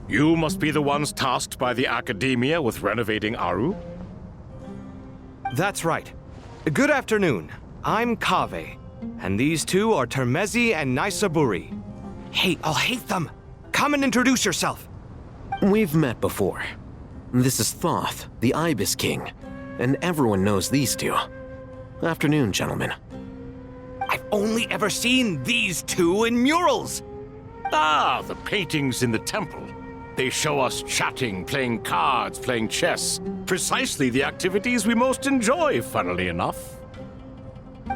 You must be the ones tasked by the Academia with renovating Aru? That's right. Good afternoon. I'm Kaveh, and these two are Termezi and Naisaburi. Hey, I'll hate them! Come and introduce yourself! We've met before. This is Thoth, the Ibis King, and everyone knows these two. Afternoon, gentlemen. I've only ever seen these two in murals! Ah, the paintings in the temple. They show us chatting, playing cards, playing chess. Precisely the activities we most enjoy, funnily enough.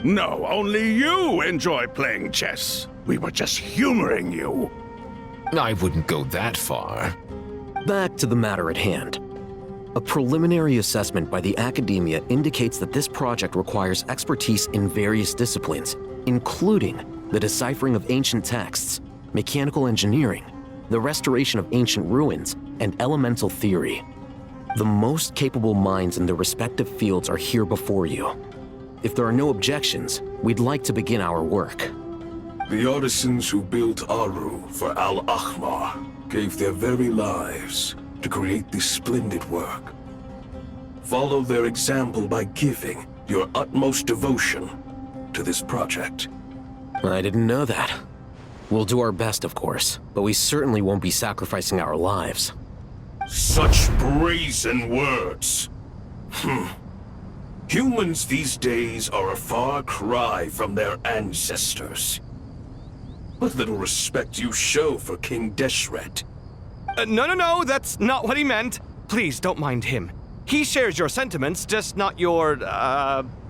No, only you enjoy playing chess. We were just humoring you. I wouldn't go that far. Back to the matter at hand. A preliminary assessment by the Academia indicates that this project requires expertise in various disciplines, including the deciphering of ancient texts, mechanical engineering, the restoration of ancient ruins, and elemental theory. The most capable minds in their respective fields are here before you. If there are no objections, we'd like to begin our work. The artisans who built Aru for Al-Ahmar gave their very lives to create this splendid work. Follow their example by giving your utmost devotion to this project. I didn't know that. We'll do our best, of course, but we certainly won't be sacrificing our lives. Such brazen words. Humans these days are a far cry from their ancestors. What little respect you show for King Deshret. No, that's not what he meant. Please, don't mind him. He shares your sentiments, just not your,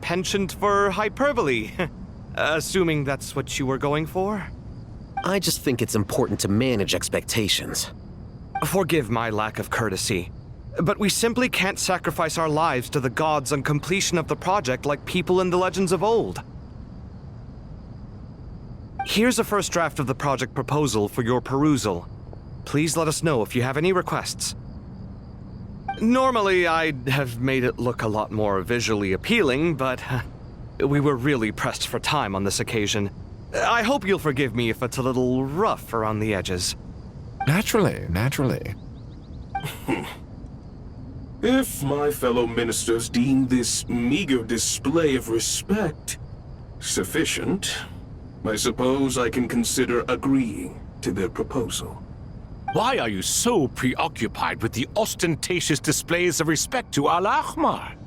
penchant for hyperbole. Assuming that's what you were going for? I just think it's important to manage expectations. Forgive my lack of courtesy, but we simply can't sacrifice our lives to the gods on completion of the project like people in the legends of old. Here's a first draft of the project proposal for your perusal. Please let us know if you have any requests. Normally, I'd have made it look a lot more visually appealing, but we were really pressed for time on this occasion. I hope you'll forgive me if it's a little rough around the edges. Naturally. If my fellow ministers deem this meager display of respect sufficient, I suppose I can consider agreeing to their proposal. Why are you so preoccupied with the ostentatious displays of respect to Al-Ahmar?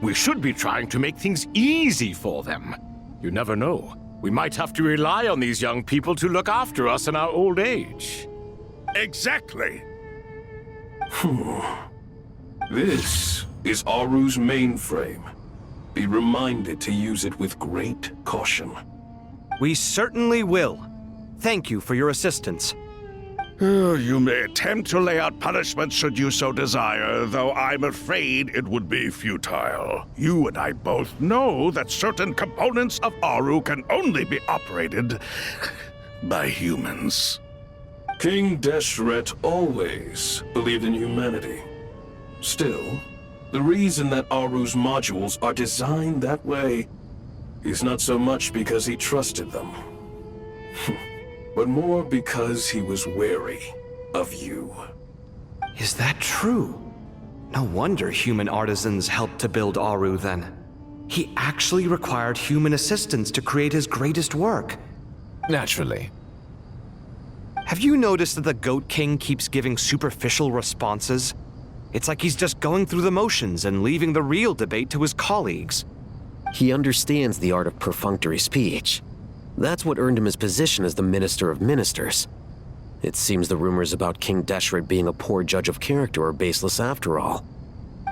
We should be trying to make things easy for them. You never know. We might have to rely on these young people to look after us in our old age. Exactly. This is Aru's mainframe. Be reminded to use it with great caution. We certainly will. Thank you for your assistance. You may attempt to lay out punishment should you so desire, though I'm afraid it would be futile. You and I both know that certain components of Aru can only be operated by humans. King Deshret always believed in humanity. Still, the reason that Aru's modules are designed that way is not so much because he trusted them, but more because he was wary of you. Is that true? No wonder human artisans helped to build Aru then. He actually required human assistance to create his greatest work. Naturally. Have you noticed that the Goat King keeps giving superficial responses? It's like he's just going through the motions and leaving the real debate to his colleagues. He understands the art of perfunctory speech. That's what earned him his position as the Minister of Ministers. It seems the rumors about King Deshret being a poor judge of character are baseless after all.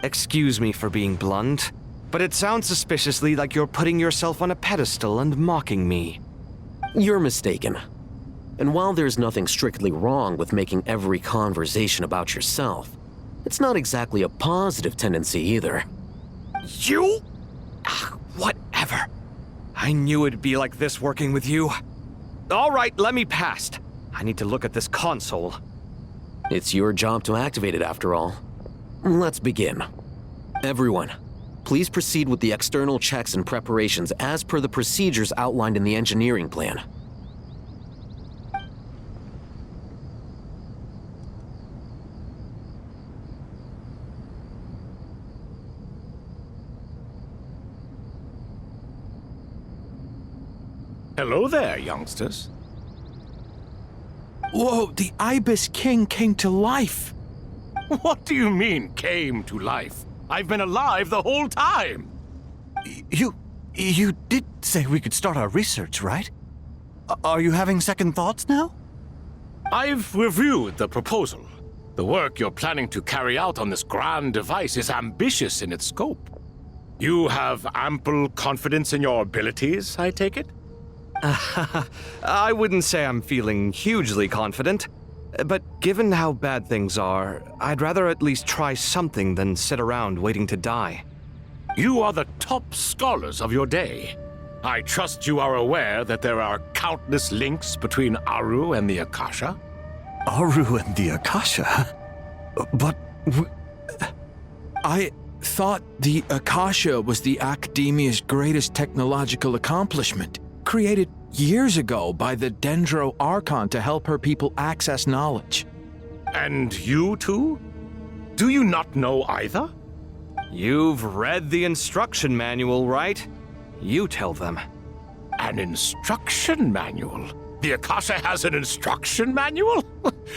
Excuse me for being blunt, but it sounds suspiciously like you're putting yourself on a pedestal and mocking me. You're mistaken. And while there's nothing strictly wrong with making every conversation about yourself, it's not exactly a positive tendency either. You? Whatever. I knew it'd be like this working with you. All right, let me past. I need to look at this console. It's your job to activate it after all. Let's begin. Everyone, please proceed with the external checks and preparations as per the procedures outlined in the engineering plan. Hello there, youngsters. Whoa, the Ibis King came to life. What do you mean, came to life? I've been alive the whole time! You did say we could start our research, right? Are you having second thoughts now? I've reviewed the proposal. The work you're planning to carry out on this grand device is ambitious in its scope. You have ample confidence in your abilities, I take it? I wouldn't say I'm feeling hugely confident, but given how bad things are, I'd rather at least try something than sit around waiting to die. You are the top scholars of your day. I trust you are aware that there are countless links between Aru and the Akasha? Aru and the Akasha? But... I thought the Akasha was the Academia's greatest technological accomplishment, created years ago by the Dendro Archon to help her people access knowledge. And you too? Do you not know either? You've read the instruction manual, right? You tell them. An instruction manual? The Akasha has an instruction manual?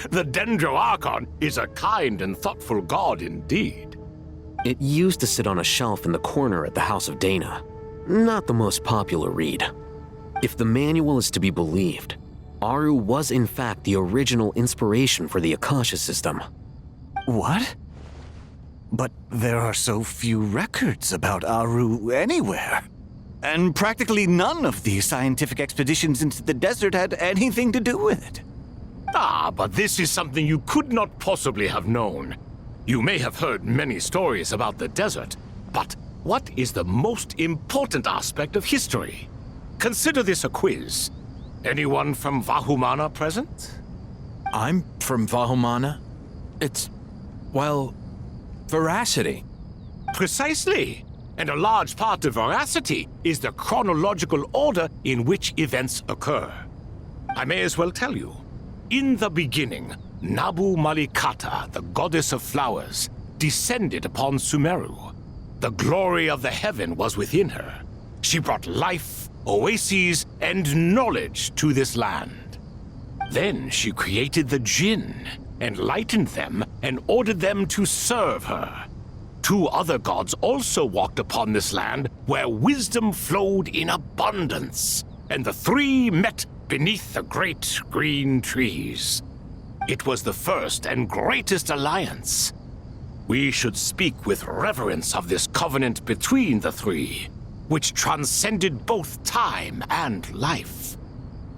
The Dendro Archon is a kind and thoughtful god indeed. It used to sit on a shelf in the corner at the House of Dana. Not the most popular read. If the manual is to be believed, Aru was in fact the original inspiration for the Akasha system. what? But there are so few records about Aru anywhere. And practically none of the scientific expeditions into the desert had anything to do with it. Ah, but this is something you could not possibly have known. You may have heard many stories about the desert, but what is the most important aspect of history? Consider this a quiz. Anyone from Vahumana present? I'm from Vahumana. It's, well, veracity. Precisely. And a large part of veracity is the chronological order in which events occur. I may as well tell you. In the beginning, Nabu Malikata, the goddess of flowers, descended upon Sumeru. The glory of the heaven was within her. She brought life, oases, and knowledge to this land. Then she created the Jinn, enlightened them, and ordered them to serve her. 2 other gods also walked upon this land where wisdom flowed in abundance, and the 3 met beneath the great green trees. It was the first and greatest alliance. We should speak with reverence of this covenant between the 3, which transcended both time and life.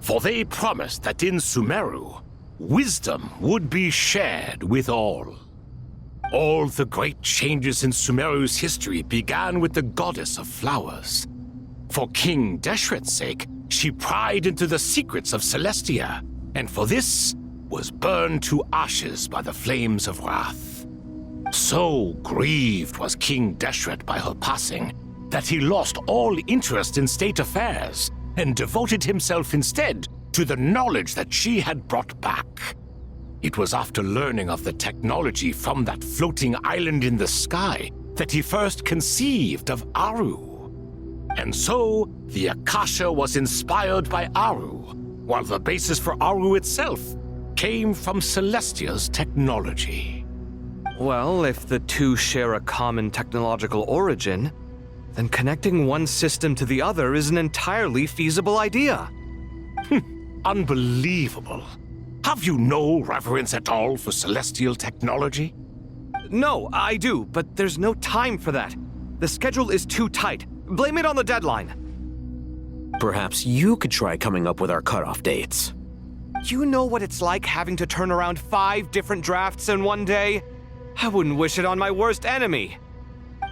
For they promised that in Sumeru, wisdom would be shared with all. All the great changes in Sumeru's history began with the goddess of flowers. For King Deshret's sake, she pried into the secrets of Celestia, and for this was burned to ashes by the flames of wrath. So grieved was King Deshret by her passing that he lost all interest in state affairs and devoted himself instead to the knowledge that she had brought back. It was after learning of the technology from that floating island in the sky that he first conceived of Aru. And so, the Akasha was inspired by Aru, while the basis for Aru itself came from Celestia's technology. Well, if the 2 share a common technological origin, then connecting one system to the other is an entirely feasible idea. Unbelievable. Have you no reverence at all for celestial technology? No, I do, but there's no time for that. The schedule is too tight. Blame it on the deadline. Perhaps you could try coming up with our cutoff dates. You know what it's like having to turn around 5 different drafts in one day? I wouldn't wish it on my worst enemy.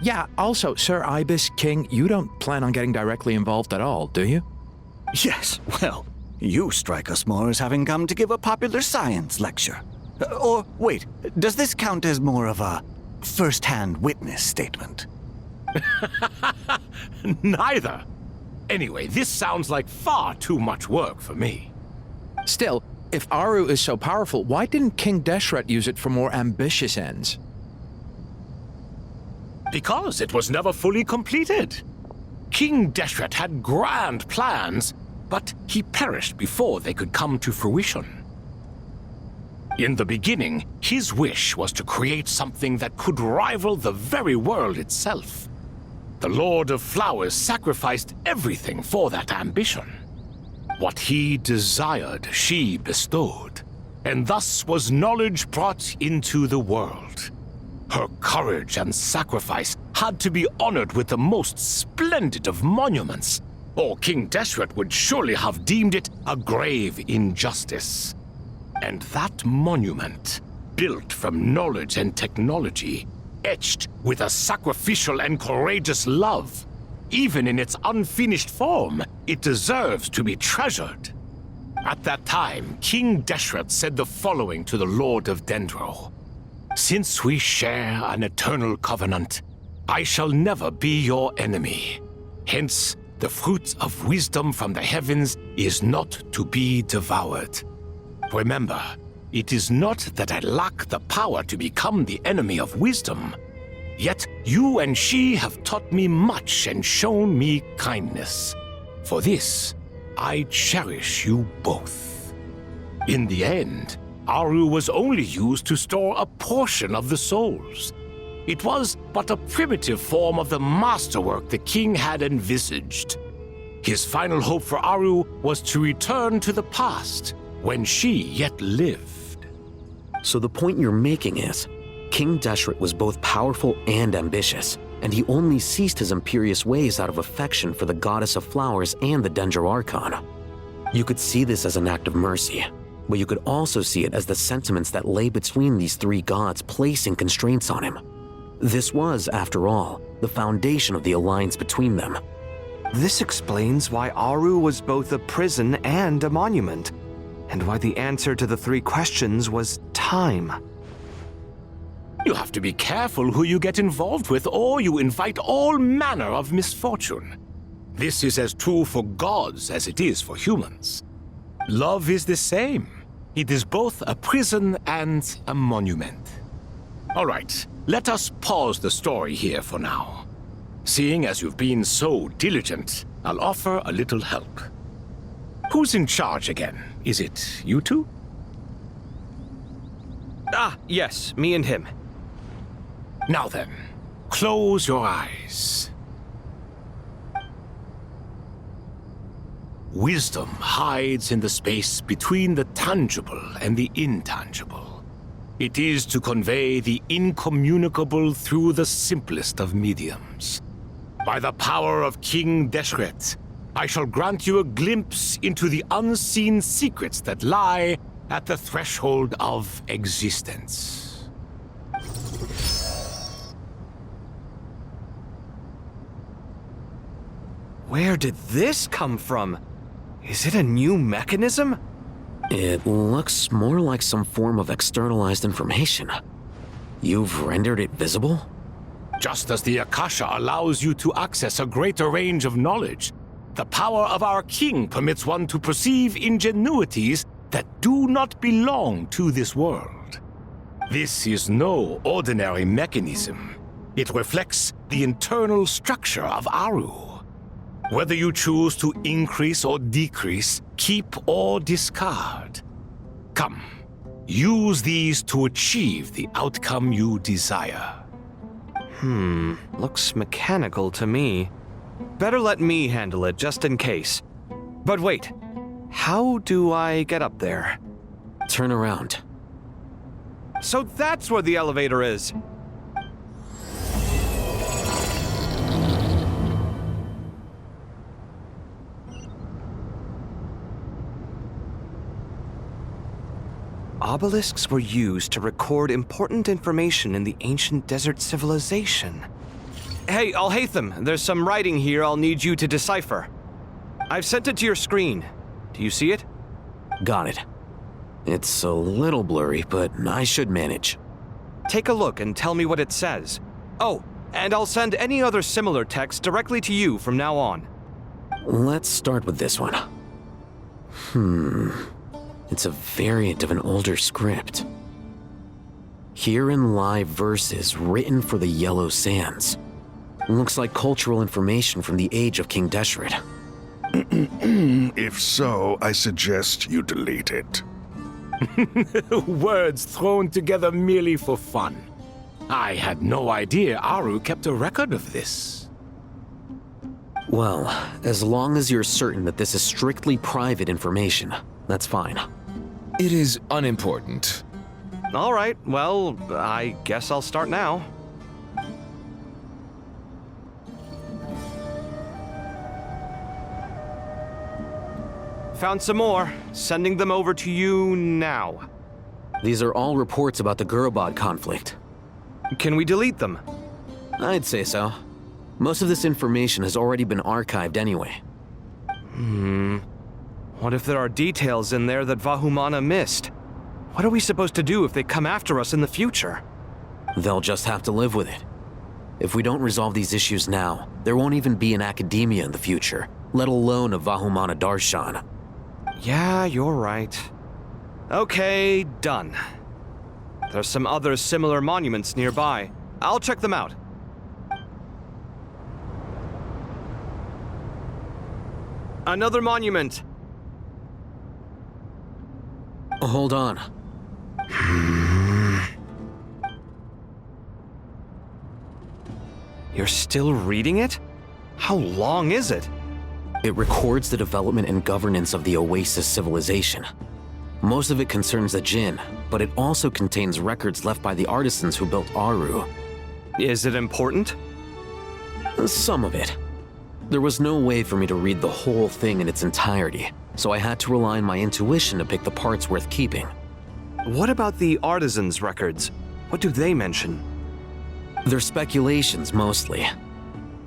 Yeah, also, Sir Ibis King, you don't plan on getting directly involved at all, do you? Yes, well, you strike us more as having come to give a popular science lecture. Or, wait, does this count as more of a first-hand witness statement? Neither. Anyway, this sounds like far too much work for me. Still, if Aru is so powerful, why didn't King Deshret use it for more ambitious ends? Because it was never fully completed. King Deshret had grand plans, but he perished before they could come to fruition. In the beginning, his wish was to create something that could rival the very world itself. The Lord of Flowers sacrificed everything for that ambition. What he desired, she bestowed, and thus was knowledge brought into the world. Her courage and sacrifice had to be honored with the most splendid of monuments, or King Deshret would surely have deemed it a grave injustice. And that monument, built from knowledge and technology, etched with a sacrificial and courageous love, even in its unfinished form, it deserves to be treasured. At that time, King Deshret said the following to the Lord of Dendro. Since we share an eternal covenant, I shall never be your enemy. Hence, the fruit of wisdom from the heavens is not to be devoured. Remember, it is not that I lack the power to become the enemy of wisdom. Yet you and she have taught me much and shown me kindness. For this, I cherish you both. In the end, Aru was only used to store a portion of the souls. It was but a primitive form of the masterwork the king had envisaged. His final hope for Aru was to return to the past, when she yet lived. So the point you're making is, King Deshret was both powerful and ambitious, and he only ceased his imperious ways out of affection for the Goddess of Flowers and the Dendro Archon. You could see this as an act of mercy, but you could also see it as the sentiments that lay between these three gods placing constraints on him. This was, after all, the foundation of the alliance between them. This explains why Aru was both a prison and a monument, and why the answer to the three questions was time. You have to be careful who you get involved with, or you invite all manner of misfortune. This is as true for gods as it is for humans. Love is the same. It is both a prison and a monument. All right, let us pause the story here for now. Seeing as you've been so diligent, I'll offer a little help. Who's in charge again? Is it you two? Ah, yes, me and him. Now then, close your eyes. Wisdom hides in the space between the tangible and the intangible. It is to convey the incommunicable through the simplest of mediums. By the power of King Deshret, I shall grant you a glimpse into the unseen secrets that lie at the threshold of existence. Where did this come from? Is it a new mechanism? It looks more like some form of externalized information. You've rendered it visible? Just as the Akasha allows you to access a greater range of knowledge, the power of our king permits one to perceive ingenuities that do not belong to this world. This is no ordinary mechanism. It reflects the internal structure of Aru. Whether you choose to increase or decrease, keep or discard. Come, use these to achieve the outcome you desire. Looks mechanical to me. Better let me handle it just in case. But wait, how do I get up there? Turn around. So that's where the elevator is. Obelisks were used to record important information in the ancient desert civilization. Hey, Al-Haytham, there's some writing here I'll need you to decipher. I've sent it to your screen. Do you see it? Got it. It's a little blurry, but I should manage. Take a look and tell me what it says. Oh, and I'll send any other similar text directly to you from now on. Let's start with this one. It's a variant of an older script. Herein lie verses written for the Yellow Sands. Looks like cultural information from the age of King Deshret. If so, I suggest you delete it. Words thrown together merely for fun. I had no idea Aru kept a record of this. Well, as long as you're certain that this is strictly private information, that's fine. It is unimportant. All right, well, I guess I'll start now. Found some more. Sending them over to you now. These are all reports about the Gurubad conflict. Can we delete them? I'd say so. Most of this information has already been archived anyway. What if there are details in there that Vahumana missed? What are we supposed to do if they come after us in the future? They'll just have to live with it. If we don't resolve these issues now, there won't even be an academia in the future, let alone a Vahumana Darshan. Yeah, you're right. Okay, done. There's some other similar monuments nearby. I'll check them out. Another monument. Hold on. You're still reading it? How long is it? It records the development and governance of the Oasis civilization. Most of it concerns the Jinn, but it also contains records left by the artisans who built Aru. Is it important? Some of it. There was no way for me to read the whole thing in its entirety, so I had to rely on my intuition to pick the parts worth keeping. What about the artisans' records? What do they mention? They're speculations, mostly.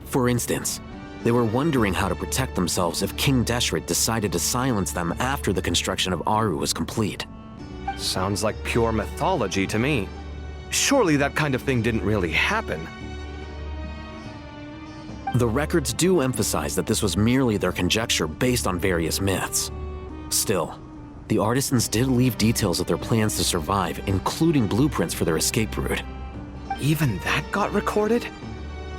For instance, they were wondering how to protect themselves if King Deshret decided to silence them after the construction of Aru was complete. Sounds like pure mythology to me. Surely that kind of thing didn't really happen. The records do emphasize that this was merely their conjecture based on various myths. Still, the artisans did leave details of their plans to survive, including blueprints for their escape route. Even that got recorded?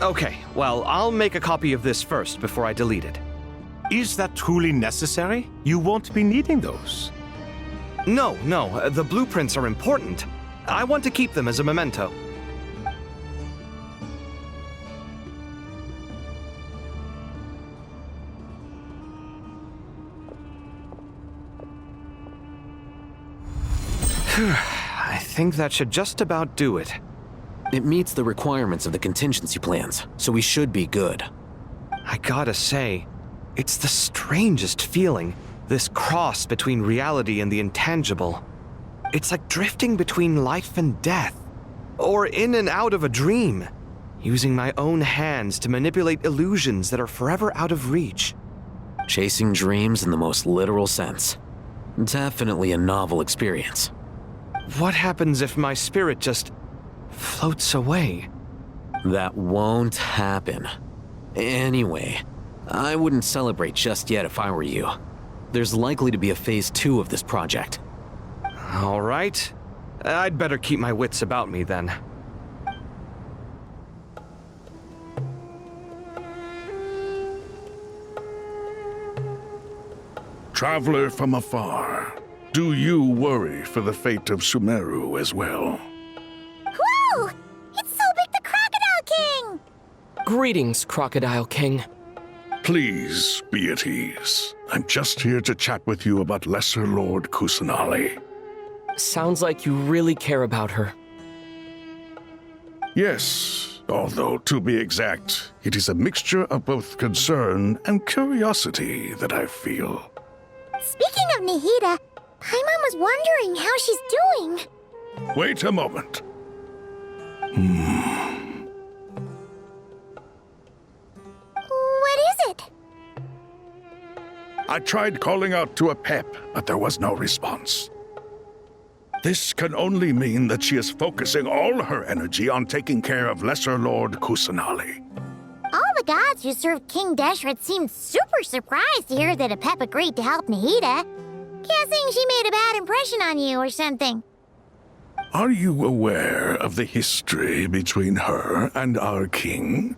Okay, well, I'll make a copy of this first before I delete it. Is that truly necessary? You won't be needing those. No, the blueprints are important. I want to keep them as a memento. I think that should just about do it. It meets the requirements of the contingency plans, so we should be good. I gotta say, it's the strangest feeling, this cross between reality and the intangible. It's like drifting between life and death, or in and out of a dream, using my own hands to manipulate illusions that are forever out of reach. Chasing dreams in the most literal sense. Definitely a novel experience. What happens if my spirit just floats away? That won't happen. Anyway, I wouldn't celebrate just yet if I were you. There's likely to be a phase 2 of this project. All right. I'd better keep my wits about me then. Traveler from afar, do you worry for the fate of Sumeru as well? Whoa! It's so big the Crocodile King! Greetings, Crocodile King. Please be at ease. I'm just here to chat with you about Lesser Lord Kusanali. Sounds like you really care about her. Yes, although to be exact, it is a mixture of both concern and curiosity that I feel. Speaking of Nihida, Paimon was wondering how she's doing. Wait a moment. What is it? I tried calling out to Apep, but there was no response. This can only mean that she is focusing all her energy on taking care of Lesser Lord Kusanali. All the gods who serve King Deshret seemed super surprised to hear that Apep agreed to help Nihida. Guessing she made a bad impression on you or something. Are you aware of the history between her and our king?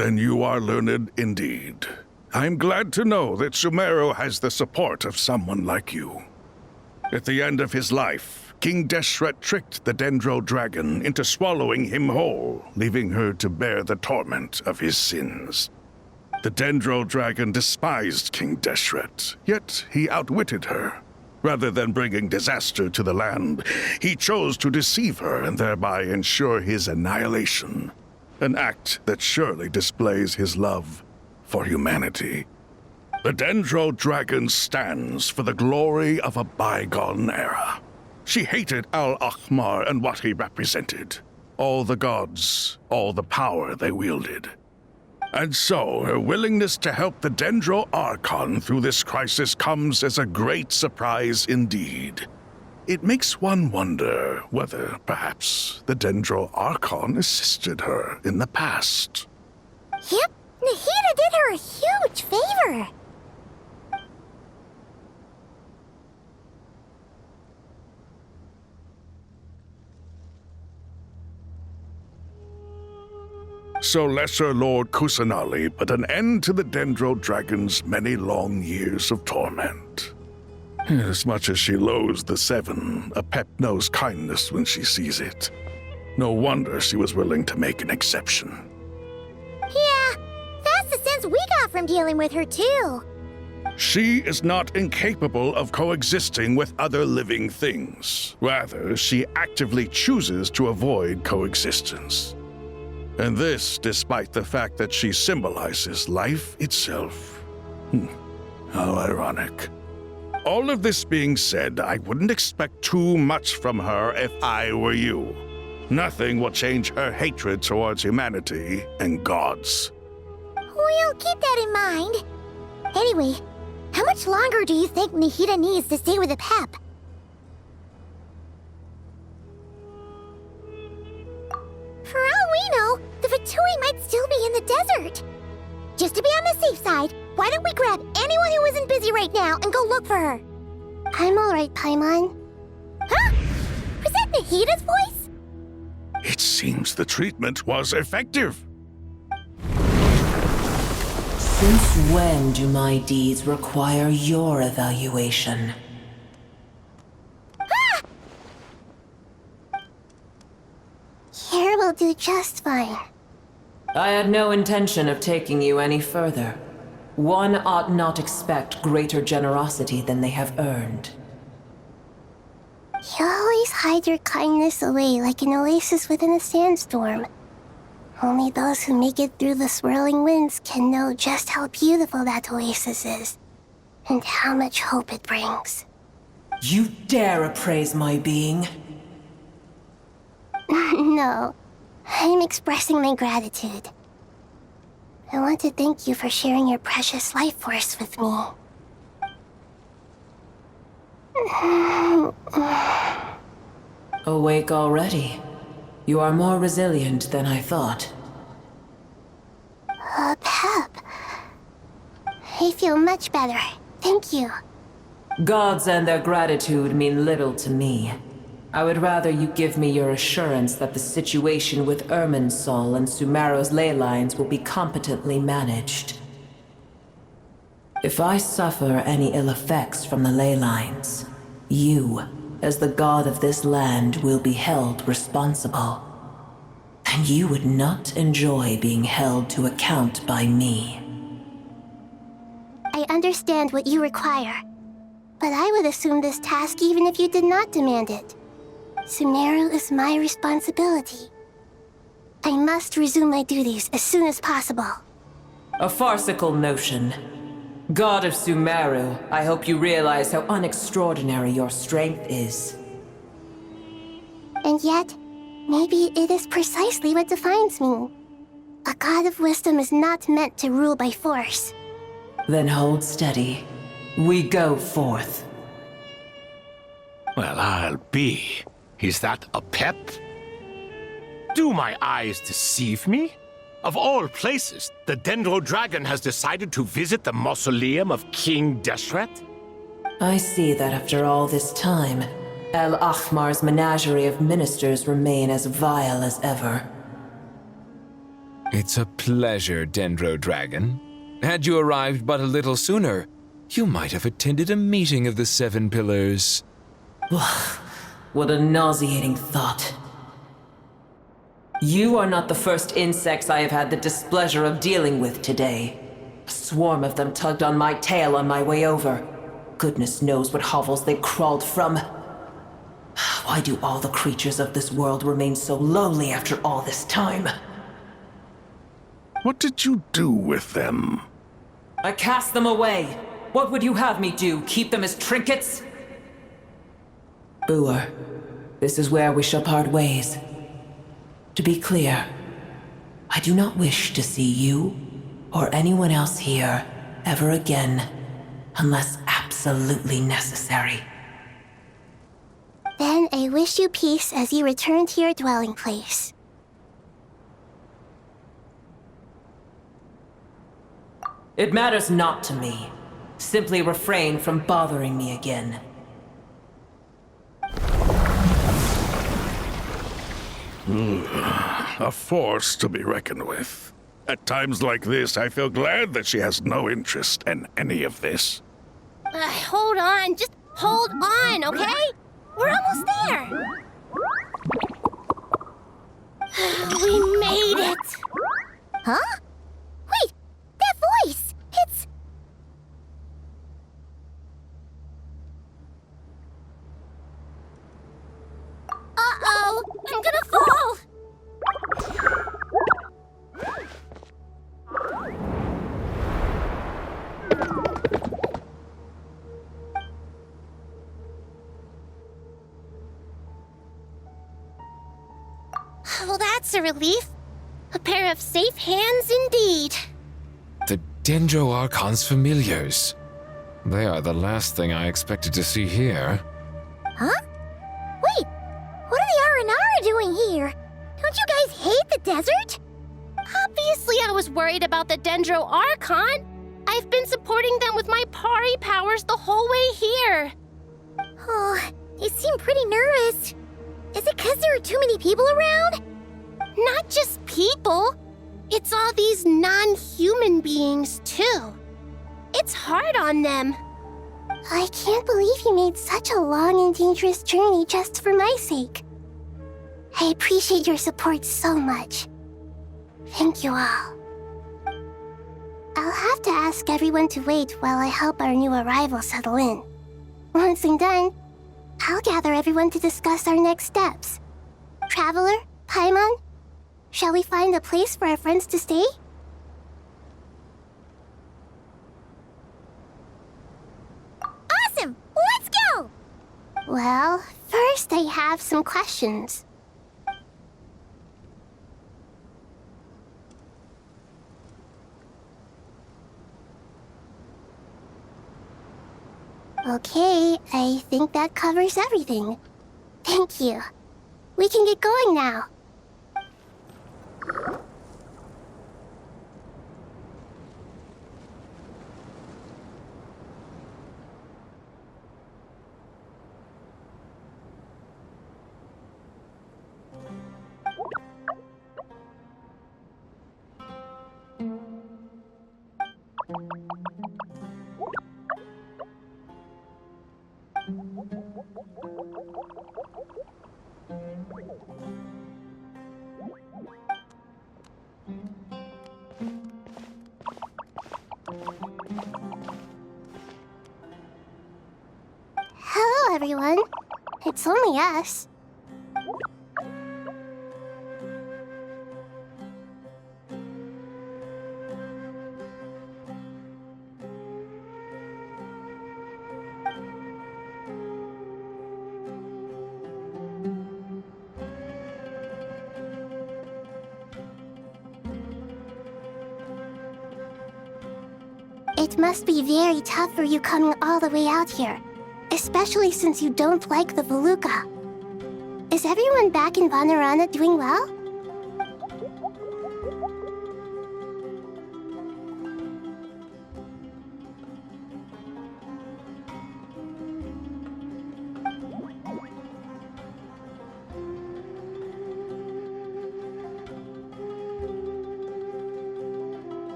Then you are learned indeed. I'm glad to know that Sumeru has the support of someone like you. At the end of his life, King Deshret tricked the Dendro Dragon into swallowing him whole, leaving her to bear the torment of his sins. The Dendro Dragon despised King Deshret, yet he outwitted her. Rather than bringing disaster to the land, he chose to deceive her and thereby ensure his annihilation. An act that surely displays his love for humanity. The Dendro Dragon stands for the glory of a bygone era. She hated Al-Ahmar and what he represented. All the gods, all the power they wielded. And so, her willingness to help the Dendro Archon through this crisis comes as a great surprise indeed. It makes one wonder whether, perhaps, the Dendro Archon assisted her in the past. Yep, Nahida did her a huge favor. So Lesser Lord Kusanali put an end to the Dendro Dragon's many long years of torment. As much as she loathes the Seven, a pet knows kindness when she sees it. No wonder she was willing to make an exception. Yeah, that's the sense we got from dealing with her, too. She is not incapable of coexisting with other living things. Rather, she actively chooses to avoid coexistence. And this despite the fact that she symbolizes life itself. How ironic. All of this being said, I wouldn't expect too much from her if I were you. Nothing will change her hatred towards humanity and gods. We'll keep that in mind. Anyway, how much longer do you think Nahida needs to stay with the Pep? For all we know, the Fatui might still be in the desert. Just to be on the safe side, why don't we grab anyone who isn't busy right now and go look for her? I'm alright, Paimon. Huh? Was that Nahida's voice? It seems the treatment was effective. Since when do my deeds require your evaluation? Here will do just fine. I had no intention of taking you any further. One ought not expect greater generosity than they have earned. You always hide your kindness away like an oasis within a sandstorm. Only those who make it through the swirling winds can know just how beautiful that oasis is, and how much hope it brings. You dare appraise my being? No, I'm expressing my gratitude. I want to thank you for sharing your precious life force with me. Awake already? You are more resilient than I thought. Pep. I feel much better. Thank you. Gods and their gratitude mean little to me. I would rather you give me your assurance that the situation with Irminsul and Sumeru's ley lines will be competently managed. If I suffer any ill effects from the ley lines, you, as the god of this land, will be held responsible. And you would not enjoy being held to account by me. I understand what you require, but I would assume this task even if you did not demand it. Sumeru is my responsibility. I must resume my duties as soon as possible. A farcical notion. God of Sumeru, I hope you realize how unextraordinary your strength is. And yet, maybe it is precisely what defines me. A god of wisdom is not meant to rule by force. Then hold steady. We go forth. Well, I'll be. Is that a pep? Do my eyes deceive me? Of all places, the Dendro Dragon has decided to visit the mausoleum of King Deshret? I see that after all this time, Al-Ahmar's menagerie of ministers remain as vile as ever. It's a pleasure, Dendro Dragon. Had you arrived but a little sooner, you might have attended a meeting of the Seven Pillars. What a nauseating thought. You are not the first insects I have had the displeasure of dealing with today. A swarm of them tugged on my tail on my way over. Goodness knows what hovels they crawled from. Why do all the creatures of this world remain so lowly after all this time? What did you do with them? I cast them away. What would you have me do? Keep them as trinkets? Boer, this is where we shall part ways. To be clear, I do not wish to see you or anyone else here ever again, unless absolutely necessary. Then I wish you peace as you return to your dwelling place. It matters not to me. Simply refrain from bothering me again. A force to be reckoned with. At times like this, I feel glad that she has no interest in any of this. Hold on, just hold on, okay? We're almost there. We made it. Huh? Wait, that voice, it's... Uh-oh, I'm gonna fall. Well, that's a relief. A pair of safe hands indeed. The Dendro Archon's familiars. They are the last thing I expected to see here. Huh? Wait, what are the Aranara doing here? Don't you guys hate the desert? Obviously I was worried about the Dendro Archon. I've been supporting them with my Pari powers the whole way here. Oh, they seem pretty nervous. Is it because there are too many people around? Not just people. It's all these non-human beings, too. It's hard on them. I can't believe you made such a long and dangerous journey just for my sake. I appreciate your support so much. Thank you all. I'll have to ask everyone to wait while I help our new arrival settle in. Once I'm done, I'll gather everyone to discuss our next steps. Traveler, Paimon, shall we find a place for our friends to stay? Awesome! Let's go! Well, first I have some questions. Okay, I think that covers everything. Thank you. We can get going now. Hello, everyone. It's only us. It must be very tough for you coming all the way out here, especially since you don't like the Veluca. Is everyone back in Vanarana doing well?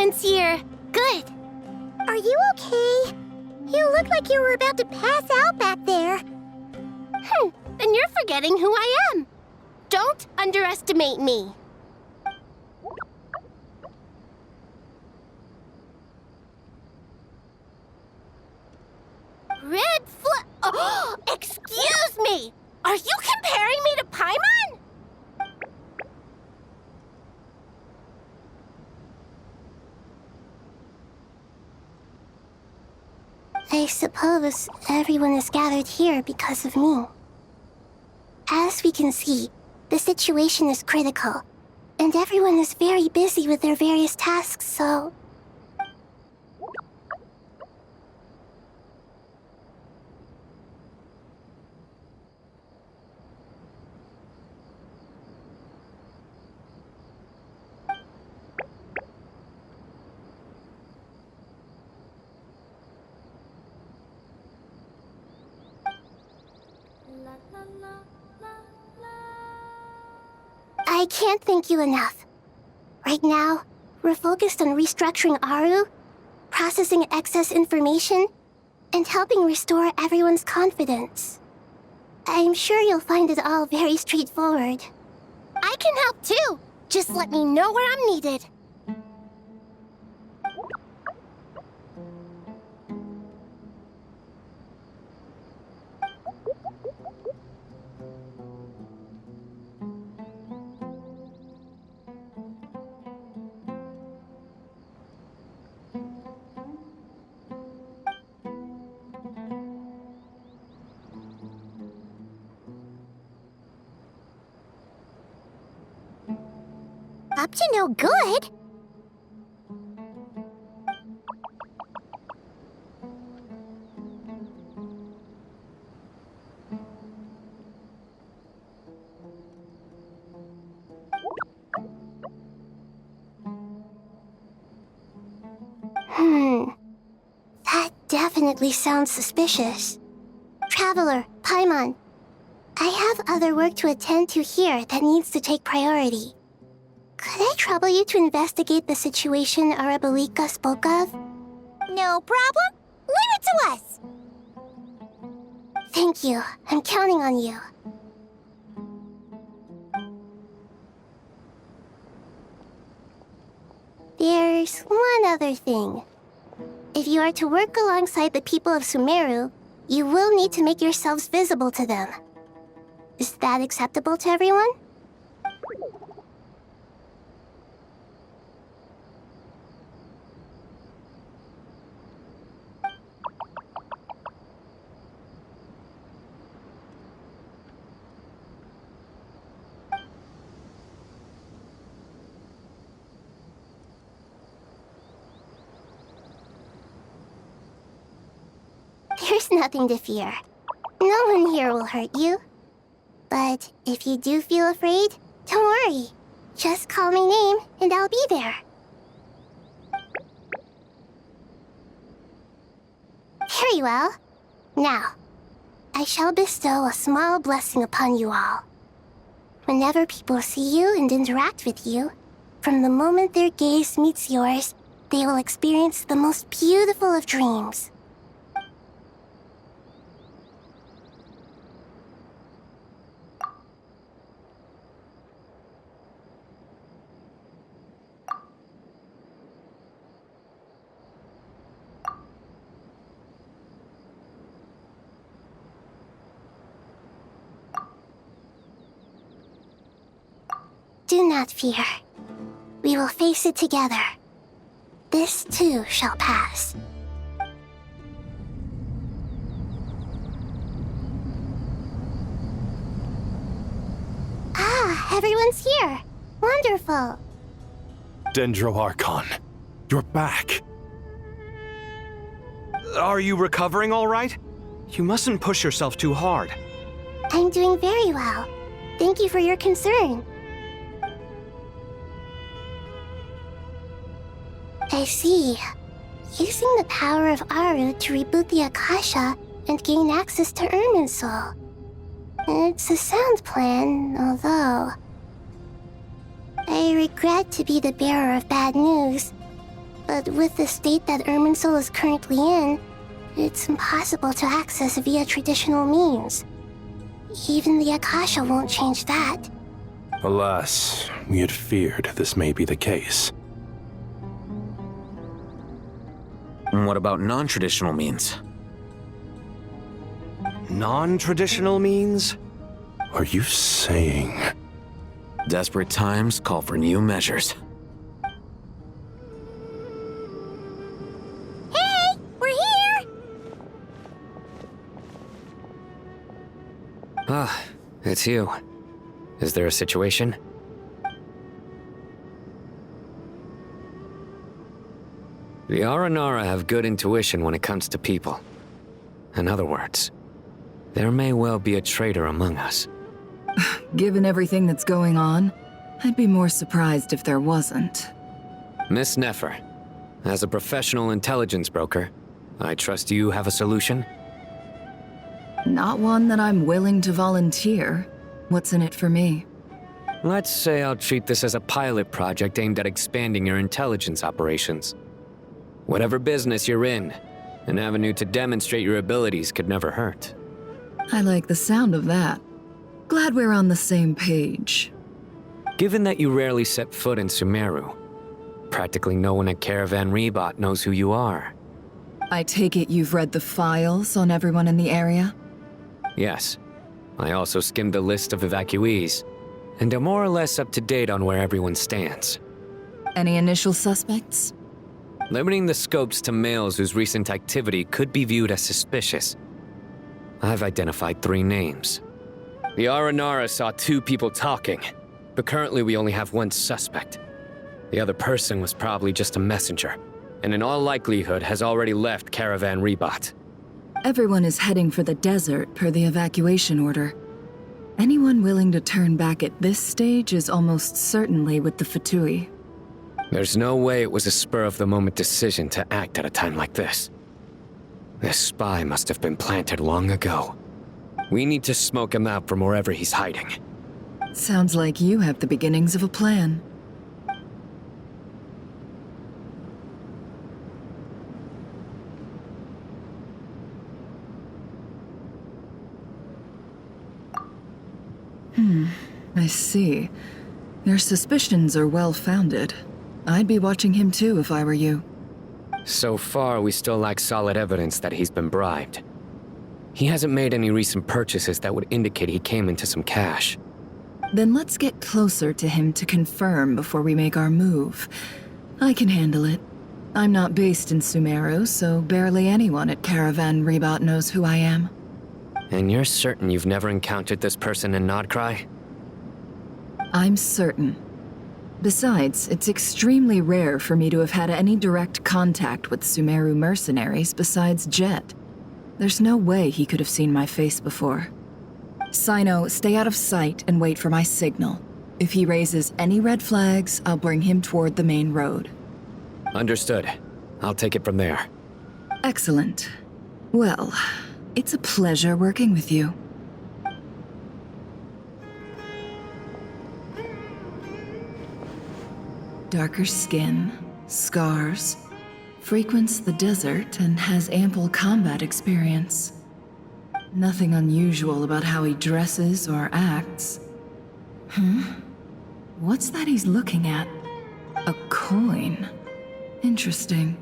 everyone's here. Good. Are you okay? You look like you were about to pass out back there. And you're forgetting who I am. Don't underestimate me. Red flag. Oh, excuse me. Are you comparing me to Paimon? I suppose everyone is gathered here because of me. As we can see, the situation is critical, and everyone is very busy with their various tasks, so... I can't thank you enough. Right now, we're focused on restructuring Aru, processing excess information, and helping restore everyone's confidence. I'm sure you'll find it all very straightforward. I can help too. Just let me know where I'm needed. Up to no good? That definitely sounds suspicious. Traveler, Paimon, I have other work to attend to here that needs to take priority. Could I trouble you to investigate the situation Arabalika spoke of? No problem. Leave it to us. Thank you. I'm counting on you. There's one other thing. If you are to work alongside the people of Sumeru, you will need to make yourselves visible to them. Is that acceptable to everyone? There's nothing to fear. No one here will hurt you. But if you do feel afraid, don't worry. Just call my name and I'll be there. Very well. Now, I shall bestow a small blessing upon you all. Whenever people see you and interact with you, from the moment their gaze meets yours, they will experience the most beautiful of dreams. Do not fear. We will face it together. This too shall pass. Ah, everyone's here. Wonderful. Dendro Archon, you're back. Are you recovering all right? You mustn't push yourself too hard. I'm doing very well. Thank you for your concern. I see. Using the power of Aru to reboot the Akasha and gain access to Ermin's soul. It's a sound plan, although... I regret to be the bearer of bad news, But with the state that Irminsul is currently in, it's impossible to access via traditional means. Even the Akasha won't change that. Alas, we had feared this may be the case. And what about non-traditional means? Non-traditional means? Are you saying... Desperate times call for new measures. Hey! We're here! Ah, it's you. Is there a situation? The Aranara have good intuition when it comes to people. In other words, there may well be a traitor among us. Given everything that's going on, I'd be more surprised if there wasn't. Miss Nefer, as a professional intelligence broker, I trust you have a solution? Not one that I'm willing to volunteer. What's in it for me? Let's say I'll treat this as a pilot project aimed at expanding your intelligence operations. Whatever business you're in, an avenue to demonstrate your abilities could never hurt. I like the sound of that. Glad we're on the same page. Given that you rarely set foot in Sumeru, practically no one at Caravan Rebot knows who you are. I take it you've read the files on everyone in the area? Yes. I also skimmed the list of evacuees, and am more or less up to date on where everyone stands. Any initial suspects? Limiting the scopes to males whose recent activity could be viewed as suspicious. I've identified 3 names. The Aranara saw 2 people talking, but currently we only have 1 suspect. The other person was probably just a messenger, and in all likelihood has already left Caravan Rebot. Everyone is heading for the desert per the evacuation order. Anyone willing to turn back at this stage is almost certainly with the Fatui. There's no way it was a spur-of-the-moment decision to act at a time like this. This spy must have been planted long ago. We need to smoke him out from wherever he's hiding. Sounds like you have the beginnings of a plan. I see. Your suspicions are well-founded. I'd be watching him too if I were you. So far, we still lack solid evidence that he's been bribed. He hasn't made any recent purchases that would indicate he came into some cash. Then let's get closer to him to confirm before we make our move. I can handle it. I'm not based in Sumeru, so barely anyone at Caravan Rebot knows who I am. And you're certain you've never encountered this person in Nodcry? I'm certain. Besides, it's extremely rare for me to have had any direct contact with Sumeru mercenaries besides Jet. There's no way he could have seen my face before. Sino, stay out of sight and wait for my signal. If he raises any red flags, I'll bring him toward the main road. Understood. I'll take it from there. Excellent. Well, it's a pleasure working with you. Darker skin, scars, frequents the desert and has ample combat experience. Nothing unusual about how he dresses or acts. What's that he's looking at? A coin. Interesting.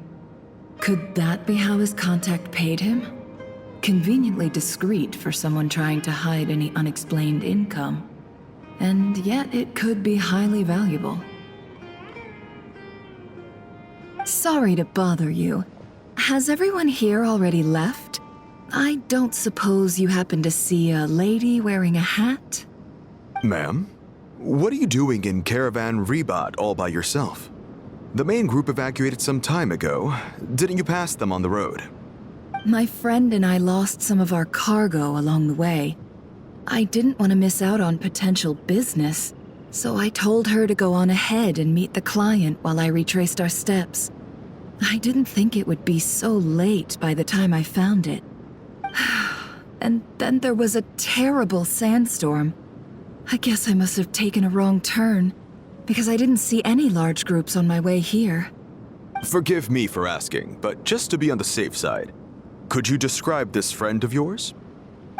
Could that be how his contact paid him? Conveniently discreet for someone trying to hide any unexplained income. And yet it could be highly valuable. Sorry to bother you. Has everyone here already left? I don't suppose you happen to see a lady wearing a hat? Ma'am? What are you doing in Caravan Rebot all by yourself? The main group evacuated some time ago. Didn't you pass them on the road? My friend and I lost some of our cargo along the way. I didn't want to miss out on potential business, so I told her to go on ahead and meet the client while I retraced our steps. I didn't think it would be so late by the time I found it. And then there was a terrible sandstorm. I guess I must have taken a wrong turn, because I didn't see any large groups on my way here. Forgive me for asking, but just to be on the safe side, could you describe this friend of yours?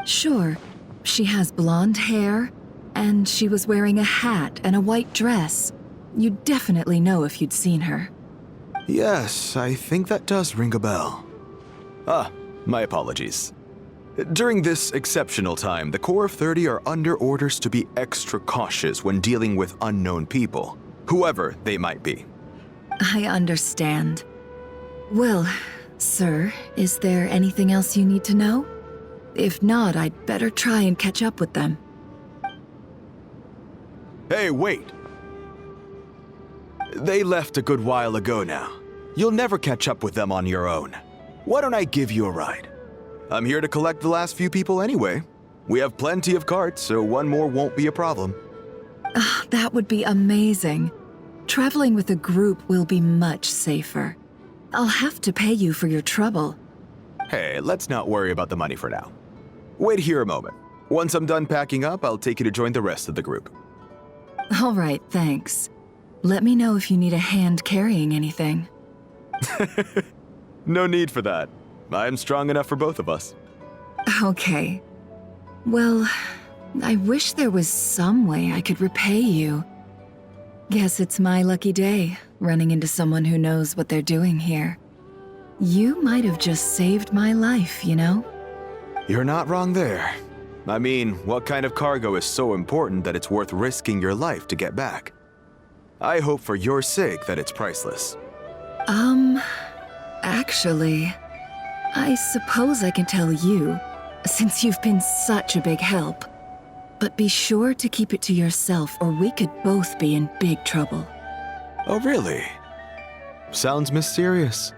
Sure. She has blonde hair, and she was wearing a hat and a white dress. You'd definitely know if you'd seen her. Yes, I think that does ring a bell. Ah, my apologies. During this exceptional time, the Core of 30 are under orders to be extra cautious when dealing with unknown people, whoever they might be. I understand. Well, sir, is there anything else you need to know? If not, I'd better try and catch up with them. Hey, wait! They left a good while ago now. You'll never catch up with them on your own. Why don't I give you a ride? I'm here to collect the last few people anyway. We have plenty of carts, so one more won't be a problem. That would be amazing. Traveling with a group will be much safer. I'll have to pay you for your trouble. Hey, let's not worry about the money for now. Wait here a moment. Once I'm done packing up, I'll take you to join the rest of the group. All right, thanks. Let me know if you need a hand carrying anything. No need for that. I'm strong enough for both of us. Okay. Well, I wish there was some way I could repay you. Guess it's my lucky day, running into someone who knows what they're doing here. You might have just saved my life, you know? You're not wrong there. I mean, what kind of cargo is so important that it's worth risking your life to get back? I hope for your sake that it's priceless. Actually, I suppose I can tell you, since you've been such a big help. But be sure to keep it to yourself, or we could both be in big trouble. Oh, really? Sounds mysterious.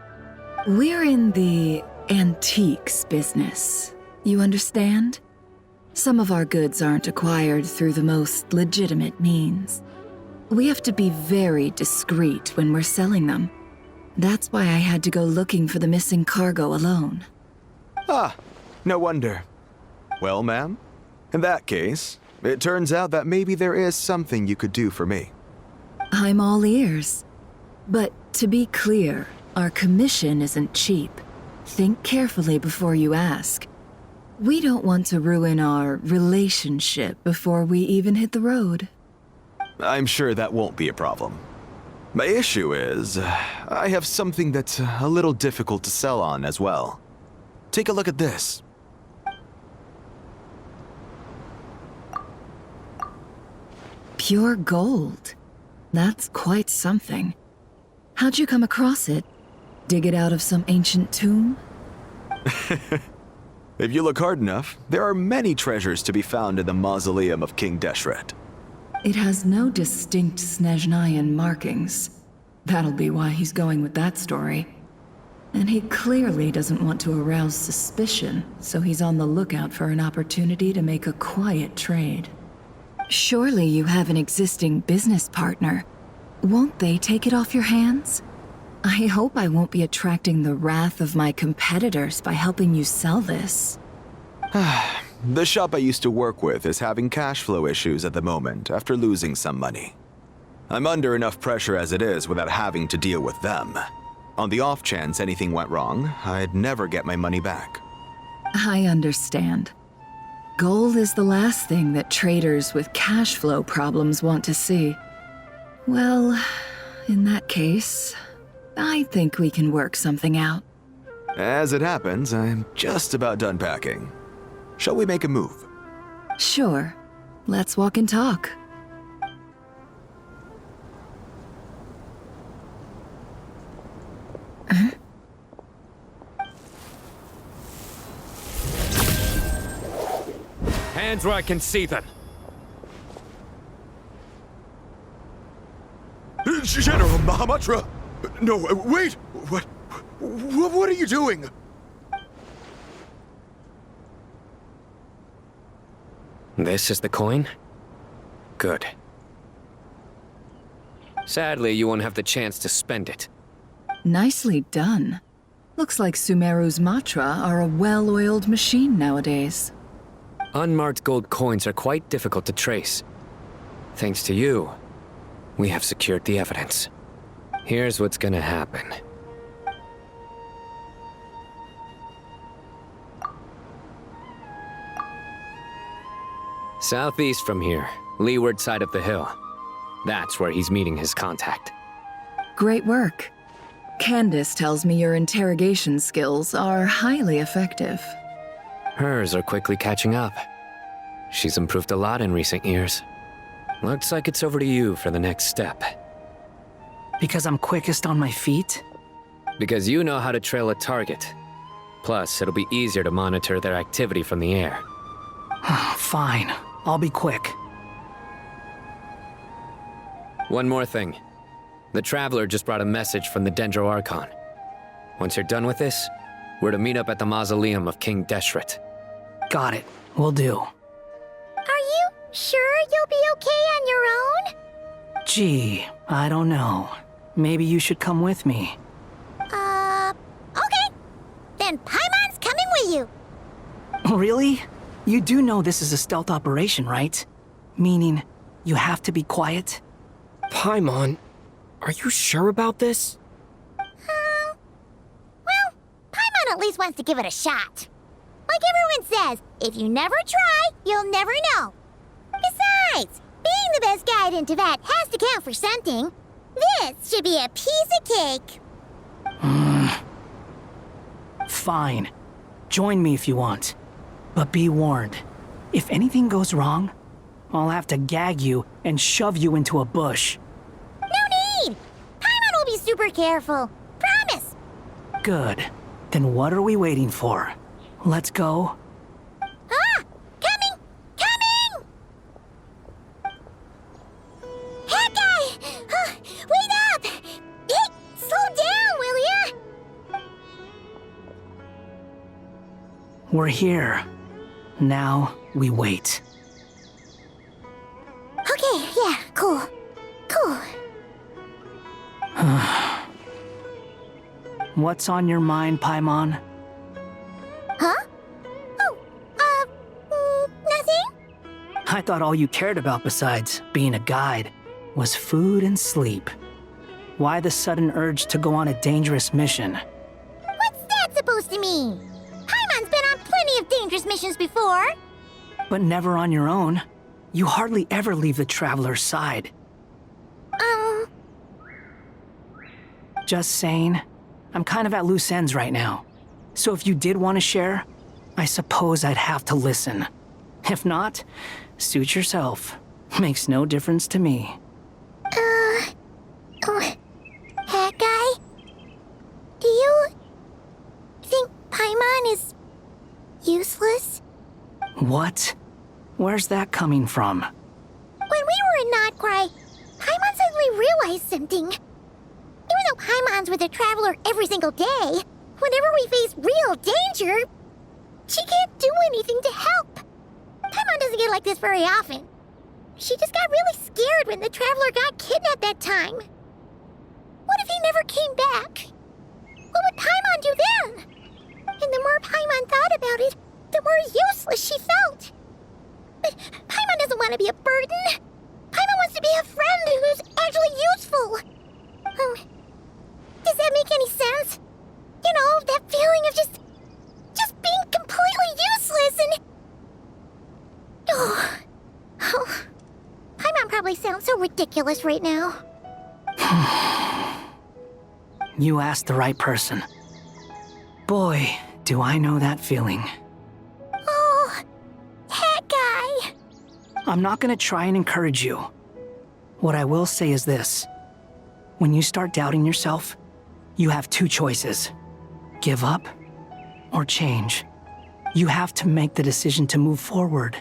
We're in the antiques business. You understand? Some of our goods aren't acquired through the most legitimate means. We have to be very discreet when we're selling them. That's why I had to go looking for the missing cargo alone. Ah, no wonder. Well, ma'am, in that case, it turns out that maybe there is something you could do for me. I'm all ears. But to be clear, our commission isn't cheap. Think carefully before you ask. We don't want to ruin our relationship before we even hit the road. I'm sure that won't be a problem. My issue is, I have something that's a little difficult to sell on as well. Take a look at this. Pure gold. That's quite something. How'd you come across it? Dig it out of some ancient tomb? If you look hard enough, there are many treasures to be found in the mausoleum of King Deshret. It has no distinct Snezhnayan markings. That'll be why he's going with that story. And he clearly doesn't want to arouse suspicion, so he's on the lookout for an opportunity to make a quiet trade. Surely you have an existing business partner. Won't they take it off your hands? I hope I won't be attracting the wrath of my competitors by helping you sell this. The shop I used to work with is having cash flow issues at the moment after losing some money. I'm under enough pressure as it is without having to deal with them. On the off chance anything went wrong, I'd never get my money back. I understand. Gold is the last thing that traders with cash flow problems want to see. Well, in that case, I think we can work something out. As it happens, I'm just about done packing. Shall we make a move? Sure. Let's walk and talk. Hands where I can see them. General Mahamatra! No, wait! What are you doing? This is the coin? Good. Sadly, you won't have the chance to spend it. Nicely done. Looks like Sumeru's Matra are a well-oiled machine nowadays. Unmarked gold coins are quite difficult to trace. Thanks to you, we have secured the evidence. Here's what's gonna happen. Southeast from here, leeward side of the hill. That's where he's meeting his contact. Great work. Candace tells me your interrogation skills are highly effective. Hers are quickly catching up. She's improved a lot in recent years. Looks like it's over to you for the next step. Because I'm quickest on my feet? Because you know how to trail a target. Plus, it'll be easier to monitor their activity from the air. Fine. I'll be quick. One more thing. The Traveler just brought a message from the Dendro Archon. Once you're done with this, we're to meet up at the mausoleum of King Deshret. Got it. Will do. Are you sure you'll be okay on your own? Gee, I don't know. Maybe you should come with me. Okay. Then Paimon's coming with you. Really? You do know this is a stealth operation, right? Meaning, you have to be quiet? Paimon, are you sure about this? Well, Paimon at least wants to give it a shot. Like everyone says, if you never try, you'll never know. Besides, being the best guide into that has to count for something. This should be a piece of cake. Fine. Join me if you want. But be warned, if anything goes wrong, I'll have to gag you and shove you into a bush. No need! Paimon will be super careful. Promise! Good. Then what are we waiting for? Let's go. Ah! Coming! Coming! Hey, guy! Wait up! Hey, slow down, will ya? We're here. Now we wait. Okay, yeah, cool. Cool. What's on your mind, Paimon? Huh? Oh, nothing? I thought all you cared about besides being a guide was food and sleep. Why the sudden urge to go on a dangerous mission? What's that supposed to mean? Paimon's been on plenty of dangerous missions before. But never on your own. You hardly ever leave the Traveler's side. Just saying, I'm kind of at loose ends right now. So if you did want to share, I suppose I'd have to listen. If not, suit yourself. Makes no difference to me. That guy? Do you think Paimon is useless? What? Where's that coming from? When we were in Notcry, Paimon suddenly realized something. Even though Paimon's with the Traveler every single day, whenever we face real danger, she can't do anything to help. Paimon doesn't get like this very often. She just got really scared when the Traveler got kidnapped that time. What if he never came back? What would Paimon do then? And the more Paimon thought about it, the more useless she felt. But Paimon doesn't want to be a burden. Paimon wants to be a friend who's actually useful. Does that make any sense? You know, that feeling of just being completely useless and... Oh. Paimon probably sounds so ridiculous right now. You asked the right person. Boy, do I know that feeling. Oh, that guy. I'm not gonna try and encourage you. What I will say is this. When you start doubting yourself, you have two choices. Give up or change. You have to make the decision to move forward.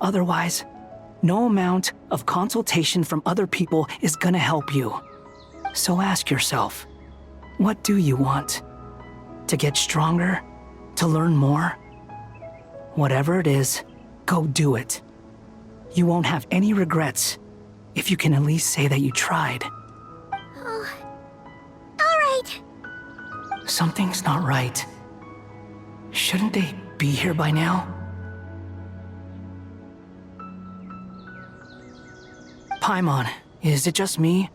Otherwise, no amount of consultation from other people is gonna help you. So ask yourself, what do you want? To get stronger? To learn more? Whatever it is, go do it. You won't have any regrets if you can at least say that you tried. Oh. All right. Something's not right. Shouldn't they be here by now? Paimon, is it just me?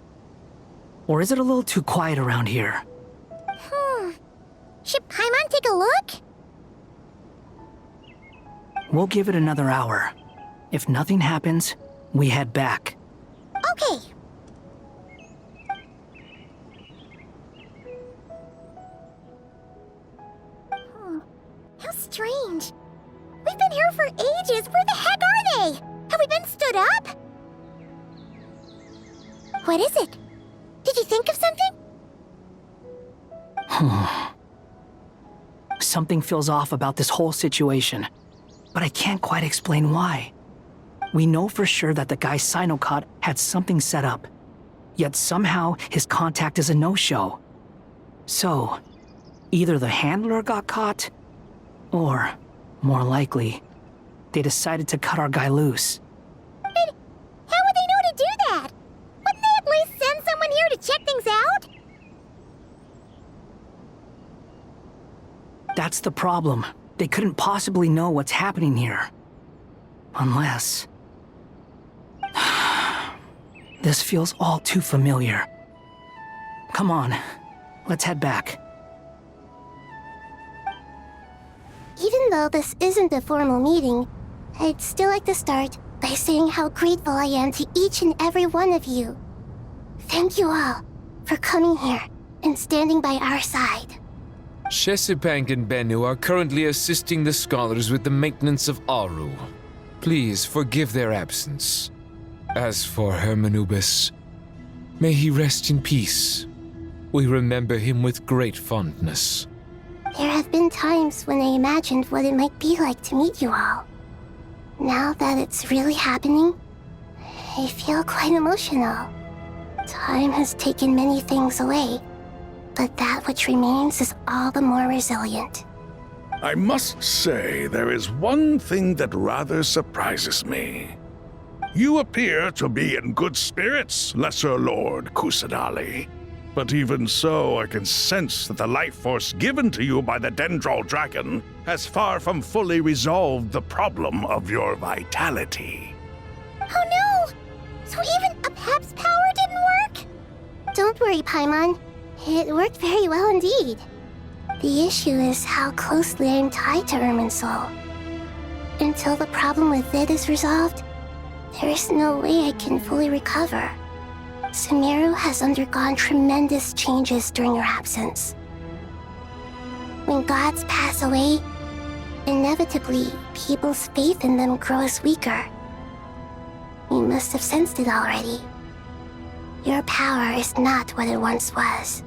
Or is it a little too quiet around here? Should Paimon take a look? We'll give it another hour. If nothing happens, we head back. Okay. How strange. We've been here for ages. Where the heck are they? Have we been stood up? What is it? Did you think of something? Something feels off about this whole situation, but I can't quite explain why. We know for sure that the guy Sinocot had something set up, yet somehow his contact is a no-show. So, either the handler got caught, or, more likely, they decided to cut our guy loose. And how would they know to do that? Wouldn't they at least send someone here to check things out? That's the problem. They couldn't possibly know what's happening here. Unless... This feels all too familiar. Come on, let's head back. Even though this isn't a formal meeting, I'd still like to start by saying how grateful I am to each and every one of you. Thank you all for coming here and standing by our side. Shesipank and Bennu are currently assisting the scholars with the maintenance of Aru. Please forgive their absence. As for Hermanubis, may he rest in peace. We remember him with great fondness. There have been times when I imagined what it might be like to meet you all. Now that it's really happening, I feel quite emotional. Time has taken many things away, but that which remains is all the more resilient. I must say, there is one thing that rather surprises me. You appear to be in good spirits, Lesser Lord Kusanali. But even so, I can sense that the life force given to you by the Dendral Dragon has far from fully resolved the problem of your vitality. Oh no! So even a Pep's power didn't work? Don't worry, Paimon. It worked very well indeed. The issue is how closely I'm tied to Irminsul. Until the problem with it is resolved, there is no way I can fully recover. Sumeru has undergone tremendous changes during your absence. When gods pass away, inevitably, people's faith in them grows weaker. You must have sensed it already. Your power is not what it once was.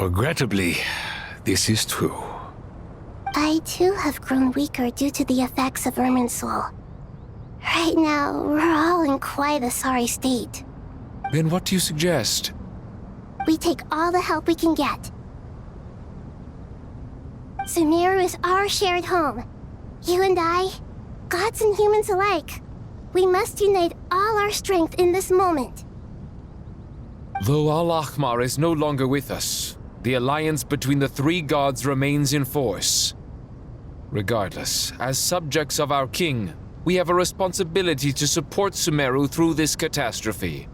Regrettably, this is true. I too have grown weaker due to the effects of Irminsul. Right now, we're all in quite a sorry state. Then what do you suggest? We take all the help we can get. Sumeru is our shared home. You and I, gods and humans alike. We must unite all our strength in this moment. Though Al-Ahmar is no longer with us, the alliance between the three gods remains in force. Regardless, as subjects of our king, we have a responsibility to support Sumeru through this catastrophe.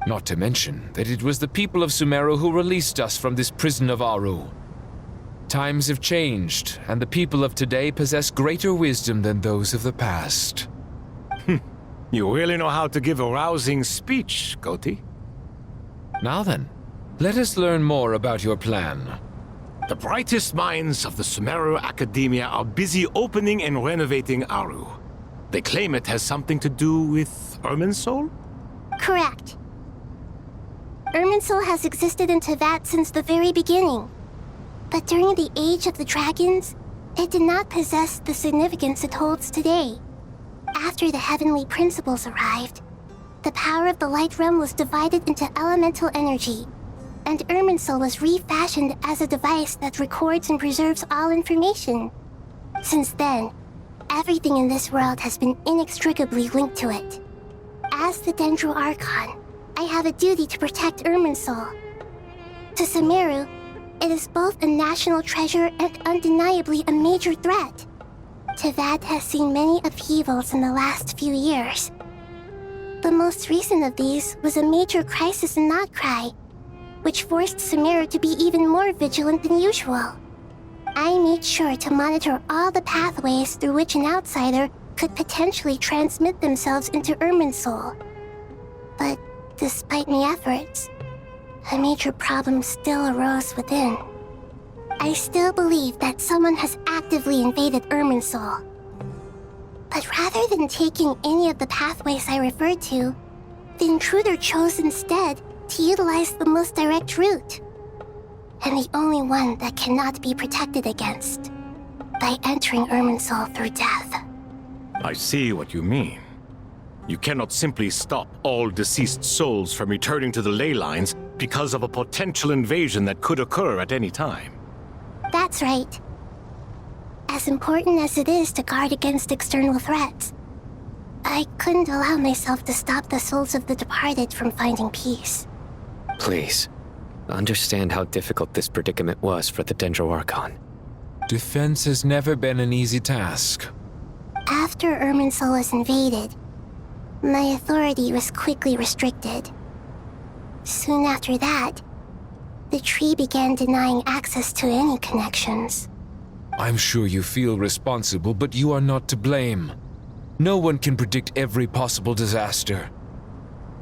Not to mention that it was the people of Sumeru who released us from this prison of Aru. Times have changed, and the people of today possess greater wisdom than those of the past. You really know how to give a rousing speech, Goti. Now then, let us learn more about your plan. The brightest minds of the Sumeru Academia are busy opening and renovating Aru. They claim it has something to do with Irminsul? Correct. Irminsul has existed in Teyvat since the very beginning. But during the Age of the Dragons, it did not possess the significance it holds today. After the Heavenly Principles arrived, the power of the Light Realm was divided into elemental energy, and Irminsul was refashioned as a device that records and preserves all information. Since then, everything in this world has been inextricably linked to it. As the Dendro Archon, I have a duty to protect Irminsul. To Sumeru, it is both a national treasure and undeniably a major threat. Teyvat has seen many upheavals in the last few years. The most recent of these was a major crisis in Notcry, which forced Sumeru to be even more vigilant than usual. I made sure to monitor all the pathways through which an outsider could potentially transmit themselves into Irminsul. But despite my efforts, a major problem still arose within. I still believe that someone has actively invaded Irminsul. But rather than taking any of the pathways I referred to, the intruder chose instead to utilize the most direct route, and the only one that cannot be protected against, by entering Irminsul through death. I see what you mean. You cannot simply stop all deceased souls from returning to the ley lines because of a potential invasion that could occur at any time. That's right. As important as it is to guard against external threats, I couldn't allow myself to stop the souls of the departed from finding peace. Please, understand how difficult this predicament was for the Dendro Archon. Defense has never been an easy task. After Irminsul was invaded, my authority was quickly restricted. Soon after that, the tree began denying access to any connections. I'm sure you feel responsible, but you are not to blame. No one can predict every possible disaster.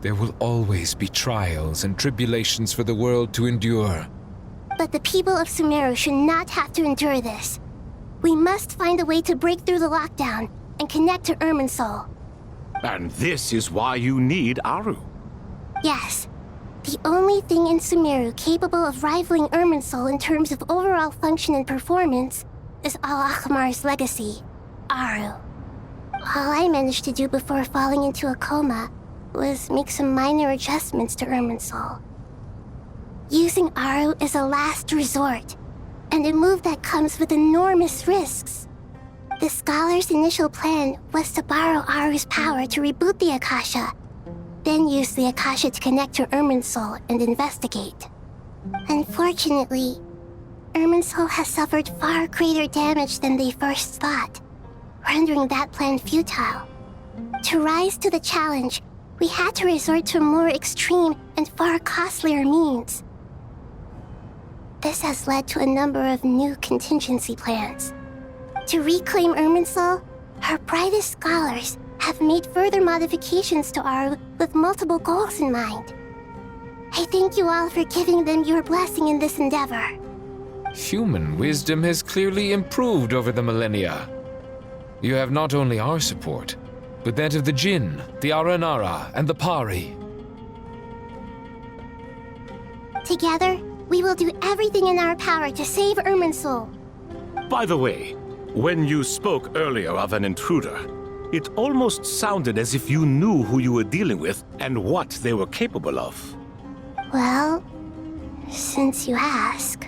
There will always be trials and tribulations for the world to endure. But the people of Sumeru should not have to endure this. We must find a way to break through the lockdown and connect to Irminsul. And this is why you need Aru. Yes. The only thing in Sumeru capable of rivaling Irminsul in terms of overall function and performance is Al-Akhmar's legacy, Aru. All I managed to do before falling into a coma was make some minor adjustments to Irminsul. Using Aru is a last resort, and a move that comes with enormous risks. The Scholar's initial plan was to borrow Aru's power to reboot the Akasha, then use the Akasha to connect to Irminsul and investigate. Unfortunately, Irminsul has suffered far greater damage than they first thought, rendering that plan futile. To rise to the challenge, we had to resort to more extreme and far costlier means. This has led to a number of new contingency plans. To reclaim Irminsul, our brightest scholars have made further modifications to Aru with multiple goals in mind. I thank you all for giving them your blessing in this endeavor. Human wisdom has clearly improved over the millennia. You have not only our support, but that of the Jinn, the Aranara, and the Pari. Together, we will do everything in our power to save Irminsul. By the way, when you spoke earlier of an intruder, it almost sounded as if you knew who you were dealing with and what they were capable of. Well, since you ask.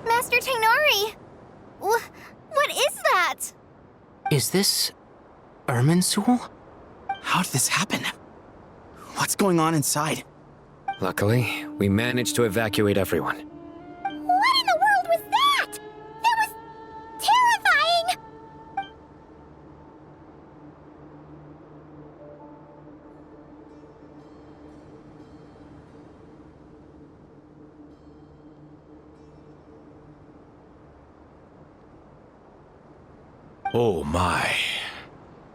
Master Tainari! What is that? Is this Irminsul? How did this happen? What's going on inside? Luckily, we managed to evacuate everyone. What in the world was that? That was terrifying! Oh my.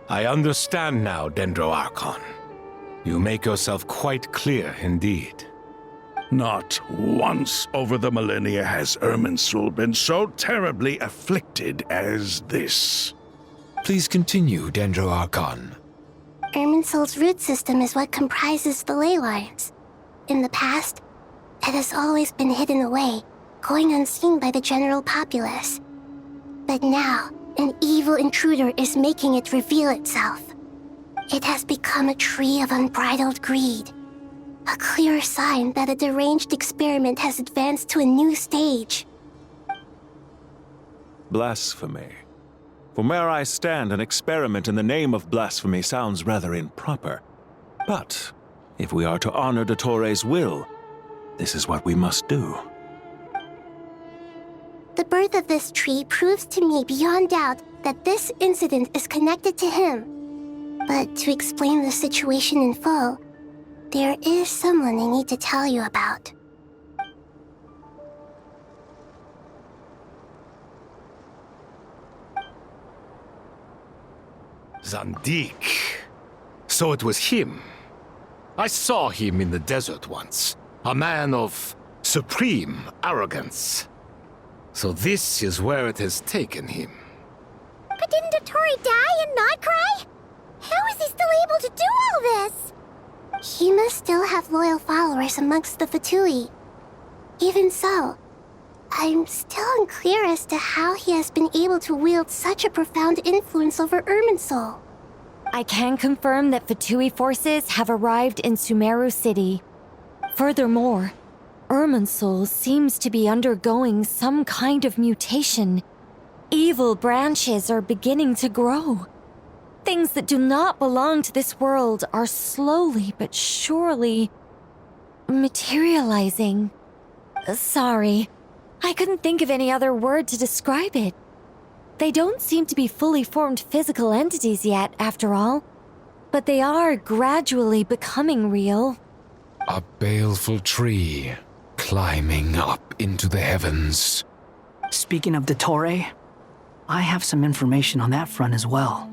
I understand now, Dendro Archon. You make yourself quite clear indeed. Not once over the millennia has Irminsul been so terribly afflicted as this. Please continue, Dendro Archon. Irminsul's root system is what comprises the ley lines. In the past, it has always been hidden away, going unseen by the general populace. But now, an evil intruder is making it reveal itself. It has become a tree of unbridled greed. A clear sign that a deranged experiment has advanced to a new stage. Blasphemy. From where I stand, an experiment in the name of blasphemy sounds rather improper. But if we are to honor Dottores' will, this is what we must do. The birth of this tree proves to me beyond doubt that this incident is connected to him. But to explain the situation in full, there is someone I need to tell you about. Zandik. So it was him. I saw him in the desert once. A man of supreme arrogance. So this is where it has taken him. But didn't Dottore die and not cry? How is he still able to do all this? He must still have loyal followers amongst the Fatui. Even so, I'm still unclear as to how he has been able to wield such a profound influence over Irminsul. I can confirm that Fatui forces have arrived in Sumeru City. Furthermore, Irminsul seems to be undergoing some kind of mutation. Evil branches are beginning to grow. Things that do not belong to this world are slowly but surely materializing. Sorry, I couldn't think of any other word to describe it. They don't seem to be fully formed physical entities yet, after all, but they are gradually becoming real. A baleful tree climbing up into the heavens. Speaking of Dottore, I have some information on that front as well.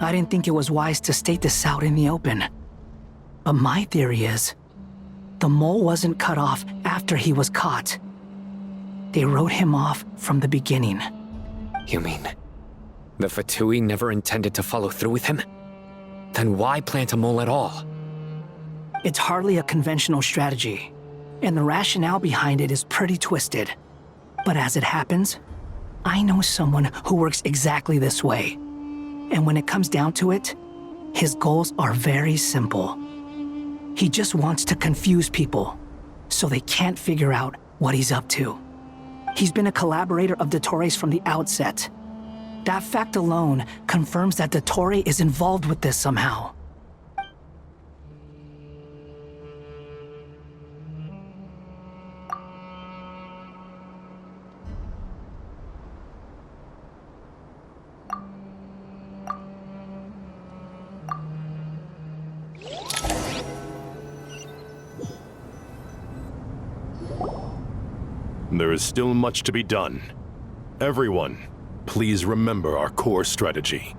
I didn't think it was wise to state this out in the open. But my theory is, the mole wasn't cut off after he was caught. They wrote him off from the beginning. You mean, the Fatui never intended to follow through with him? Then why plant a mole at all? It's hardly a conventional strategy, and the rationale behind it is pretty twisted. But as it happens, I know someone who works exactly this way. And when it comes down to it, his goals are very simple. He just wants to confuse people, so they can't figure out what he's up to. He's been a collaborator of Dottore's from the outset. That fact alone confirms that Dottore is involved with this somehow. There is still much to be done. Everyone, please remember our core strategy.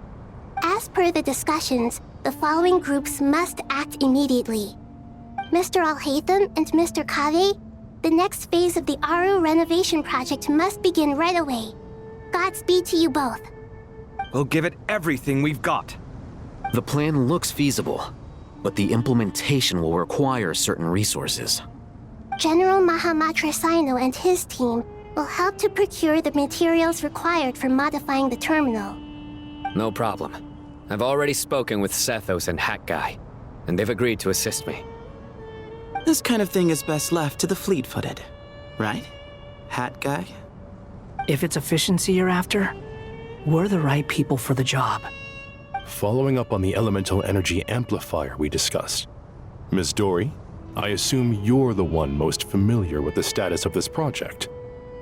As per the discussions, the following groups must act immediately. Mr. Al-Haytham and Mr. Kave, the next phase of the Aru renovation project must begin right away. Godspeed to you both. We'll give it everything we've got. The plan looks feasible, but the implementation will require certain resources. General Mahamatra Sino and his team will help to procure the materials required for modifying the terminal. No problem. I've already spoken with Sethos and Hat Guy, and they've agreed to assist me. This kind of thing is best left to the fleet-footed, right? Hat Guy? If it's efficiency you're after, we're the right people for the job. Following up on the elemental energy amplifier we discussed, Ms. Dory, I assume you're the one most familiar with the status of this project.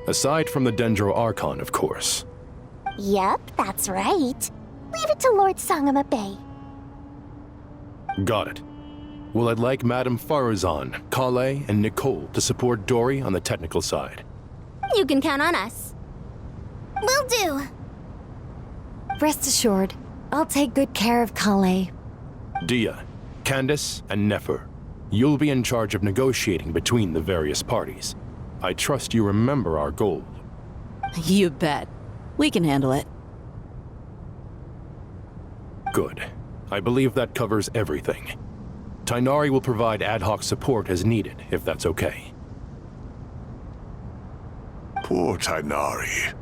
Aside from the Dendro Archon, of course. Yep, that's right. Leave it to Lord Sangama Bay. Got it. Well, I'd like Madame Farazan, Kale, and Nicole to support Dory on the technical side. You can count on us. Will do. Rest assured, I'll take good care of Kale. Dia, Candace, and Nefer, you'll be in charge of negotiating between the various parties. I trust you remember our goal. You bet. We can handle it. Good. I believe that covers everything. Tainari will provide ad hoc support as needed, if that's okay. Poor Tainari.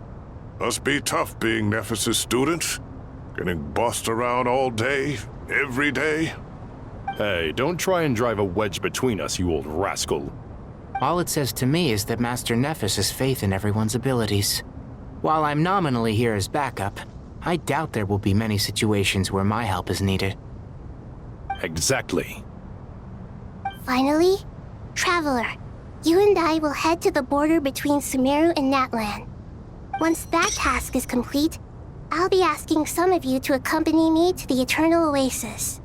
Must be tough being Nephis' student. Getting bossed around all day, every day. Hey, don't try and drive a wedge between us, you old rascal. All it says to me is that Master Nephis has faith in everyone's abilities. While I'm nominally here as backup, I doubt there will be many situations where my help is needed. Exactly. Finally, Traveler, you and I will head to the border between Sumeru and Natlan. Once that task is complete, I'll be asking some of you to accompany me to the Eternal Oasis.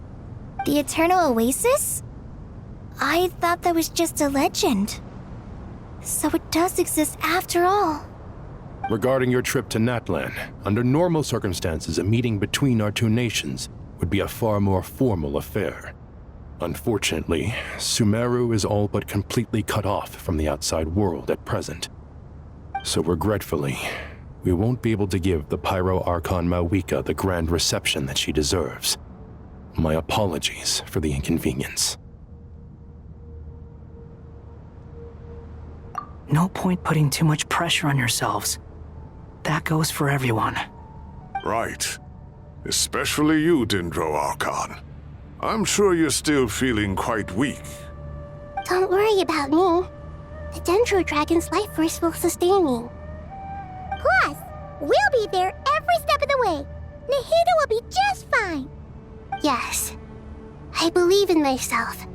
The Eternal Oasis? I thought that was just a legend. So it does exist after all. Regarding your trip to Natlan, under normal circumstances, a meeting between our two nations would be a far more formal affair. Unfortunately, Sumeru is all but completely cut off from the outside world at present. So regretfully, we won't be able to give the Pyro Archon Mawika the grand reception that she deserves. My apologies for the inconvenience. No point putting too much pressure on yourselves. That goes for everyone. Right. Especially you, Dendro Archon. I'm sure you're still feeling quite weak. Don't worry about me. The Dendro Dragon's life force will sustain me. Plus, we'll be there every step of the way. Nahida will be just fine. Yes, I believe in myself.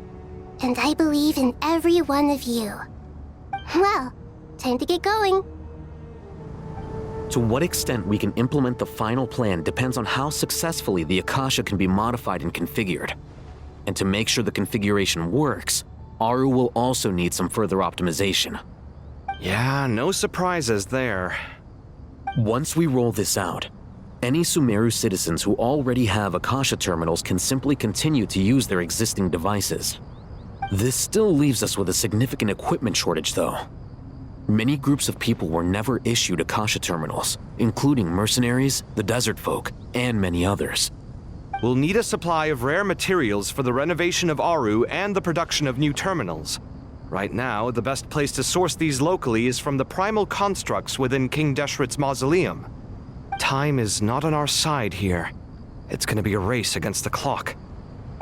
And I believe in every one of you. Well, time to get going. To what extent we can implement the final plan depends on how successfully the Akasha can be modified and configured. And to make sure the configuration works, Aru will also need some further optimization. Yeah, no surprises there. Once we roll this out, any Sumeru citizens who already have Akasha terminals can simply continue to use their existing devices. This still leaves us with a significant equipment shortage, though. Many groups of people were never issued Akasha terminals, including mercenaries, the desert folk, and many others. We'll need a supply of rare materials for the renovation of Aru and the production of new terminals. Right now, the best place to source these locally is from the primal constructs within King Deshret's mausoleum. Time is not on our side here. It's gonna be a race against the clock.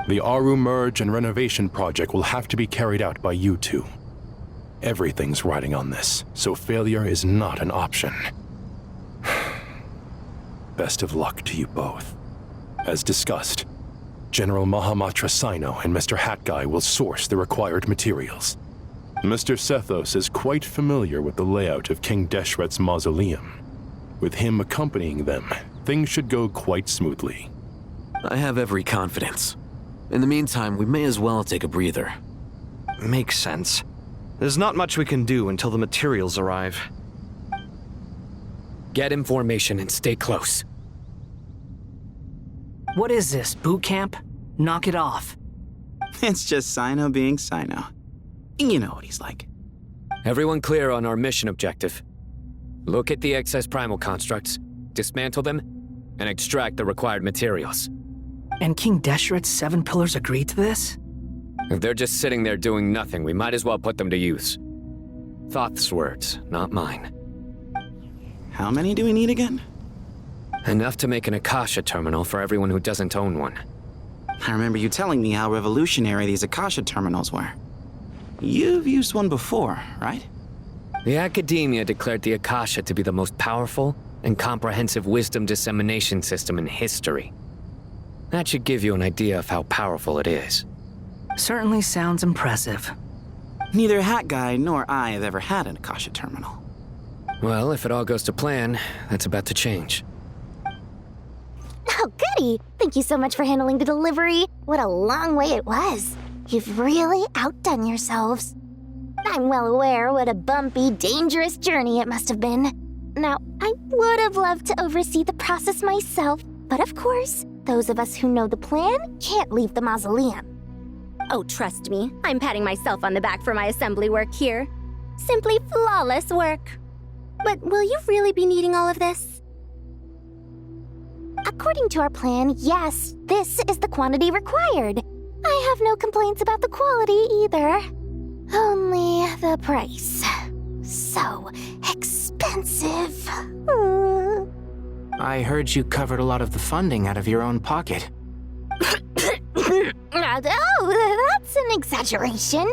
The Aru merge and renovation project will have to be carried out by you two. Everything's riding on this, so failure is not an option. Best of luck to you both. As discussed, General Mahamatra Sino and Mr. Hat Guy will source the required materials. Mr. Sethos is quite familiar with the layout of King Deshret's mausoleum. With him accompanying them, things should go quite smoothly. I have every confidence. In the meantime, we may as well take a breather. Makes sense. There's not much we can do until the materials arrive. Get in formation and stay close. What is this, boot camp? Knock it off. It's just Sino being Sino. You know what he's like. Everyone clear on our mission objective. Look at the excess primal constructs, dismantle them, and extract the required materials. And King Deshret's 7 pillars agreed to this? If they're just sitting there doing nothing, we might as well put them to use. Thoth's words, not mine. How many do we need again? Enough to make an Akasha terminal for everyone who doesn't own one. I remember you telling me how revolutionary these Akasha terminals were. You've used one before, right? The Academia declared the Akasha to be the most powerful and comprehensive wisdom dissemination system in history. That should give you an idea of how powerful it is. Certainly sounds impressive. Neither Hat Guy nor I have ever had an Akasha terminal. Well, if it all goes to plan, that's about to change. Oh, goody! Thank you so much for handling the delivery. What a long way it was. You've really outdone yourselves. I'm well aware what a bumpy, dangerous journey it must have been. Now, I would have loved to oversee the process myself, but of course, those of us who know the plan can't leave the mausoleum. Oh, trust me, I'm patting myself on the back for my assembly work here. Simply flawless work. But will you really be needing all of this? according to our plan, yes, this is the quantity required. I have no complaints about the quality either. Only the price. So expensive. I heard you covered a lot of the funding out of your own pocket. Oh, that's an exaggeration.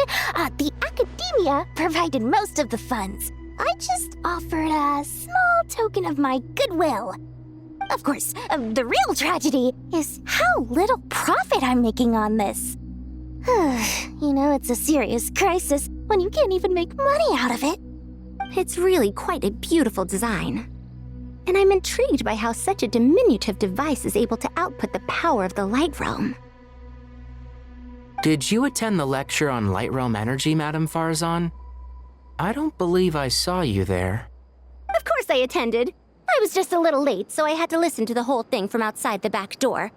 The academia provided most of the funds. I just offered a small token of my goodwill. Of course, the real tragedy is how little profit I'm making on this. You know, it's a serious crisis when you can't even make money out of it. It's really quite a beautiful design. And I'm intrigued by how such a diminutive device is able to output the power of the Light Realm. Did you attend the lecture on Light Realm energy, Madame Farzan? I don't believe I saw you there. Of course I attended. I was just a little late, so I had to listen to the whole thing from outside the back door.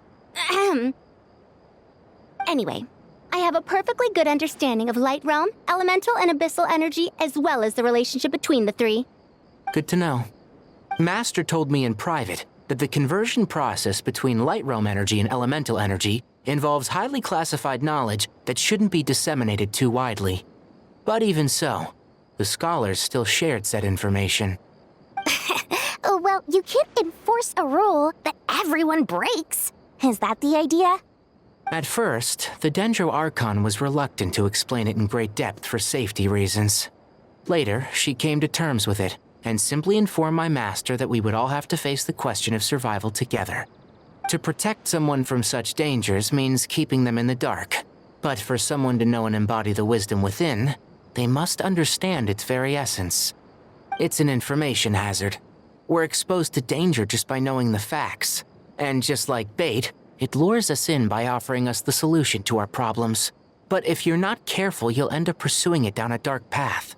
Anyway, I have a perfectly good understanding of Light Realm, elemental and abyssal energy, as well as the relationship between the three. Good to know. Master told me in private that the conversion process between Light Realm energy and elemental energy involves highly classified knowledge that shouldn't be disseminated too widely. But even so, the scholars still shared said information. Well, you can't enforce a rule that everyone breaks. Is that the idea? At first, the Dendro Archon was reluctant to explain it in great depth for safety reasons. Later, she came to terms with it and simply informed my master that we would all have to face the question of survival together. To protect someone from such dangers means keeping them in the dark, but for someone to know and embody the wisdom within, they must understand its very essence. It's an information hazard. We're exposed to danger just by knowing the facts, and just like bait, it lures us in by offering us the solution to our problems. But if you're not careful, you'll end up pursuing it down a dark path.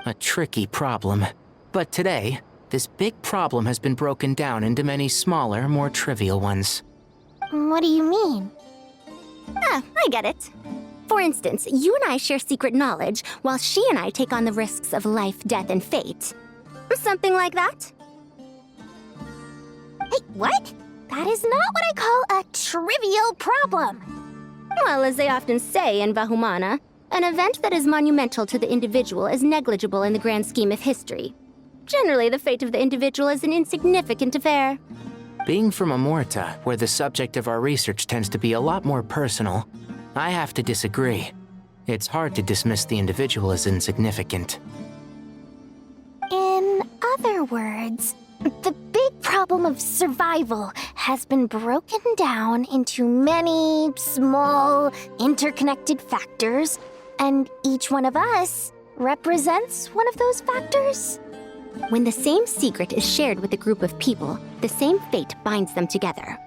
A tricky problem. But today, this big problem has been broken down into many smaller, more trivial ones. What do you mean? I get it. For instance, you and I share secret knowledge, while she and I take on the risks of life, death, and fate. Something like that? Hey, what? That is not what I call a trivial problem. Well, as they often say in Vahumana, an event that is monumental to the individual is negligible in the grand scheme of history. Generally, the fate of the individual is an insignificant affair. Being from Amorta, where the subject of our research tends to be a lot more personal, I have to disagree. It's hard to dismiss the individual as insignificant. In other words, the big problem of survival has been broken down into many small, interconnected factors, and each one of us represents one of those factors. When the same secret is shared with a group of people, the same fate binds them together.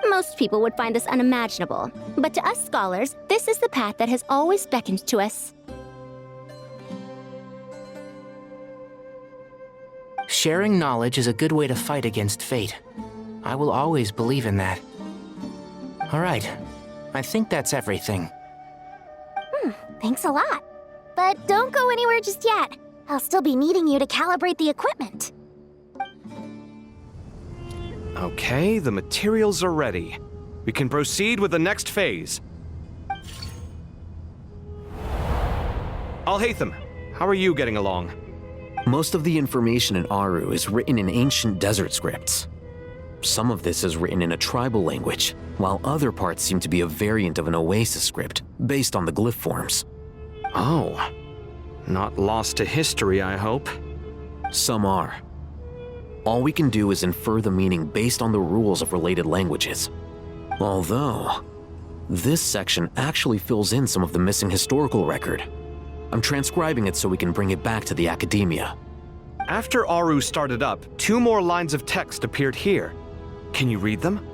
Most people would find this unimaginable, but to us scholars, this is the path that has always beckoned to us. Sharing knowledge is a good way to fight against fate. I will always believe in that. All right, I think that's everything. Thanks a lot. But don't go anywhere just yet. I'll still be needing you to calibrate the equipment. Okay, the materials are ready. We can proceed with the next phase. Alhaitham, how are you getting along? Most of the information in Aru is written in ancient desert scripts. Some of this is written in a tribal language, while other parts seem to be a variant of an Oasis script, based on the glyph forms. Oh. Not lost to history, I hope. Some are. All we can do is infer the meaning based on the rules of related languages. Although, this section actually fills in some of the missing historical record. I'm transcribing it so we can bring it back to the academia. After Aru started up, 2 more lines of text appeared here. Can you read them?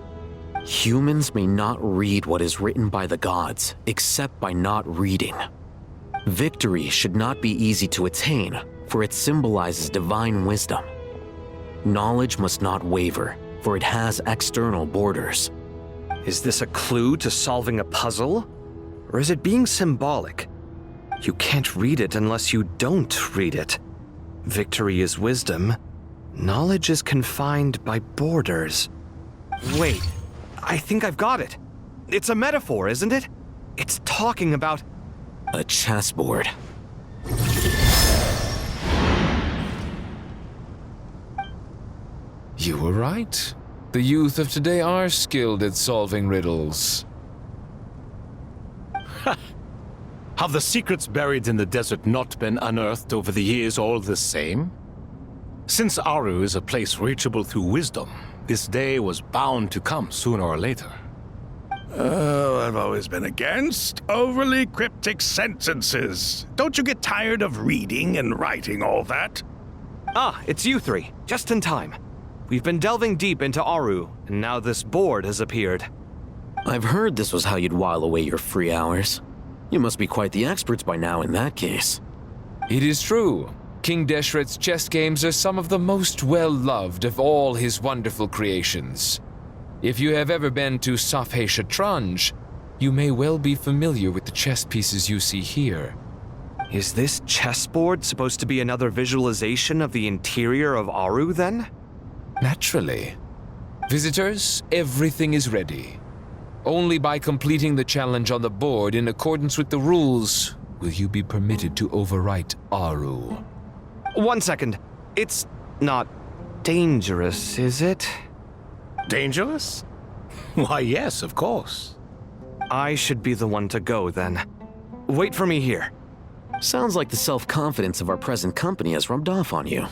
Humans may not read what is written by the gods, except by not reading. Victory should not be easy to attain, for it symbolizes divine wisdom. Knowledge must not waver, for it has external borders. Is this a clue to solving a puzzle? Or is it being symbolic? You can't read it unless you don't read it. Victory is wisdom. Knowledge is confined by borders. Wait, I think I've got it. It's a metaphor, isn't it? It's talking about... A chessboard. You were right. The youth of today are skilled at solving riddles. Have the secrets buried in the desert not been unearthed over the years all the same? Since Aru is a place reachable through wisdom, this day was bound to come sooner or later. Oh, I've always been against overly cryptic sentences. Don't you get tired of reading and writing all that? Ah, it's you three. Just in time. We've been delving deep into Aru, and now this board has appeared. I've heard this was how you'd while away your free hours. You must be quite the experts by now in that case. It is true. King Deshret's chess games are some of the most well-loved of all his wonderful creations. If you have ever been to Safhe Shatranj, you may well be familiar with the chess pieces you see here. Is this chessboard supposed to be another visualization of the interior of Aru, then? Naturally. Visitors, everything is ready. Only by completing the challenge on the board in accordance with the rules will you be permitted to overwrite Aru. 1 second. It's not dangerous, is it? Dangerous? Why, yes, of course. I should be the one to go, then. Wait for me here. Sounds like the self-confidence of our present company has rubbed off on you.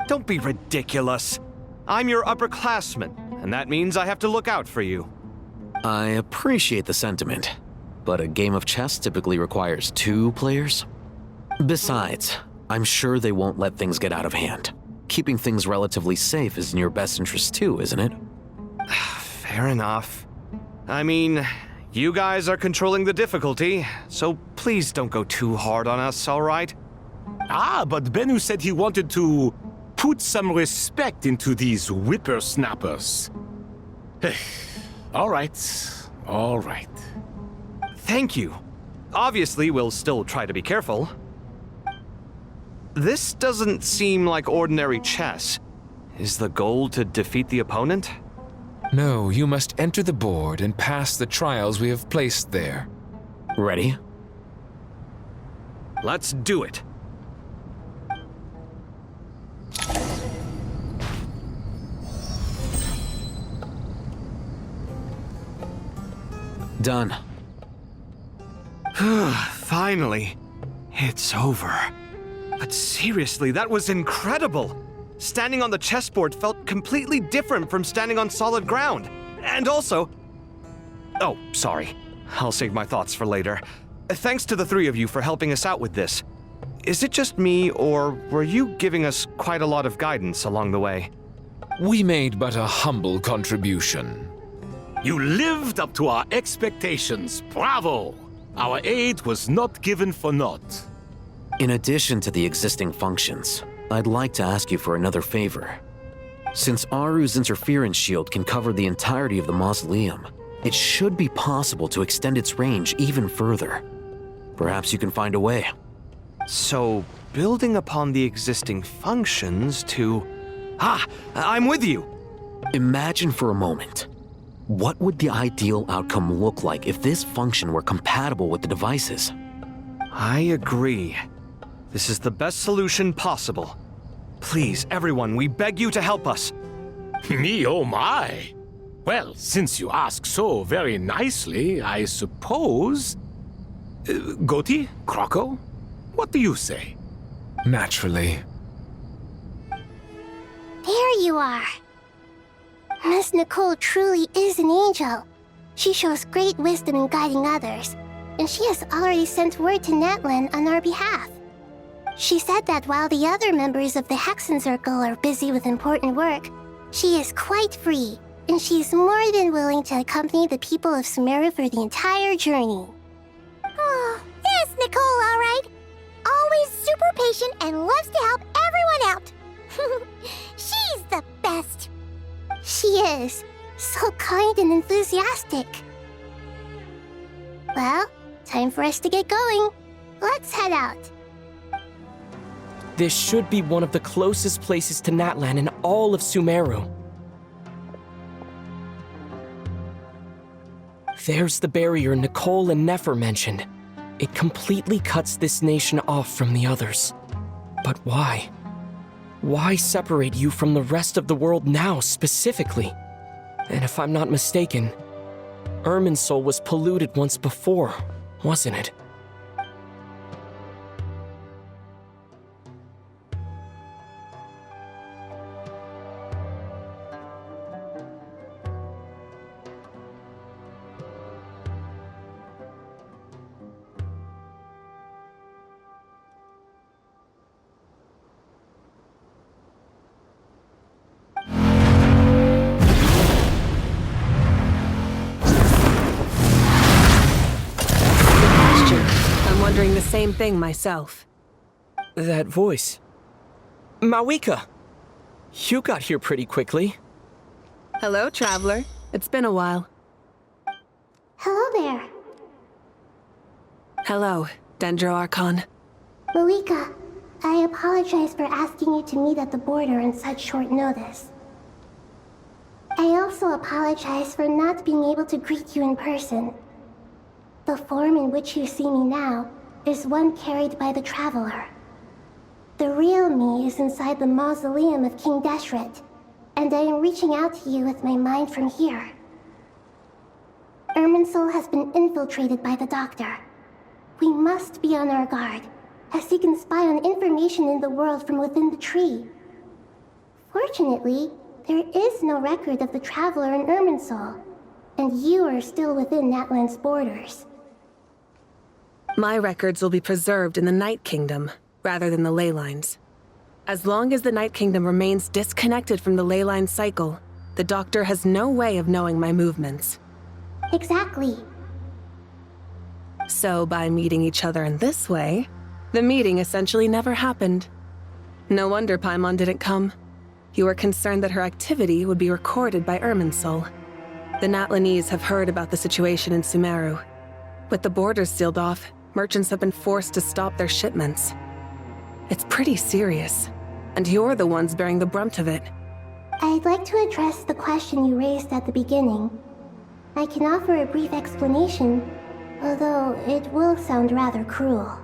Don't be ridiculous. I'm your upperclassman, and that means I have to look out for you. I appreciate the sentiment, but a game of chess typically requires 2 players. Besides, I'm sure they won't let things get out of hand. Keeping things relatively safe is in your best interest too, isn't it? Fair enough. I mean, you guys are controlling the difficulty, so please don't go too hard on us, all right? Ah, but Bennu said he wanted to put some respect into these whippersnappers. All right, all right. Thank you. Obviously, we'll still try to be careful. This doesn't seem like ordinary chess. Is the goal to defeat the opponent? No, you must enter the board and pass the trials we have placed there. Ready? Let's do it. Done. Finally. It's over. But seriously, that was incredible. Standing on the chessboard felt completely different from standing on solid ground. And also... Oh, sorry. I'll save my thoughts for later. Thanks to the 3 of you for helping us out with this. Is it just me, or were you giving us quite a lot of guidance along the way? We made but a humble contribution. You lived up to our expectations. Bravo! Our aid was not given for naught. In addition to the existing functions, I'd like to ask you for another favor. Since Aru's interference shield can cover the entirety of the mausoleum, it should be possible to extend its range even further. Perhaps you can find a way. So, building upon the existing functions to... I'm with you! Imagine for a moment. What would the ideal outcome look like if this function were compatible with the devices? I agree. This is the best solution possible. Please, everyone, we beg you to help us. Me, oh my! Well, since you ask so very nicely, I suppose... Goti? Kroko? What do you say? Naturally. There you are. Miss Nicole truly is an angel. She shows great wisdom in guiding others, and she has already sent word to Natlan on our behalf. She said that while the other members of the Hexen Circle are busy with important work, she is quite free, and she's more than willing to accompany the people of Sumeru for the entire journey. Oh, yes, Nicole, all right. Always super patient and loves to help everyone out. She's the best. She is. So kind and enthusiastic. Well, time for us to get going. Let's head out. This should be one of the closest places to Natlan in all of Sumeru. There's the barrier Nicole and Nefer mentioned. It completely cuts this nation off from the others. But why? Why separate you from the rest of the world now, specifically? And if I'm not mistaken, Irminsul was polluted once before, wasn't it? The same thing myself. That voice. Mawika! You got here pretty quickly. Hello, traveler. It's been a while. Hello there. Hello, Dendro Archon. Mawika, I apologize for asking you to meet at the border on such short notice. I also apologize for not being able to greet you in person. The form in which you see me now is one carried by the Traveler. The real me is inside the mausoleum of King Deshret, and I am reaching out to you with my mind from here. Irminsul has been infiltrated by the Doctor. We must be on our guard, as he can spy on information in the world from within the tree. Fortunately, there is no record of the Traveler in Irminsul, and you are still within Natlan's borders. My records will be preserved in the Night Kingdom, rather than the ley lines. As long as the Night Kingdom remains disconnected from the ley line cycle, the Doctor has no way of knowing my movements. Exactly. So by meeting each other in this way, the meeting essentially never happened. No wonder Paimon didn't come. You were concerned that her activity would be recorded by Irminsul. The Natlanese have heard about the situation in Sumeru. With the borders sealed off, merchants have been forced to stop their shipments. It's pretty serious, and you're the ones bearing the brunt of it. I'd like to address the question you raised at the beginning. I can offer a brief explanation, although it will sound rather cruel.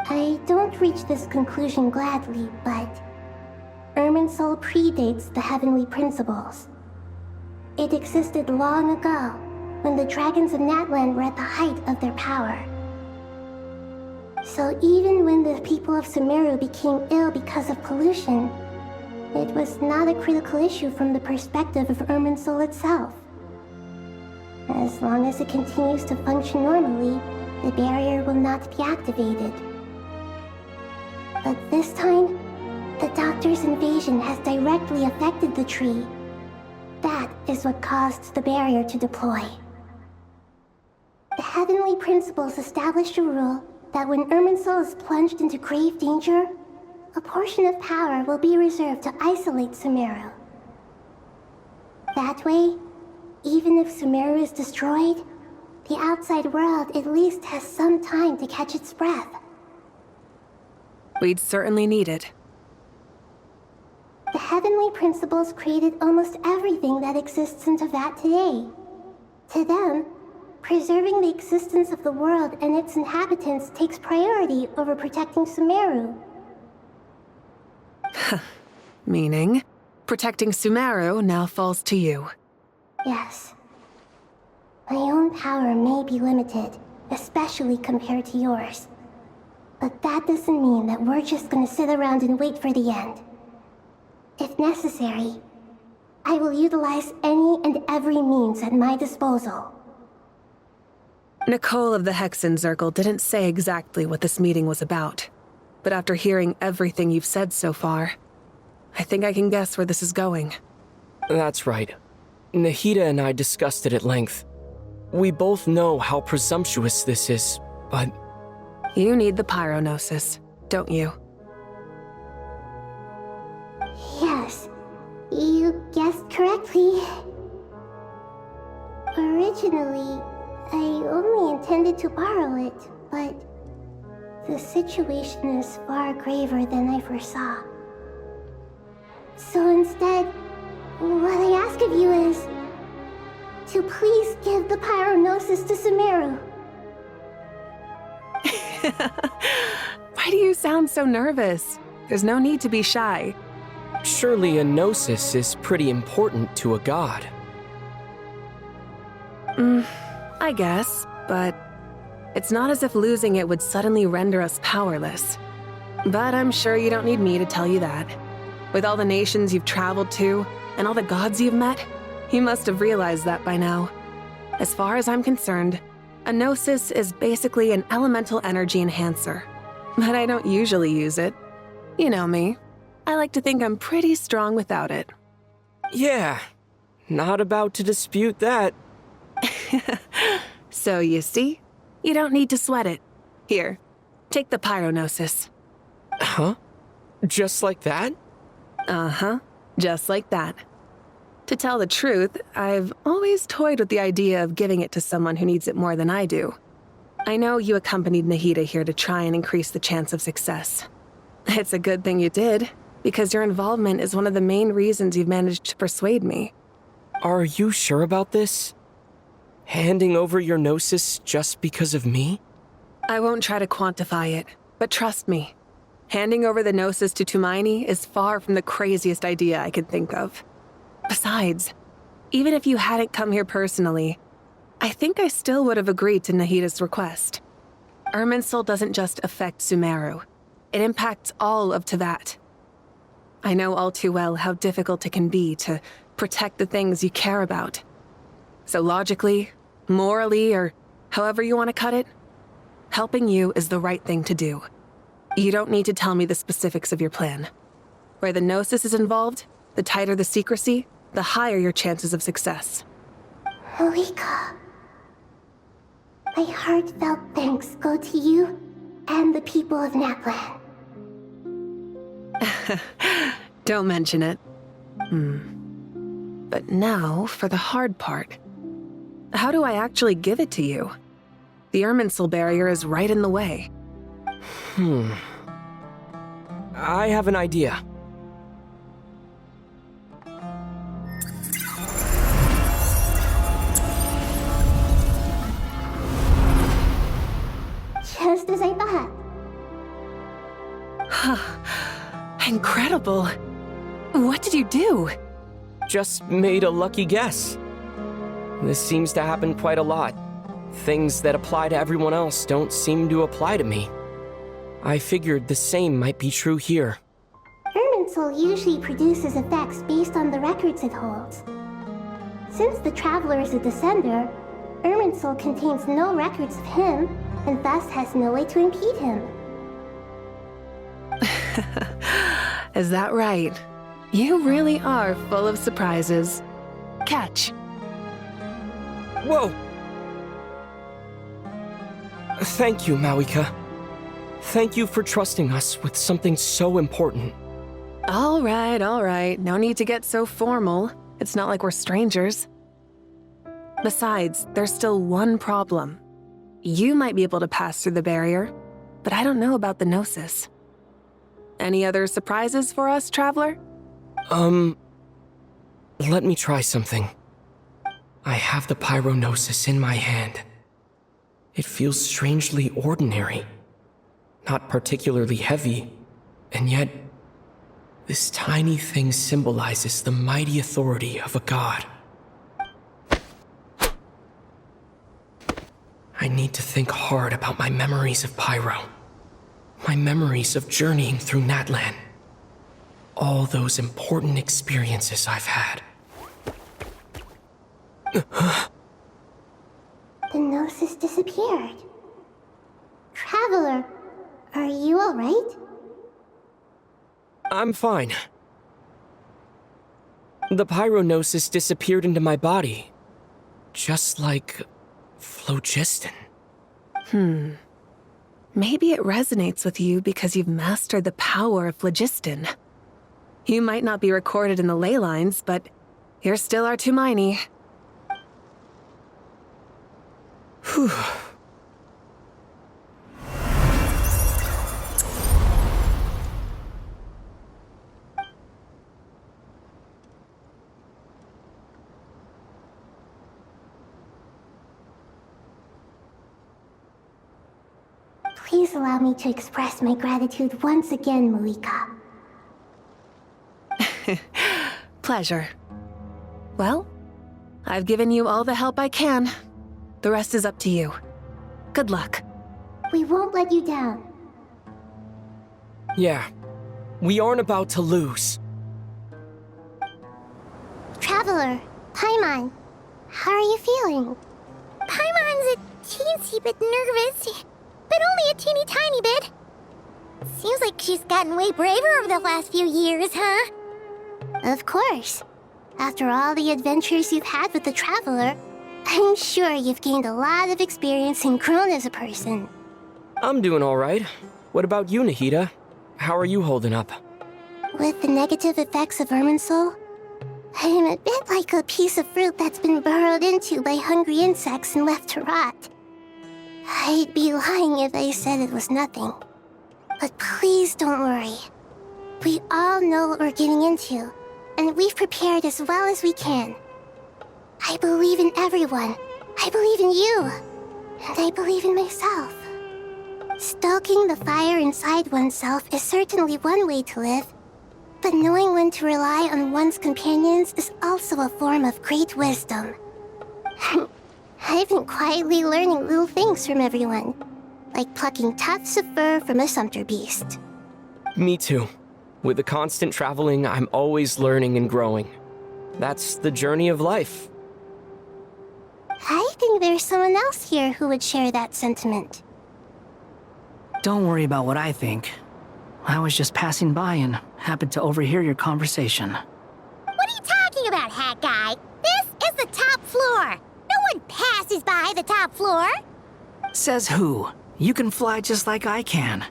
I don't reach this conclusion gladly, but Irminsul predates the Heavenly Principles. It existed long ago, when the dragons of Natlan were at the height of their power. So even when the people of Sumeru became ill because of pollution, it was not a critical issue from the perspective of Irminsul itself. As long as it continues to function normally, the barrier will not be activated. But this time, the Doctor's invasion has directly affected the tree. That is what caused the barrier to deploy. The Heavenly Principles established a rule that when Irminsul is plunged into grave danger, a portion of power will be reserved to isolate Sumeru. That way, even if Sumeru is destroyed, the outside world at least has some time to catch its breath. We'd certainly need it. The Heavenly Principles created almost everything that exists in Teyvat today. To them, preserving the existence of the world and its inhabitants takes priority over protecting Sumeru. Meaning, protecting Sumeru now falls to you. Yes. My own power may be limited, especially compared to yours. But that doesn't mean that we're just gonna sit around and wait for the end. If necessary, I will utilize any and every means at my disposal. Nicole of the Hexen Circle didn't say exactly what this meeting was about, but after hearing everything you've said so far, I think I can guess where this is going. That's right. Nahida and I discussed it at length. We both know how presumptuous this is, but... You need the pyronosis, don't you? Yes, you guessed correctly. Originally, I only intended to borrow it, but the situation is far graver than I foresaw. So instead, What I ask of you is to please give the pyronosis to Sumeru. Why do you sound so nervous? There's no need to be shy. Surely a gnosis is pretty important to a god. I guess, but it's not as if losing it would suddenly render us powerless. But I'm sure you don't need me to tell you that. With all the nations you've traveled to, and all the gods you've met, you must have realized that by now. As far as I'm concerned, a gnosis is basically an elemental energy enhancer. But I don't usually use it. You know me. I like to think I'm pretty strong without it. Yeah, not about to dispute that. So you see, you don't need to sweat it. Here, take the pyronosis. Huh? Just like that? Uh-huh, just like that. To tell the truth, I've always toyed with the idea of giving it to someone who needs it more than I do. I know you accompanied Nahida here to try and increase the chance of success. It's a good thing you did, because your involvement is one of the main reasons you've managed to persuade me. Are you sure about this? Handing over your gnosis just because of me? I won't try to quantify it, but trust me. Handing over the gnosis to Tumaini is far from the craziest idea I could think of. Besides, even if you hadn't come here personally, I think I still would have agreed to Nahida's request. Irminsul doesn't just affect Sumeru. It impacts all of Teyvat. I know all too well how difficult it can be to protect the things you care about. So logically, morally, or however you want to cut it, helping you is the right thing to do. You don't need to tell me the specifics of your plan. Where the gnosis is involved, the tighter the secrecy, the higher your chances of success. Moika, my heartfelt thanks go to you and the people of Natlan. Don't mention it. But now for the hard part. How do I actually give it to you? The Irminsul barrier is right in the way. I have an idea. Just as I thought. Incredible. What did you do? Just made a lucky guess. This seems to happen quite a lot. Things that apply to everyone else don't seem to apply to me. I figured the same might be true here. Irminsul usually produces effects based on the records it holds. Since the Traveler is a descender, Irminsul contains no records of him, and thus has no way to impede him. Is that right? You really are full of surprises. Catch. Whoa! Thank you, Mawika. Thank you for trusting us with something so important. All right. No need to get so formal. It's not like we're strangers. Besides, there's still one problem. You might be able to pass through the barrier, but I don't know about the Gnosis. Any other surprises for us, Traveler? Let me try something. I have the Pyronosis in my hand. It feels strangely ordinary. Not particularly heavy, and yet, this tiny thing symbolizes the mighty authority of a god. I need to think hard about my memories of Pyro. My memories of journeying through Natlan. All those important experiences I've had. The Gnosis disappeared. Traveler, are you alright? I'm fine. The Pyronosis disappeared into my body. Just like phlogiston. Maybe it resonates with you because you've mastered the power of phlogiston. You might not be recorded in the ley lines, but you're still our Tumaini. Whew. Please allow me to express my gratitude once again, Malika. Pleasure. Well, I've given you all the help I can. The rest is up to you. Good luck. We won't let you down. Yeah, we aren't about to lose. Traveler, Paimon, how are you feeling? Paimon's a teensy bit nervous, but only a teeny tiny bit. Seems like she's gotten way braver over the last few years, huh? Of course. After all the adventures you've had with the Traveler, I'm sure you've gained a lot of experience and grown as a person. I'm doing all right. What about you, Nahida? How are you holding up? With the negative effects of Irminsul, I'm a bit like a piece of fruit that's been burrowed into by hungry insects and left to rot. I'd be lying if I said it was nothing. But please don't worry. We all know what we're getting into, and we've prepared as well as we can. I believe in everyone. I believe in you. And I believe in myself. Stoking the fire inside oneself is certainly one way to live, but knowing when to rely on one's companions is also a form of great wisdom. I've been quietly learning little things from everyone, like plucking tufts of fur from a sumpter beast. Me too. With the constant traveling, I'm always learning and growing. That's the journey of life. I think there's someone else here who would share that sentiment. Don't worry about what I think. I was just passing by and happened to overhear your conversation. What are you talking about, hat guy? This is the top floor. No one passes by the top floor. Says who? You can fly just like I can.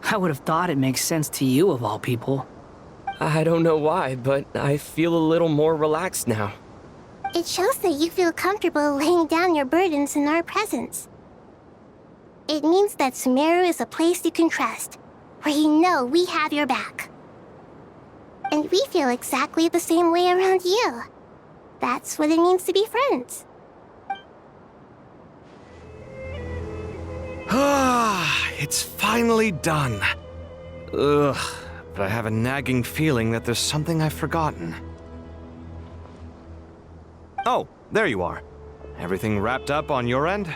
I would have thought it makes sense to you of all people. I don't know why, but I feel a little more relaxed now. It shows that you feel comfortable laying down your burdens in our presence. It means that Sumeru is a place you can trust, where you know we have your back. And we feel exactly the same way around you. That's what it means to be friends. Ah, it's finally done. Ugh, but I have a nagging feeling that there's something I've forgotten. Oh, there you are. Everything wrapped up on your end?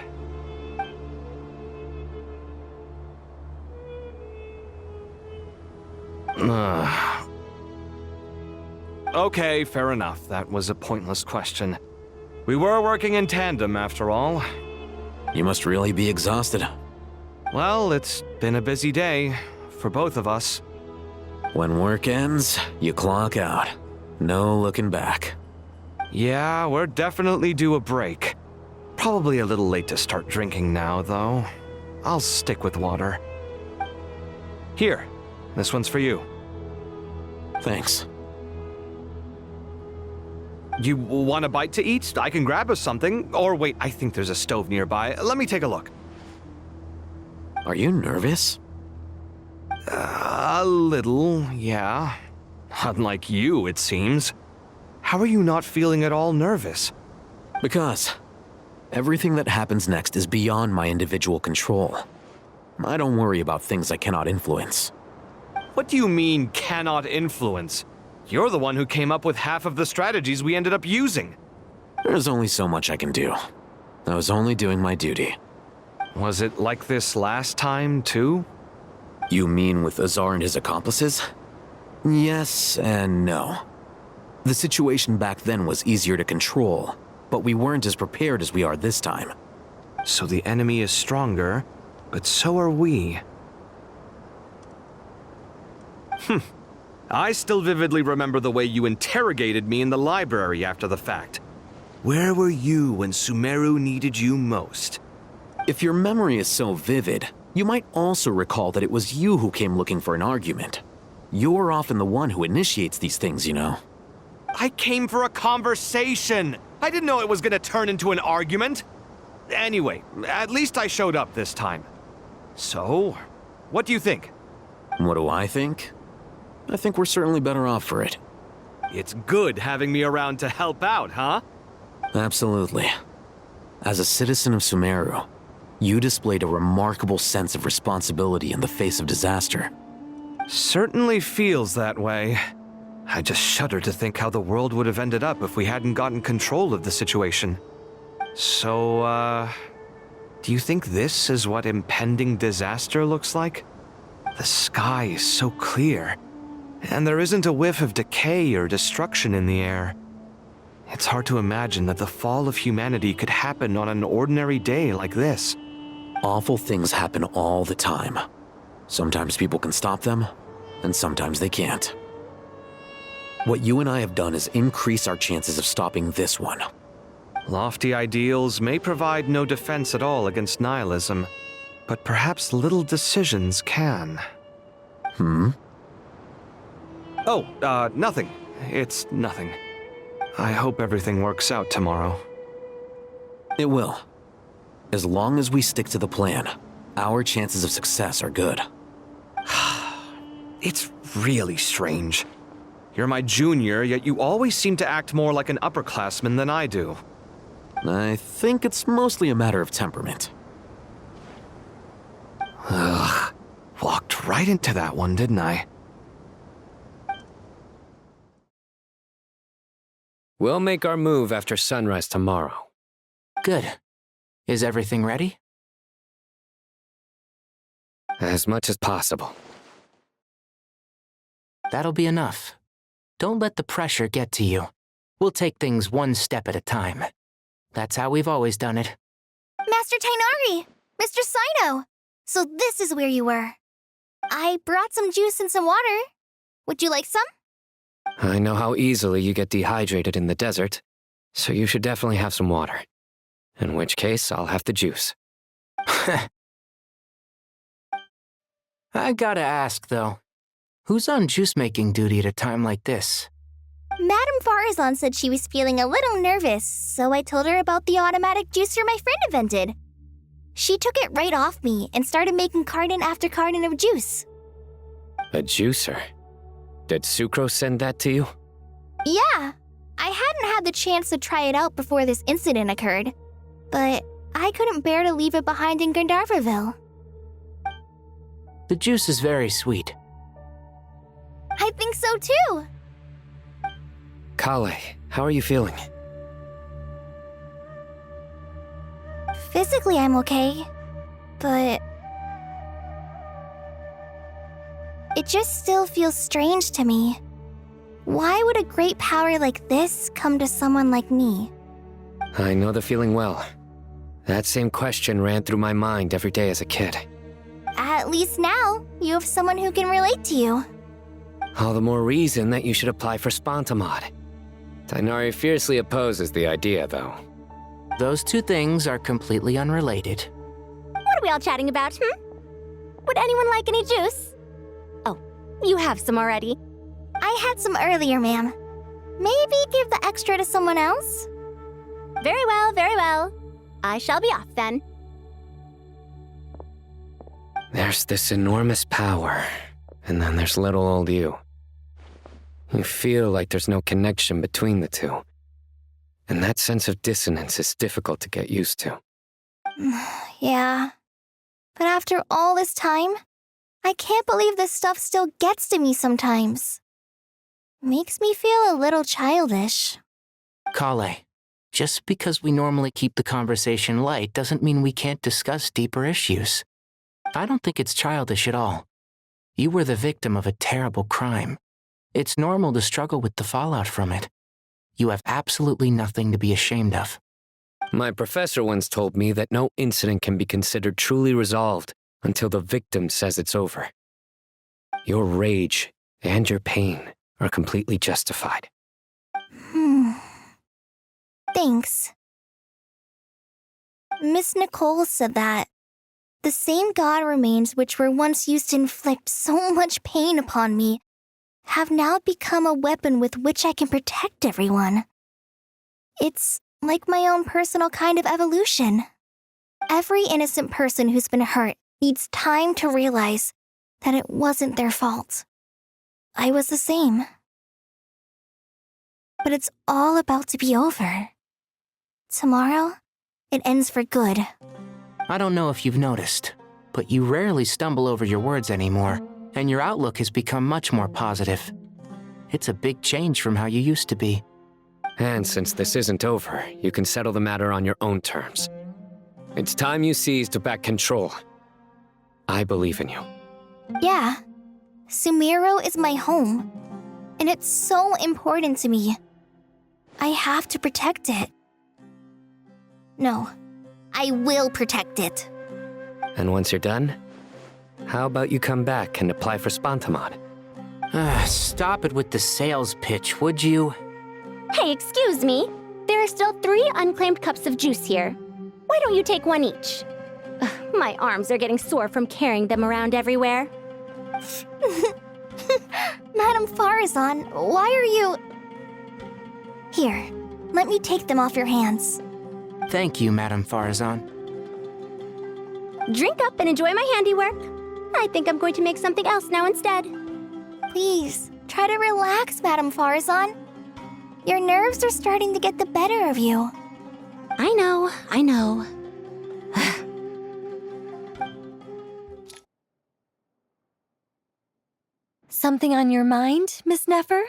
Okay, fair enough. That was a pointless question. We were working in tandem, after all. You must really be exhausted. Well, it's been a busy day for both of us. When work ends, you clock out. No looking back. Yeah, we're definitely due a break. Probably a little late to start drinking now, though. I'll stick with water. Here, this one's for you. Thanks. You want a bite to eat? I can grab us something. Or wait, I think there's a stove nearby. Let me take a look. Are you nervous? A little, yeah. Unlike you, it seems. How are you not feeling at all nervous? Because everything that happens next is beyond my individual control. I don't worry about things I cannot influence. What do you mean, cannot influence? You're the one who came up with half of the strategies we ended up using. There's only so much I can do. I was only doing my duty. Was it like this last time, too? You mean with Azar and his accomplices? Yes and no. The situation back then was easier to control, but we weren't as prepared as we are this time. So the enemy is stronger, but so are we. I still vividly remember the way you interrogated me in the library after the fact. Where were you when Sumeru needed you most? If your memory is so vivid, you might also recall that it was you who came looking for an argument. You're often the one who initiates these things, you know. I came for a conversation! I didn't know it was gonna turn into an argument! Anyway, at least I showed up this time. So, what do you think? What do I think? I think we're certainly better off for it. It's good having me around to help out, huh? Absolutely. As a citizen of Sumeru, You displayed a remarkable sense of responsibility in the face of disaster. Certainly feels that way. I just shudder to think how the world would have ended up if we hadn't gotten control of the situation. So, do you think this is what impending disaster looks like? The sky is so clear, and there isn't a whiff of decay or destruction in the air. It's hard to imagine that the fall of humanity could happen on an ordinary day like this. Awful things happen all the time. Sometimes people can stop them, and sometimes they can't. What you and I have done is increase our chances of stopping this one. Lofty ideals may provide no defense at all against nihilism, but perhaps little decisions can. Oh, nothing. It's nothing. I hope everything works out tomorrow. It will. As long as we stick to the plan, our chances of success are good. It's really strange. You're my junior, yet you always seem to act more like an upperclassman than I do. I think it's mostly a matter of temperament. Ugh. Walked right into that one, didn't I? We'll make our move after sunrise tomorrow. Good. Is everything ready? As much as possible. That'll be enough. Don't let the pressure get to you. We'll take things one step at a time. That's how we've always done it. Master Tainari! Mr. Sino! So this is where you were. I brought some juice and some water. Would you like some? I know how easily you get dehydrated in the desert, so you should definitely have some water. In which case, I'll have the juice. I gotta ask, though. Who's on juice-making duty at a time like this? Madame Farazan said she was feeling a little nervous, so I told her about the automatic juicer my friend invented. She took it right off me and started making carton after carton of juice. A juicer? Did Sucrose send that to you? Yeah. I hadn't had the chance to try it out before this incident occurred, but I couldn't bear to leave it behind in Gandharvaville. The juice is very sweet. I think so too. Kale, how are you feeling? Physically, I'm okay, but it just still feels strange to me. Why would a great power like this come to someone like me? I know the feeling well. That same question ran through my mind every day as a kid. At least now, you have someone who can relate to you. All the more reason that you should apply for Spontamod. Tainari fiercely opposes the idea, though. Those two things are completely unrelated. What are we all chatting about, Would anyone like any juice? Oh, you have some already. I had some earlier, ma'am. Maybe give the extra to someone else? Very well, very well. I shall be off then. There's this enormous power, and then there's little old you. You feel like there's no connection between the two. And that sense of dissonance is difficult to get used to. Yeah. But after all this time, I can't believe this stuff still gets to me sometimes. Makes me feel a little childish. Kale, just because we normally keep the conversation light doesn't mean we can't discuss deeper issues. I don't think it's childish at all. You were the victim of a terrible crime. It's normal to struggle with the fallout from it. You have absolutely nothing to be ashamed of. My professor once told me that no incident can be considered truly resolved until the victim says it's over. Your rage and your pain are completely justified. Thanks. Miss Nicole said that the same god remains which were once used to inflict so much pain upon me have now become a weapon with which I can protect everyone. It's like my own personal kind of evolution. Every innocent person who's been hurt needs time to realize that it wasn't their fault. I was the same. But it's all about to be over. Tomorrow, it ends for good. I don't know if you've noticed, but you rarely stumble over your words anymore, and your outlook has become much more positive. It's a big change from how you used to be. And since this isn't over, you can settle the matter on your own terms. It's time you seized back control. I believe in you. Yeah. Sumeru is my home, and it's so important to me. I have to protect it. No, I will protect it. And once you're done, how about you come back and apply for Spantamod? Stop it with the sales pitch, would you? Hey, excuse me. There are still 3 unclaimed cups of juice here. Why don't you take one each? Ugh, my arms are getting sore from carrying them around everywhere. Madame Farazan, why are you... Here, let me take them off your hands. Thank you, Madame Farazan. Drink up and enjoy my handiwork. I think I'm going to make something else now instead. Please, try to relax, Madame Farazan. Your nerves are starting to get the better of you. I know. Something on your mind, Miss Nefer?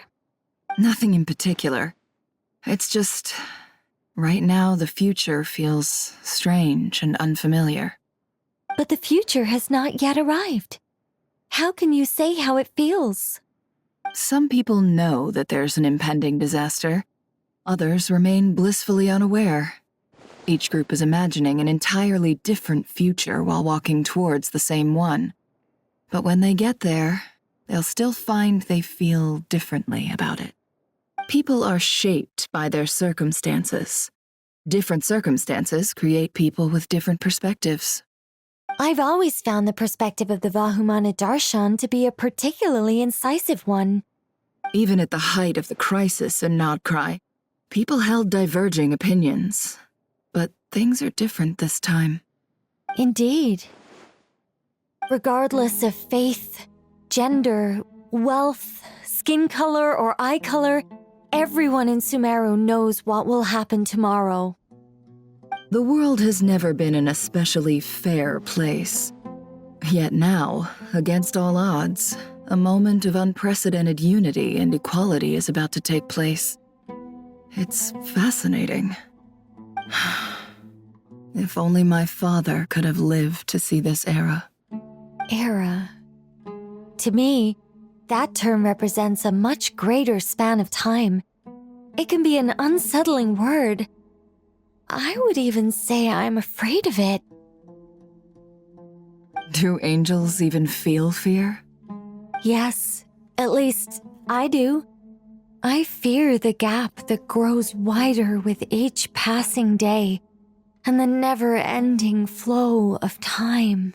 Nothing in particular. It's just... right now, the future feels strange and unfamiliar. But the future has not yet arrived. How can you say how it feels? Some people know that there's an impending disaster. Others remain blissfully unaware. Each group is imagining an entirely different future while walking towards the same one. But when they get there, they'll still find they feel differently about it. People are shaped by their circumstances. Different circumstances create people with different perspectives. I've always found the perspective of the Vahumana Darshan to be a particularly incisive one. Even at the height of the crisis in Nodcry, people held diverging opinions. But things are different this time. Indeed. Regardless of faith, gender, wealth, skin color, or eye color, everyone in Sumeru knows what will happen tomorrow. The world has never been an especially fair place. Yet now, against all odds, a moment of unprecedented unity and equality is about to take place. It's fascinating. If only my father could have lived to see this era. Era. To me, that term represents a much greater span of time. It can be an unsettling word. I would even say I'm afraid of it. Do angels even feel fear? Yes, at least I do. I fear the gap that grows wider with each passing day and the never-ending flow of time.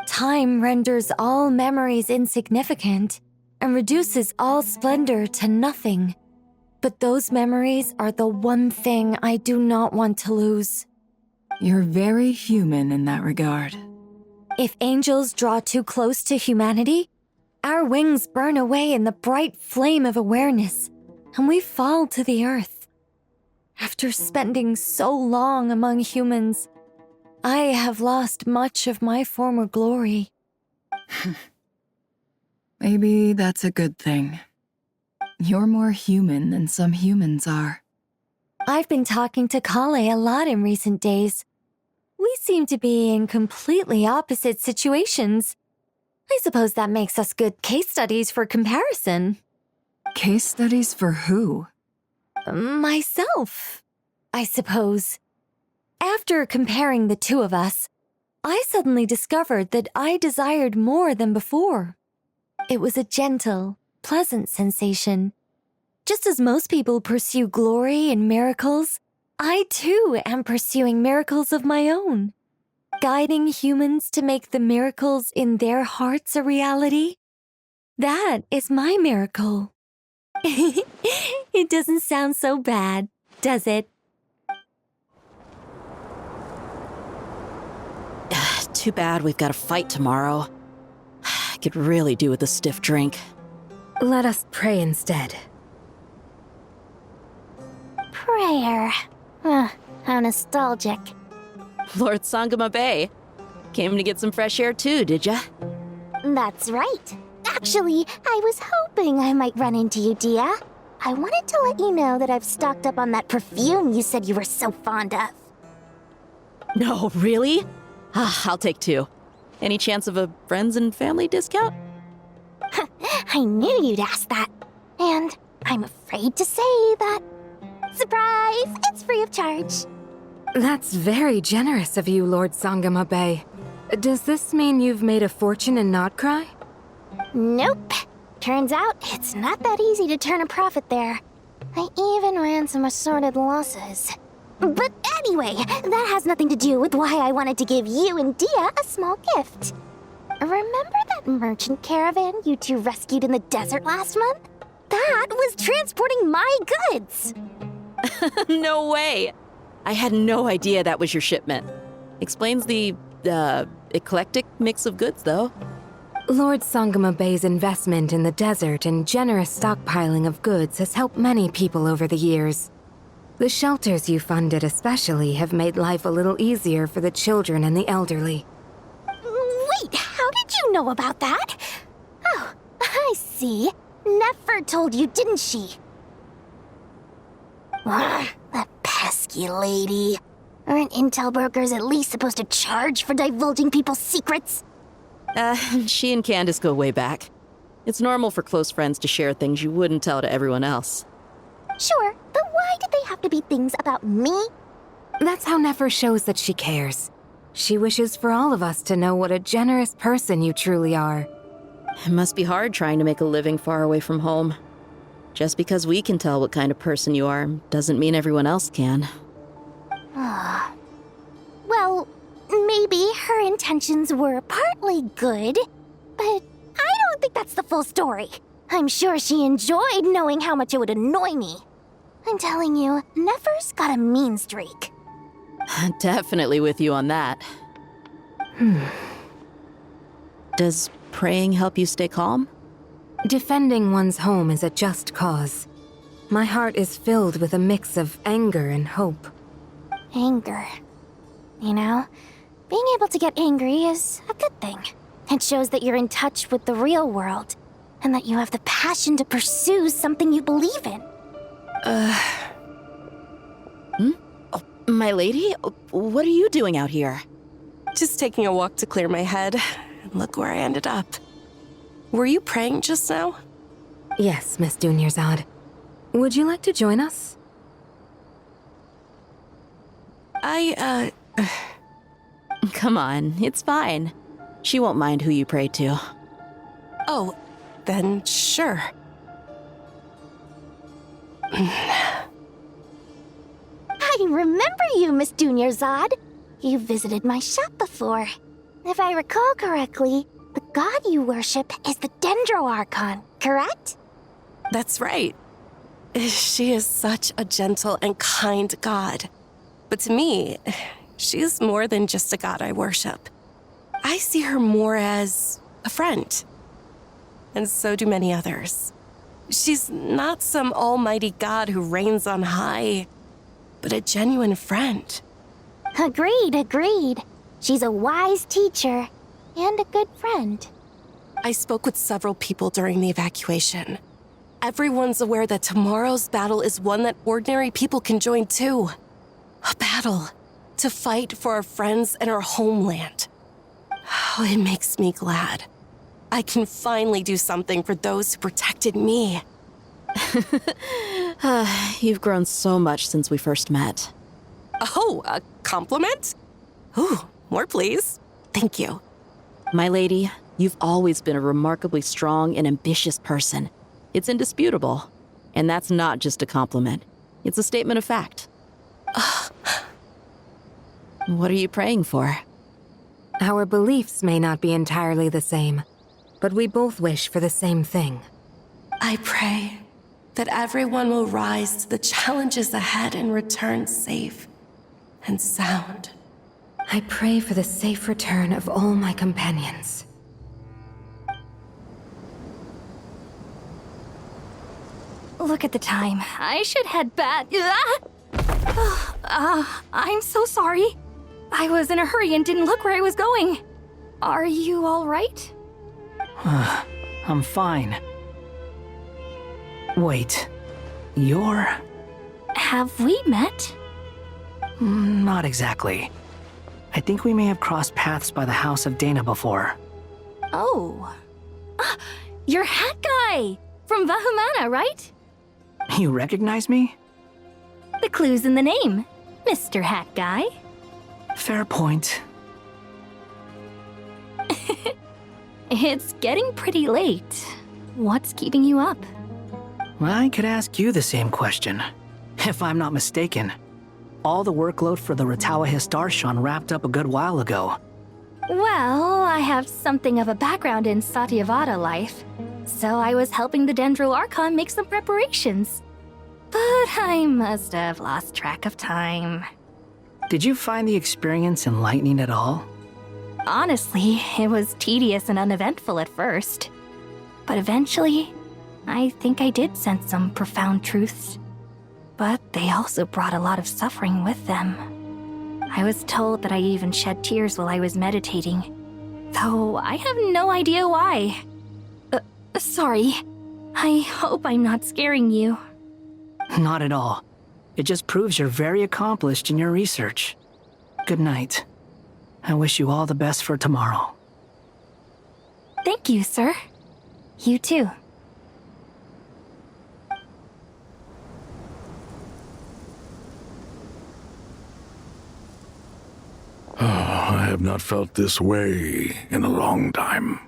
Time renders all memories insignificant and reduces all splendor to nothing. But those memories are the one thing I do not want to lose. You're very human in that regard. If angels draw too close to humanity, our wings burn away in the bright flame of awareness, and we fall to the earth. After spending so long among humans, I have lost much of my former glory. Maybe that's a good thing. You're more human than some humans are. I've been talking to Kale a lot in recent days. We seem to be in completely opposite situations. I suppose that makes us good case studies for comparison. Case studies for who? Myself, I suppose. After comparing the two of us, I suddenly discovered that I desired more than before. It was a gentle, pleasant sensation. Just as most people pursue glory and miracles, I too am pursuing miracles of my own. Guiding humans to make the miracles in their hearts a reality. That is my miracle. It doesn't sound so bad, does it? Too bad we've got a fight tomorrow. I could really do with a stiff drink. Let us pray instead. Prayer. How nostalgic. Lord Sangama Bay. Came to get some fresh air too, did ya? That's right. Actually, I was hoping I might run into you, Dia. I wanted to let you know that I've stocked up on that perfume you said you were so fond of. No, really? I'll take 2. Any chance of a friends and family discount? I knew you'd ask that. And I'm afraid to say that... Surprise! It's free of charge. That's very generous of you, Lord Sangama Bay. Does this mean you've made a fortune in Notcry? Nope. Turns out it's not that easy to turn a profit there. I even ran some assorted losses. But anyway, that has nothing to do with why I wanted to give you and Dia a small gift. Remember that merchant caravan you two rescued in the desert last month? That was transporting my goods! No way! I had no idea that was your shipment. Explains the, eclectic mix of goods, though. Lord Sangama Bay's investment in the desert and generous stockpiling of goods has helped many people over the years. The shelters you funded especially have made life a little easier for the children and the elderly. Wait, how did you know about that? Oh, I see. Nefer told you, didn't she? That pesky lady. Aren't intel brokers at least supposed to charge for divulging people's secrets? She and Candace go way back. It's normal for close friends to share things you wouldn't tell to everyone else. Sure, but why did they have to be things about me? That's how Nefer shows that she cares. She wishes for all of us to know what a generous person you truly are. It must be hard trying to make a living far away from home. Just because we can tell what kind of person you are doesn't mean everyone else can. Well, maybe her intentions were partly good, but I don't think that's the full story. I'm sure she enjoyed knowing how much it would annoy me. I'm telling you, Nefer's got a mean streak. Definitely with you on that. Does praying help you stay calm? Defending one's home is a just cause. My heart is filled with a mix of anger and hope. Anger. You know, being able to get angry is a good thing. It shows that you're in touch with the real world, and that you have the passion to pursue something you believe in. Oh, my lady? What are you doing out here? Just taking a walk to clear my head. And look where I ended up. Were you praying just now? Yes, Miss Dunyarzad. Would you like to join us? Come on, it's fine. She won't mind who you pray to. Oh, then sure. I remember you, Miss Dunyarzad. You visited my shop before. If I recall correctly, the god you worship is the Dendro Archon, correct? That's right. She is such a gentle and kind god. But to me, she is more than just a god I worship. I see her more as a friend. And so do many others. She's not some almighty god who reigns on high, but a genuine friend. Agreed. She's a wise teacher and a good friend. I spoke with several people during the evacuation. Everyone's aware that tomorrow's battle is one that ordinary people can join too. A battle to fight for our friends and our homeland. Oh, it makes me glad. I can finally do something for those who protected me. You've grown so much since we first met. Oh, a compliment? Ooh, more please. Thank you. My lady, you've always been a remarkably strong and ambitious person. It's indisputable. And that's not just a compliment. It's a statement of fact. What are you praying for? Our beliefs may not be entirely the same, but we both wish for the same thing. I pray that everyone will rise to the challenges ahead and return safe and sound. I pray for the safe return of all my companions. Look at the time. I should head back. I'm so sorry. I was in a hurry and didn't look where I was going. Are you all right? I'm fine. Wait, you're... Have we met? Not exactly. I think we may have crossed paths by the house of Dana before. Oh. Ah, you're Hat Guy! From Vahumana, right? You recognize me? The clue's in the name, Mr. Hat Guy. Fair point. It's getting pretty late. What's keeping you up? I could ask you the same question. If I'm not mistaken, all the workload for the Ratawa Histarchon wrapped up a good while ago. Well, I have something of a background in Satyavada life, so I was helping the Dendro Archon make some preparations. But I must have lost track of time. Did you find the experience enlightening at all? Honestly, it was tedious and uneventful at first. But eventually, I think I did sense some profound truths. But they also brought a lot of suffering with them. I was told that I even shed tears while I was meditating, though I have no idea why. Sorry. I hope I'm not scaring you. Not at all. It just proves you're very accomplished in your research. Good night. I wish you all the best for tomorrow. Thank you, sir. You too. I have not felt this way in a long time.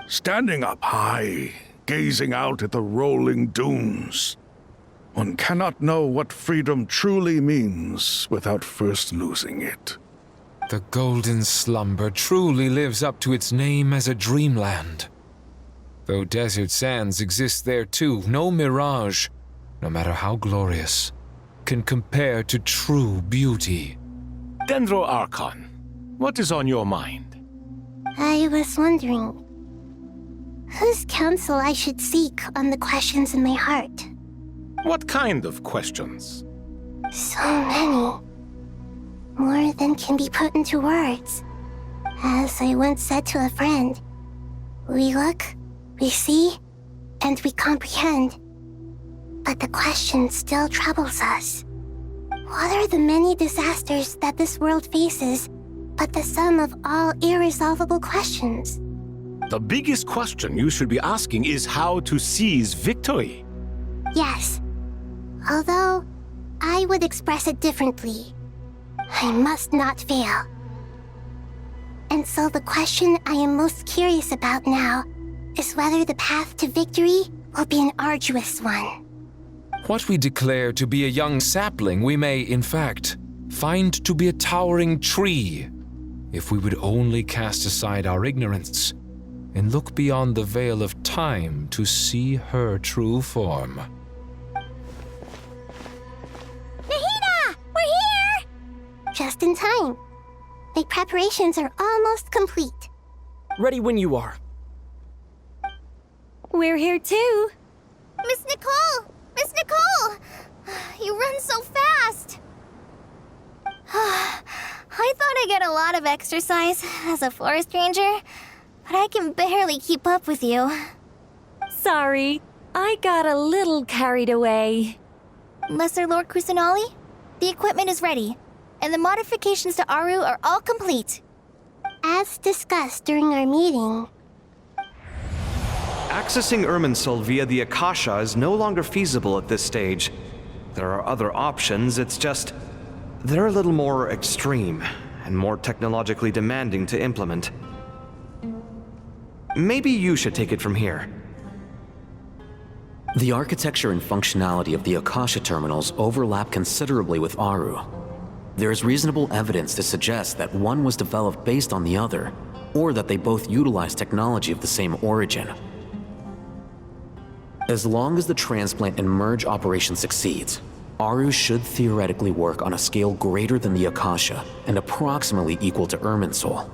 Standing up high, gazing out at the rolling dunes. One cannot know what freedom truly means without first losing it. The golden slumber truly lives up to its name as a dreamland. Though desert sands exist there too, no mirage, no matter how glorious, can compare to true beauty. Dendro Archon, what is on your mind? I was wondering whose counsel I should seek on the questions in my heart. What kind of questions? So many. More than can be put into words. As I once said to a friend, we look, we see, and we comprehend. But the question still troubles us. What are the many disasters that this world faces but the sum of all irresolvable questions? The biggest question you should be asking is how to seize victory. Yes. Although, I would express it differently. I must not fail. And so the question I am most curious about now is whether the path to victory will be an arduous one. What we declare to be a young sapling, we may, in fact, find to be a towering tree, if we would only cast aside our ignorance and look beyond the veil of time to see her true form. Nahida! We're here! Just in time. My preparations are almost complete. Ready when you are. We're here too. Miss Nicole! Miss Nicole! You run so fast! I thought I'd get a lot of exercise as a forest ranger, but I can barely keep up with you. Sorry, I got a little carried away. Lesser Lord Kusanali, the equipment is ready, and the modifications to Aru are all complete. As discussed during our meeting, Accessing Irminsul via the Akasha is no longer feasible at this stage. There are other options, it's just... they're a little more extreme and more technologically demanding to implement. Maybe you should take it from here. The architecture and functionality of the Akasha terminals overlap considerably with Aru. There is reasonable evidence to suggest that one was developed based on the other, or that they both utilize technology of the same origin. As long as the transplant and merge operation succeeds, Aru should theoretically work on a scale greater than the Akasha and approximately equal to Irminsul.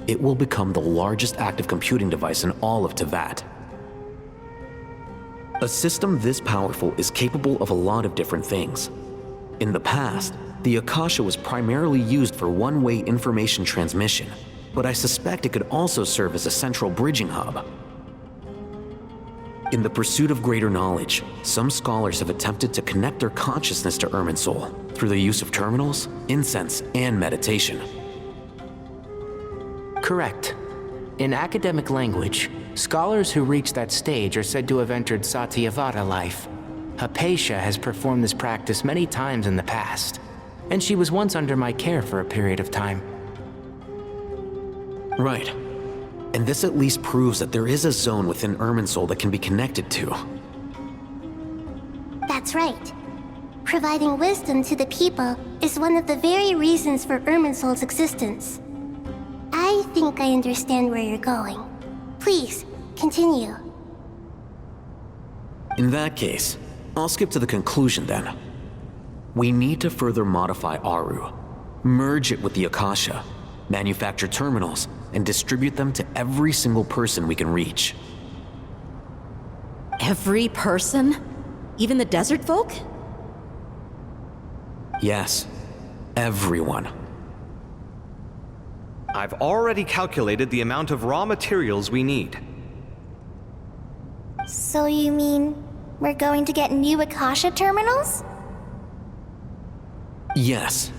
It will become the largest active computing device in all of Teyvat. A system this powerful is capable of a lot of different things. In the past, The Akasha was primarily used for one-way information transmission, but I suspect it could also serve as a central bridging hub. In the pursuit of greater knowledge, some scholars have attempted to connect their consciousness to Irminsul through the use of terminals, incense, and meditation. Correct. In academic language, scholars who reach that stage are said to have entered Satyavada life. Hypatia has performed this practice many times in the past, and she was once under my care for a period of time. Right. And this at least proves that there is a zone within Irminsul that can be connected to. That's right. Providing wisdom to the people is one of the very reasons for Irminsul's existence. I think I understand where you're going. Please, continue. In that case, I'll skip to the conclusion then. We need to further modify Aru, merge it with the Akasha, manufacture terminals, and distribute them to every single person we can reach. Every person? Even the desert folk? Yes, everyone. I've already calculated the amount of raw materials we need. So you mean we're going to get new Akasha terminals? Yes,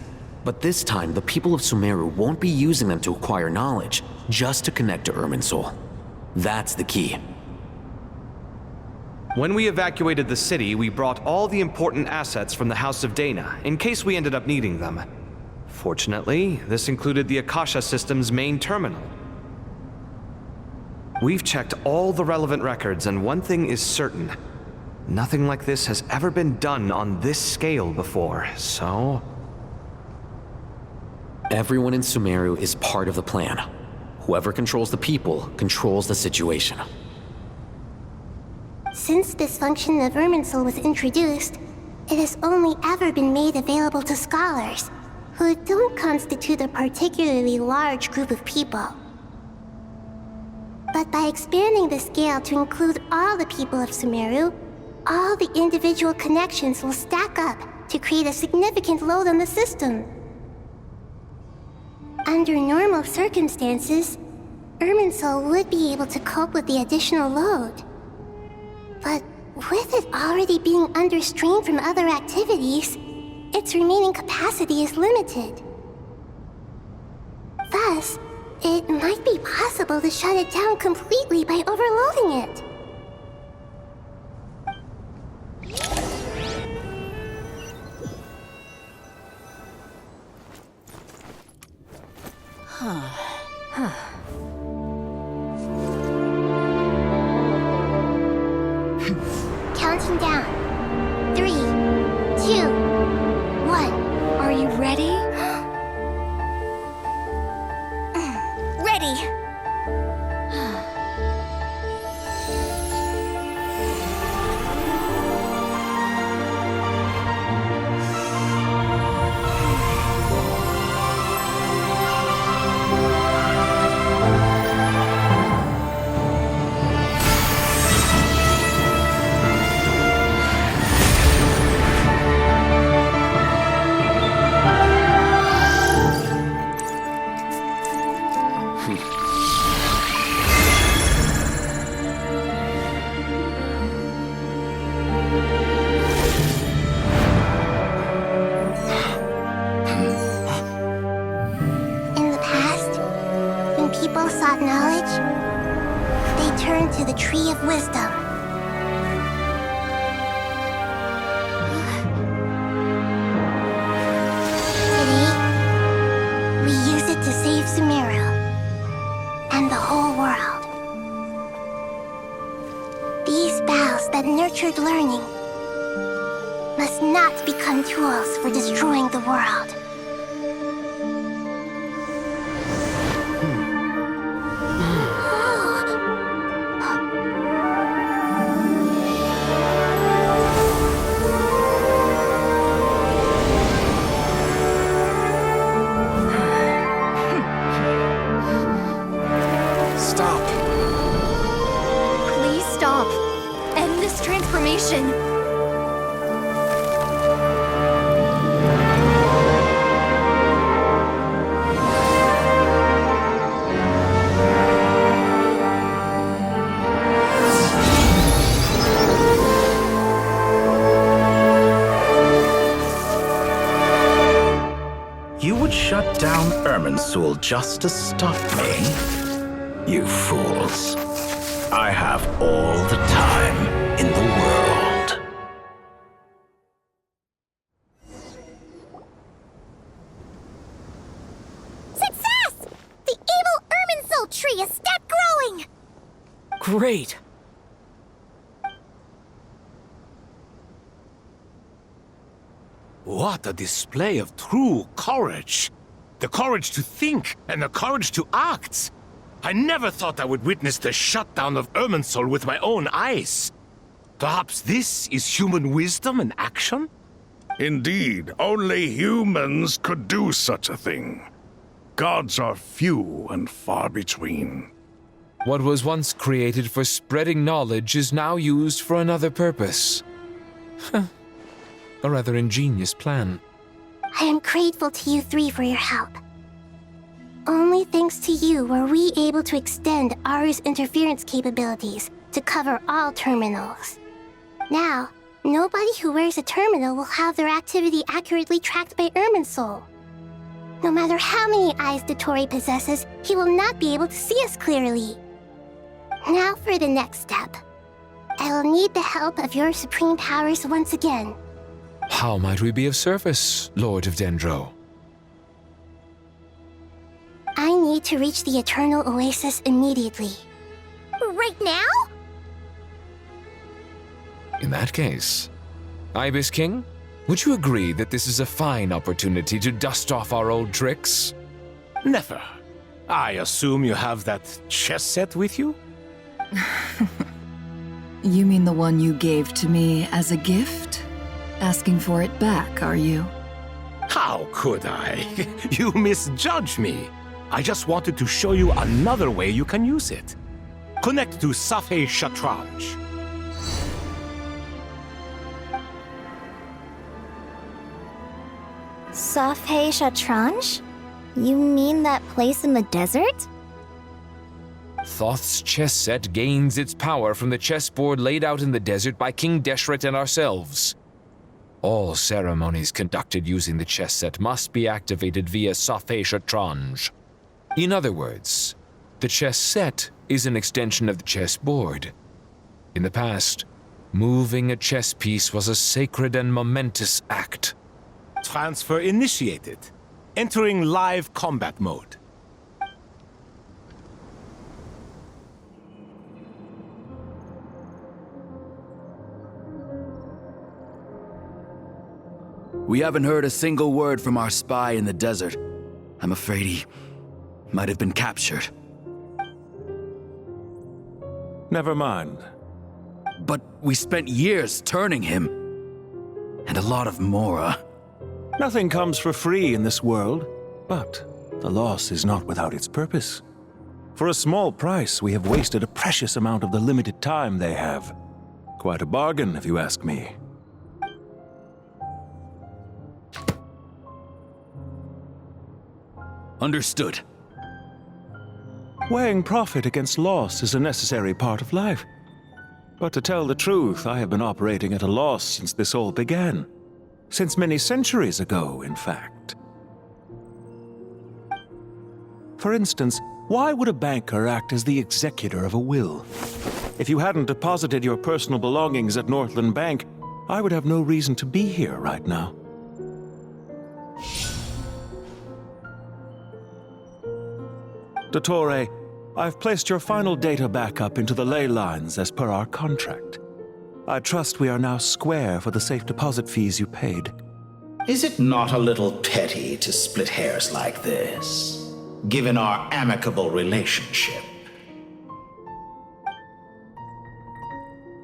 but this time the people of Sumeru won't be using them to acquire knowledge, just to connect to Irminsul. That's the key. When we evacuated the city, we brought all the important assets from the House of Dana, in case we ended up needing them. Fortunately, this included the Akasha system's main terminal. We've checked all the relevant records, and one thing is certain. Nothing like this has ever been done on this scale before, so... Everyone in Sumeru is part of the plan. Whoever controls the people controls the situation. Since this function of Irminsul was introduced, it has only ever been made available to scholars, who don't constitute a particularly large group of people. But by expanding the scale to include all the people of Sumeru, all the individual connections will stack up to create a significant load on the system. Under normal circumstances, Irminsul would be able to cope with the additional load. But with it already being under strain from other activities, its remaining capacity is limited. Thus, it might be possible to shut it down completely by overloading it. Counting down. 3, 2, 1. Are you ready? Ready! In the past, when people sought knowledge, they turned to the Tree of Wisdom. Today, we use it to save Sumeru and the whole world. These boughs that nurtured learning must not become tools for destroying the world. Stop. Please stop. End this transformation. ritual just to stop me? You fools. I have all the time in the world. Success! The evil Irminsul tree has stopped growing! Great! What a display of true courage! The courage to think and the courage to act! I never thought I would witness the shutdown of Irminsul with my own eyes. Perhaps this is human wisdom in action? Indeed, only humans could do such a thing. Gods are few and far between. What was once created for spreading knowledge is now used for another purpose. A rather ingenious plan. I am grateful to you three for your help. Only thanks to you were we able to extend Aru's interference capabilities to cover all terminals. Now, nobody who wears a terminal will have their activity accurately tracked by Irminsul. No matter how many eyes Dottore possesses, he will not be able to see us clearly. Now for the next step. I will need the help of your supreme powers once again. How might we be of service, Lord of Dendro? I need to reach the Eternal Oasis immediately. Right now? In that case, Ibis King, would you agree that this is a fine opportunity to dust off our old tricks? Never. I assume you have that chess set with you? You mean the one you gave to me as a gift? Asking for it back, are you? How could I? You misjudge me. I just wanted to show you another way you can use it. Connect to Safei Shatranj. Safei Shatranj? You mean that place in the desert? Thoth's chess set gains its power from the chessboard laid out in the desert by King Deshret and ourselves. All ceremonies conducted using the chess set must be activated via Safei Shatranj. In other words, the chess set is an extension of the chessboard. In the past, moving a chess piece was a sacred and momentous act. Transfer initiated. Entering live combat mode. We haven't heard a single word from our spy in the desert. I'm afraid he might have been captured. Never mind. But we spent years turning him. And a lot of Mora. Nothing comes for free in this world, but the loss is not without its purpose. For a small price, we have wasted a precious amount of the limited time they have. Quite a bargain, if you ask me. Understood. Weighing profit against loss is a necessary part of life. But to tell the truth, I have been operating at a loss since this all began. Since many centuries ago, in fact. For instance, why would a banker act as the executor of a will? If you hadn't deposited your personal belongings at Northland Bank, I would have no reason to be here right now. Dottore, I've placed your final data backup into the ley lines as per our contract. I trust we are now square for the safe deposit fees you paid. Is it not a little petty to split hairs like this, given our amicable relationship?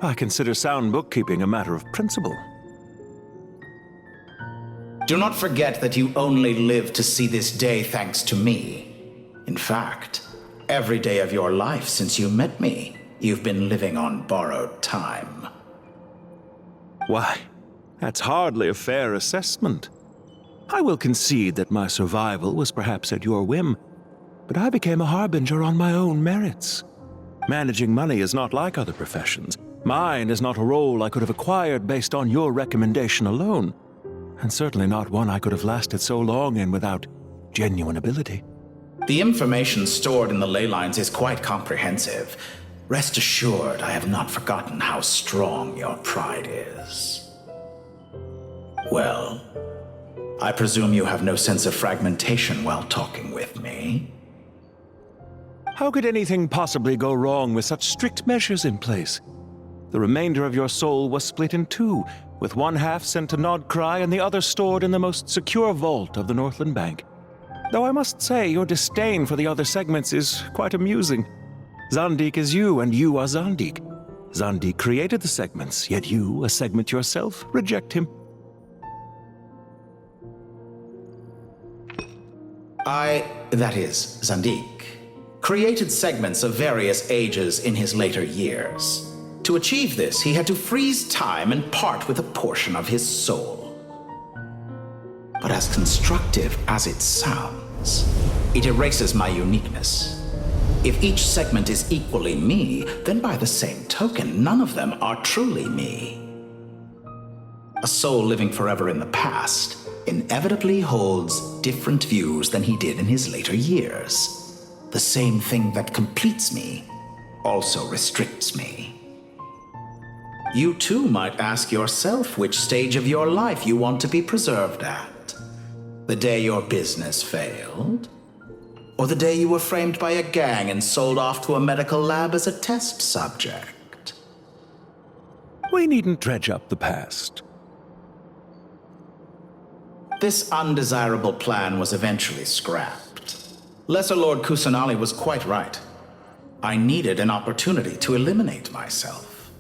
I consider sound bookkeeping a matter of principle. Do not forget that you only live to see this day thanks to me. In fact, every day of your life since you met me, you've been living on borrowed time. Why, that's hardly a fair assessment. I will concede that my survival was perhaps at your whim, but I became a harbinger on my own merits. Managing money is not like other professions. Mine is not a role I could have acquired based on your recommendation alone, and certainly not one I could have lasted so long in without genuine ability. The information stored in the ley lines is quite comprehensive. Rest assured, I have not forgotten how strong your pride is. Well, I presume you have no sense of fragmentation while talking with me. How could anything possibly go wrong with such strict measures in place? The remainder of your soul was split in two, with one half sent to Nodcry and the other stored in the most secure vault of the Northland Bank. Though I must say, your disdain for the other segments is quite amusing. Zandik is you, and you are Zandik. Zandik created the segments, yet you, a segment yourself, reject him. That is, Zandik, created segments of various ages in his later years. To achieve this, he had to freeze time and part with a portion of his soul. But as constructive as it sounds, it erases my uniqueness. If each segment is equally me, then by the same token, none of them are truly me. A soul living forever in the past inevitably holds different views than he did in his later years. The same thing that completes me also restricts me. You too might ask yourself which stage of your life you want to be preserved at. The day your business failed? Or the day you were framed by a gang and sold off to a medical lab as a test subject? We needn't dredge up the past. This undesirable plan was eventually scrapped. Lesser Lord Kusanali was quite right. I needed an opportunity to eliminate myself.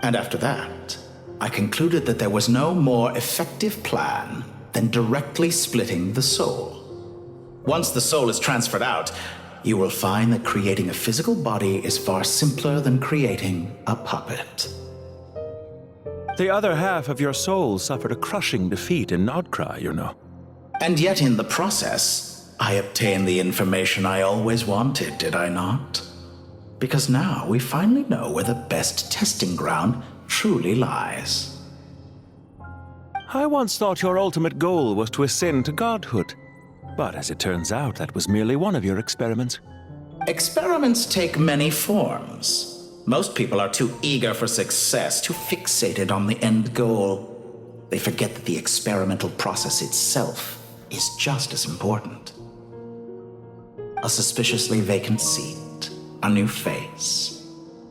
And after that, I concluded that there was no more effective plan than directly splitting the soul. Once the soul is transferred out, you will find that creating a physical body is far simpler than creating a puppet. The other half of your soul suffered a crushing defeat in Nodcry, you know. And yet in the process, I obtained the information I always wanted, did I not? Because now we finally know where the best testing ground truly lies. I once thought your ultimate goal was to ascend to godhood. But as it turns out, that was merely one of your experiments. Experiments take many forms. Most people are too eager for success, too fixated on the end goal. They forget that the experimental process itself is just as important. A suspiciously vacant seat, a new face.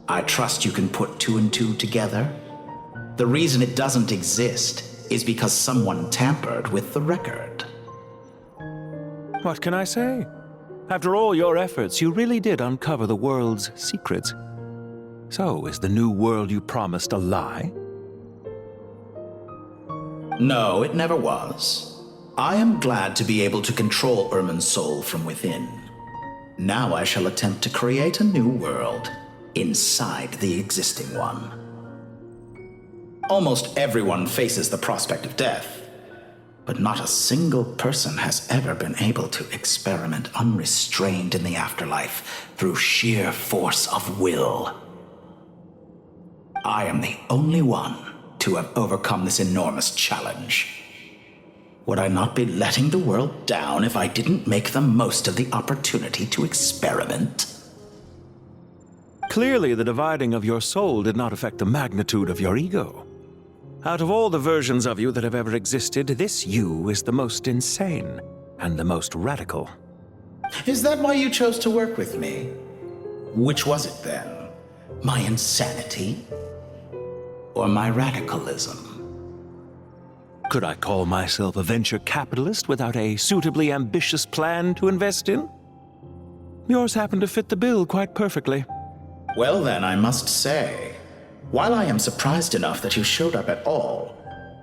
I trust you can put two and two together. The reason it doesn't exist is because someone tampered with the record. What can I say? After all your efforts, you really did uncover the world's secrets. So, is the new world you promised a lie? No, it never was. I am glad to be able to control Irmin's soul from within. Now I shall attempt to create a new world inside the existing one. Almost everyone faces the prospect of death, but not a single person has ever been able to experiment unrestrained in the afterlife through sheer force of will. I am the only one to have overcome this enormous challenge. Would I not be letting the world down if I didn't make the most of the opportunity to experiment? Clearly, the dividing of your soul did not affect the magnitude of your ego. Out of all the versions of you that have ever existed, this you is the most insane and the most radical. Is that why you chose to work with me? Which was it then? My insanity? Or my radicalism? Could I call myself a venture capitalist without a suitably ambitious plan to invest in? Yours happened to fit the bill quite perfectly. Well then, I must say, while I am surprised enough that you showed up at all,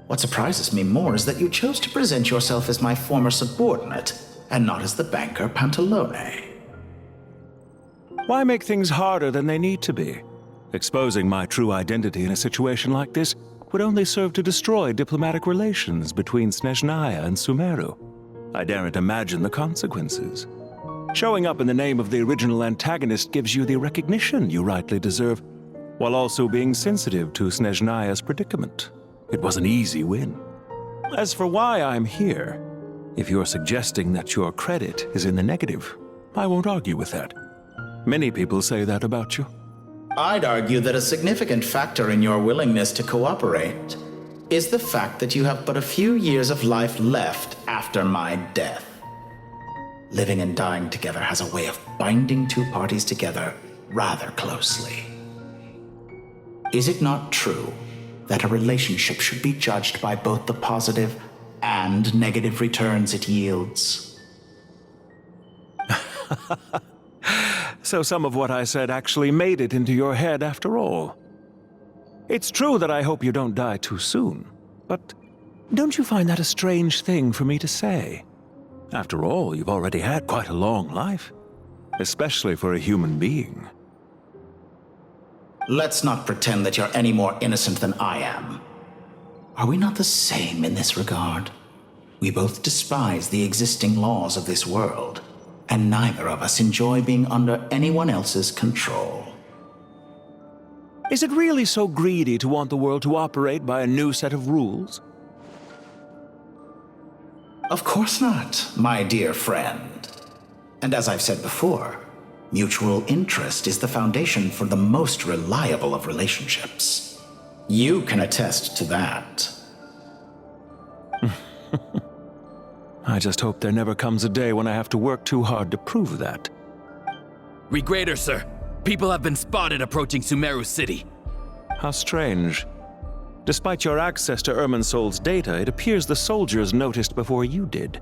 what surprises me more is that you chose to present yourself as my former subordinate, and not as the banker Pantalone. Why make things harder than they need to be? Exposing my true identity in a situation like this would only serve to destroy diplomatic relations between Snezhnaya and Sumeru. I daren't imagine the consequences. Showing up in the name of the original antagonist gives you the recognition you rightly deserve, while also being sensitive to Snezhnaya's predicament. It was an easy win. As for why I'm here, If you're suggesting that your credit is in the negative, I won't argue with that. Many people say that about you. I'd argue that a significant factor in your willingness to cooperate is the fact that you have but a few years of life left after my death. Living and dying together has a way of binding two parties together rather closely. Is it not true that a relationship should be judged by both the positive and negative returns it yields? So some of what I said actually made it into your head after all. It's true that I hope you don't die too soon, but don't you find that a strange thing for me to say? After all, you've already had quite a long life, especially for a human being. Let's not pretend that you're any more innocent than I am. Are we not the same in this regard? We both despise the existing laws of this world, and neither of us enjoy being under anyone else's control. Is it really so greedy to want the world to operate by a new set of rules? Of course not, my dear friend. And as I've said before, mutual interest is the foundation for the most reliable of relationships. You can attest to that. I just hope there never comes a day when I have to work too hard to prove that. Regrader, sir. People have been spotted approaching Sumeru City. How strange. Despite your access to Irminsol's data, it appears the soldiers noticed before you did.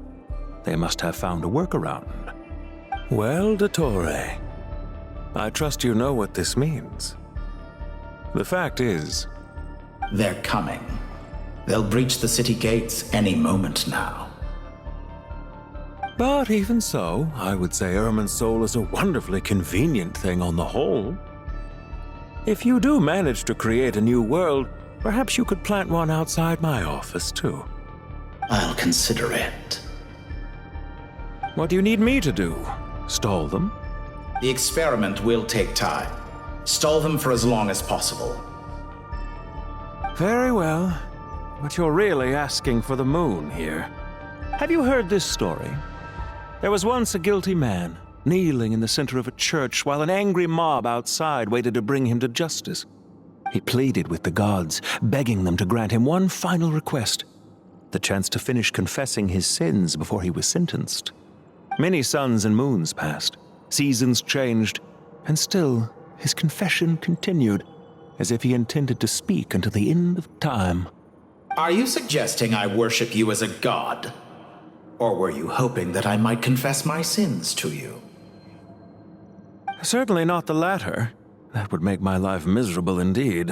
They must have found a workaround. Well, Dottore, I trust you know what this means. The fact is... They're coming. They'll breach the city gates any moment now. But even so, I would say Irminsol is a wonderfully convenient thing on the whole. If you do manage to create a new world, perhaps you could plant one outside my office, too. I'll consider it. What do you need me to do? Stall them? The experiment will take time. Stall them for as long as possible. Very well. But you're really asking for the moon here. Have you heard this story? There was once a guilty man, kneeling in the center of a church while an angry mob outside waited to bring him to justice. He pleaded with the gods, begging them to grant him one final request, the chance to finish confessing his sins before he was sentenced. Many suns and moons passed, seasons changed, and still his confession continued, as if he intended to speak until the end of time. Are you suggesting I worship you as a god? Or were you hoping that I might confess my sins to you? Certainly not the latter. That would make my life miserable indeed.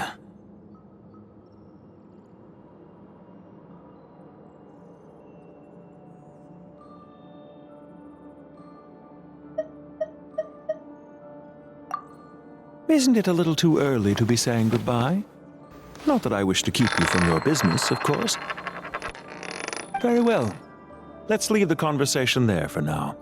Isn't it a little too early to be saying goodbye? Not that I wish to keep you from your business, of course. Very well. Let's leave the conversation there for now.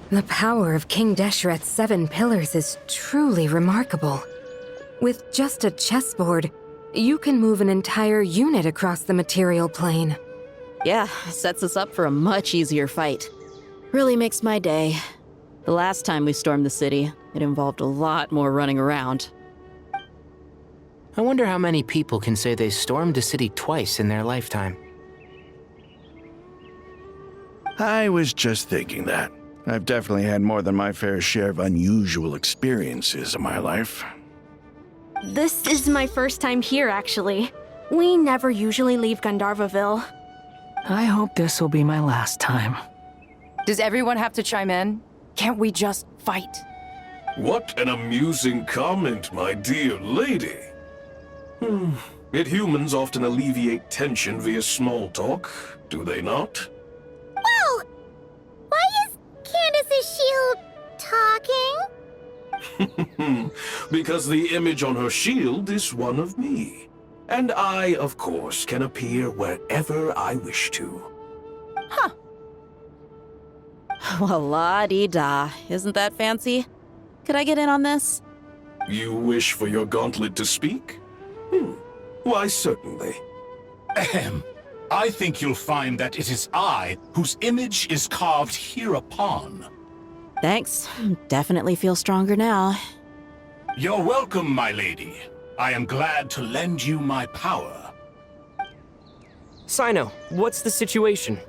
The power of King Deshret's 7 pillars is truly remarkable. With just a chessboard, you can move an entire unit across the material plane. Yeah, sets us up for a much easier fight. Really makes my day. The last time we stormed the city, it involved a lot more running around. I wonder how many people can say they stormed a city twice in their lifetime. I was just thinking that. I've definitely had more than my fair share of unusual experiences in my life. This is my first time here, actually. We never usually leave Gandharvaville. I hope this will be my last time. Does everyone have to chime in? Can't we just fight? What an amusing comment, my dear lady. Yet humans often alleviate tension via small talk, do they not? Whoa! Why is Candace's shield talking? Because the image on her shield is one of me. And I, of course, can appear wherever I wish to. Well, la-di-da. Isn't that fancy? Could I get in on this? You wish for your gauntlet to speak? Why, certainly. Ahem. I think you'll find that it is I whose image is carved hereupon. Thanks. Definitely feel stronger now. You're welcome, my lady. I am glad to lend you my power. Sino, what's the situation?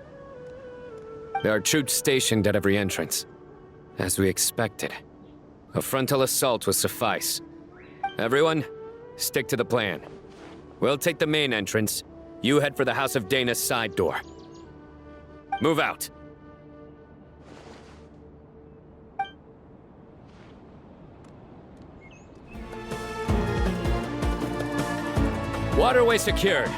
There are troops stationed at every entrance. As we expected. A frontal assault will suffice. Everyone, stick to the plan. We'll take the main entrance. You head for the House of Dana's side door. Move out. Waterway secured.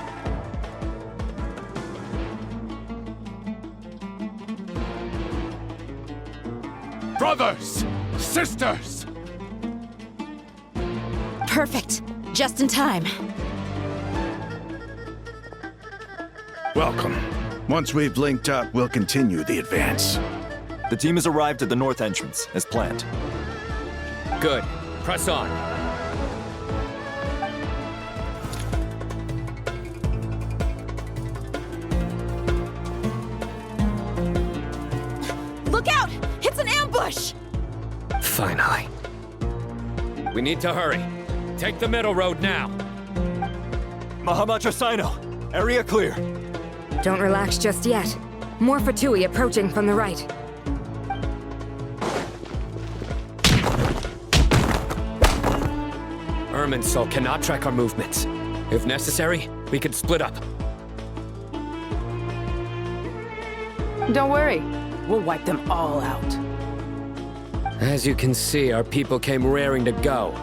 Brothers! Sisters! Perfect. Just in time. Welcome. Once we've linked up, we'll continue the advance. The team has arrived at the north entrance, as planned. Good. Press on. Look out! It's an ambush! Finally. We need to hurry. Take the middle road now. Mahamatra Sino, area clear. Don't relax just yet. More Fatui approaching from the right. Irminsul cannot track our movements. If necessary, we could split up. Don't worry. We'll wipe them all out. As you can see, our people came raring to go.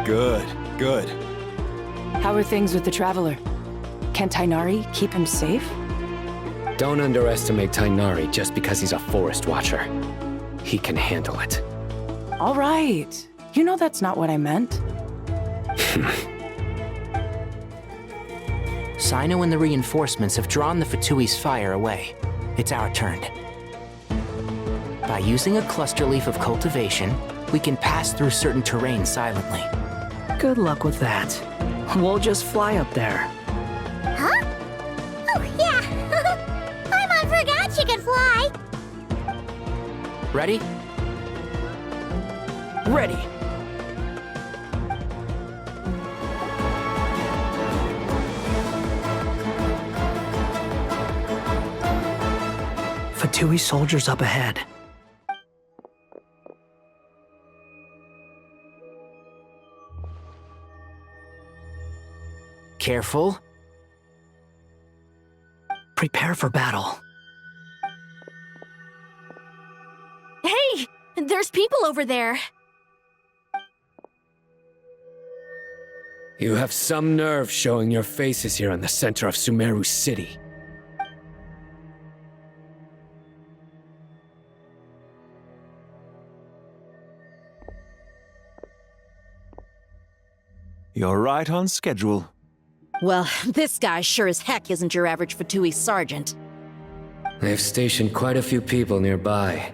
Good, good. How are things with the Traveler? Can Tainari keep him safe? Don't underestimate Tainari just because he's a forest watcher. He can handle it. All right. You know that's not what I meant. Sino and the reinforcements have drawn the Fatui's fire away. It's our turn. By using a cluster leaf of cultivation, we can pass through certain terrain silently. Good luck with that. We'll just fly up there. Huh? Oh, yeah. Paimon forgot she could fly. Ready? Ready. Fatui soldiers up ahead. Careful. Prepare for battle. Hey! There's people over there. You have some nerve showing your faces here in the center of Sumeru City. You're right on schedule. Well, this guy sure as heck isn't your average Fatui sergeant. They've stationed quite a few people nearby.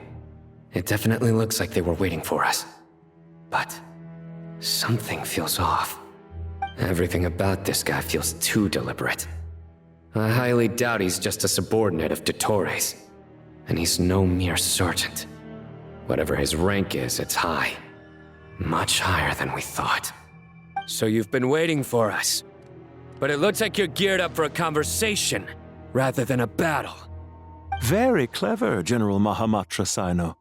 It definitely looks like they were waiting for us. But something feels off. Everything about this guy feels too deliberate. I highly doubt he's just a subordinate of Dottores. And he's no mere sergeant. Whatever his rank is, it's high. Much higher than we thought. So you've been waiting for us. But it looks like you're geared up for a conversation, rather than a battle. Very clever, General Mahamatra Sino.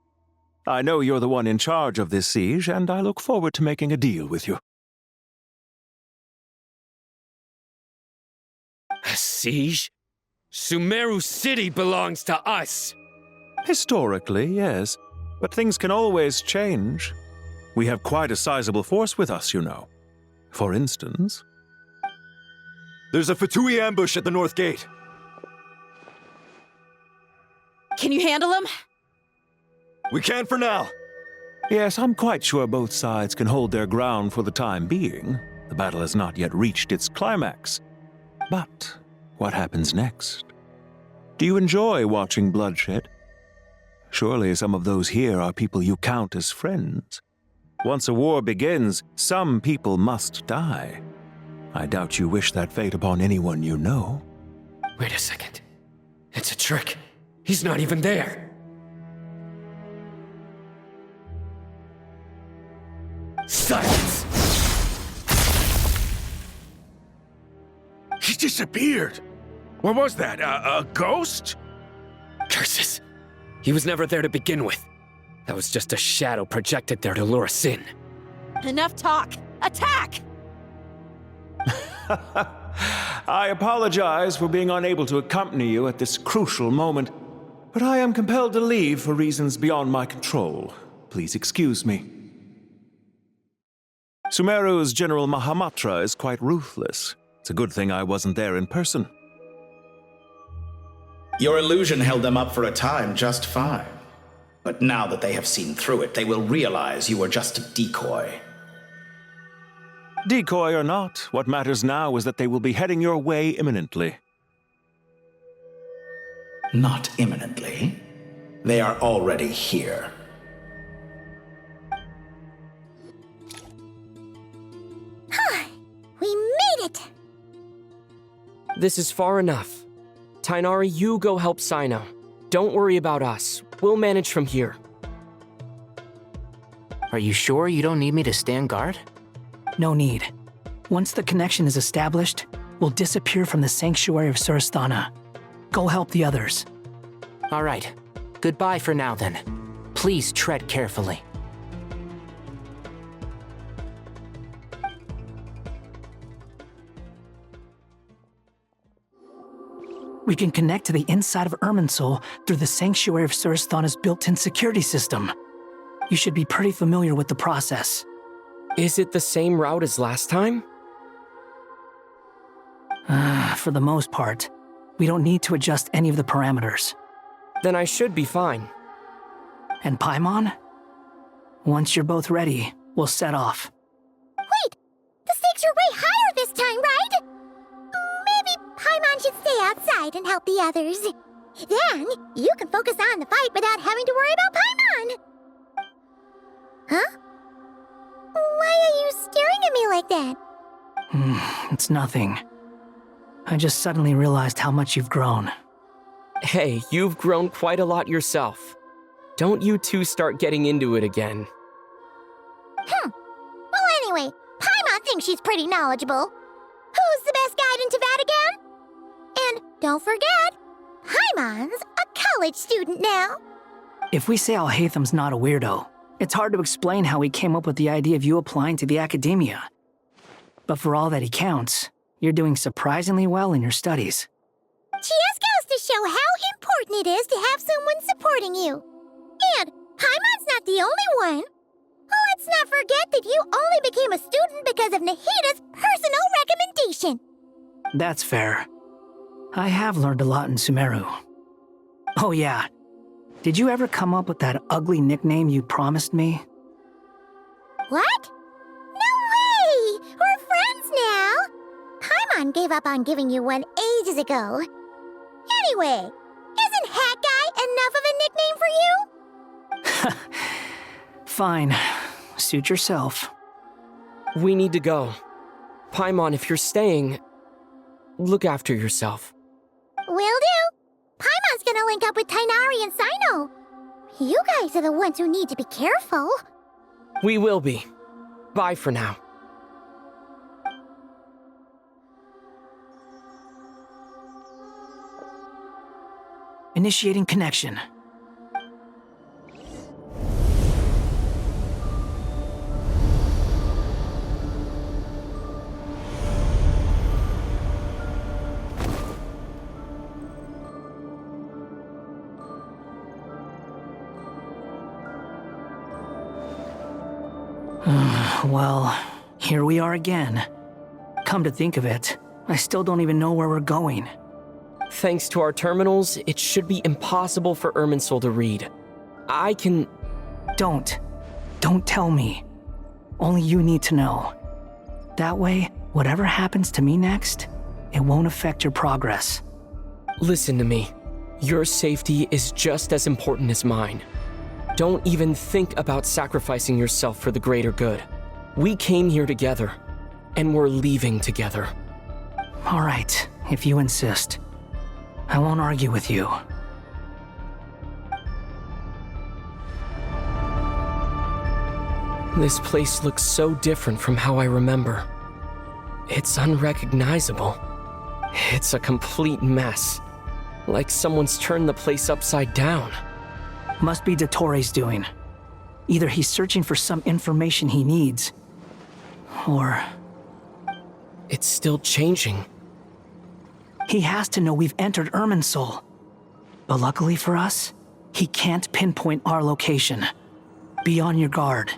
I know you're the one in charge of this siege, and I look forward to making a deal with you. A siege? Sumeru City belongs to us! Historically, yes. But things can always change. We have quite a sizable force with us, you know. For instance... There's a Fatui ambush at the north gate. Can you handle him? We can for now. Yes, I'm quite sure both sides can hold their ground for the time being. The battle has not yet reached its climax. But what happens next? Do you enjoy watching bloodshed? Surely some of those here are people you count as friends. Once a war begins, some people must die. I doubt you wish that fate upon anyone you know. Wait a second. It's a trick. He's not even there. Silence! He disappeared. What was that? A ghost? Curses. He was never there to begin with. That was just a shadow projected there to lure us in. Enough talk! Attack! I apologize for being unable to accompany you at this crucial moment, but I am compelled to leave for reasons beyond my control. Please excuse me. Sumeru's General Mahamatra is quite ruthless. It's a good thing I wasn't there in person. Your illusion held them up for a time just fine. But now that they have seen through it, they will realize you were just a decoy. Decoy or not, what matters now is that they will be heading your way imminently. Not imminently. They are already here. We made it! This is far enough. Tainari, you go help Sino. Don't worry about us. We'll manage from here. Are you sure you don't need me to stand guard? No need. Once the connection is established, we'll disappear from the sanctuary of Surasthana. Go help the others. All right. Goodbye for now, then. Please tread carefully. We can connect to the inside of Irminsul through the sanctuary of Surasthana's built-in security system. You should be pretty familiar with the process. Is it the same route as last time? For the most part, we don't need to adjust any of the parameters. Then I should be fine. And Paimon? Once you're both ready, we'll set off. Wait! The stakes are way higher this time, right? Maybe Paimon should stay outside and help the others. Then, you can focus on the fight without having to worry about Paimon. Huh? Why are you staring at me like that? It's nothing. I just suddenly realized how much you've grown. Hey, you've grown quite a lot yourself. Don't you two start getting into it again. Well, anyway, Paimon thinks she's pretty knowledgeable. Who's the best guide into Vatican? And don't forget, Paimon's a college student now. If we say Alhatham's not a weirdo, it's hard to explain how he came up with the idea of you applying to the academia. But for all that he counts, you're doing surprisingly well in your studies. Just goes to show how important it is to have someone supporting you. And Paimon's not the only one. Let's not forget that you only became a student because of Nahida's personal recommendation. That's fair. I have learned a lot in Sumeru. Oh yeah, did you ever come up with that ugly nickname you promised me? What? No way! We're friends now! Paimon gave up on giving you one ages ago. Anyway, isn't Hat Guy enough of a nickname for you? Fine. Suit yourself. We need to go. Paimon, if you're staying, look after yourself. Will do. Paimon's gonna link up with Tainari and Sino. You guys are the ones who need to be careful. We will be. Bye for now. Initiating connection. Well, here we are again. Come to think of it, I still don't even know where we're going. Thanks to our terminals, it should be impossible for Irminsul to read. I can... Don't tell me. Only you need to know. That way, whatever happens to me next, it won't affect your progress. Listen to me. Your safety is just as important as mine. Don't even think about sacrificing yourself for the greater good. We came here together, and we're leaving together. All right, if you insist. I won't argue with you. This place looks so different from how I remember. It's unrecognizable. It's a complete mess. Like someone's turned the place upside down. Must be Dottoro's doing. Either he's searching for some information he needs, or... It's still changing. He has to know we've entered Irminsul. But luckily for us, he can't pinpoint our location. Be on your guard.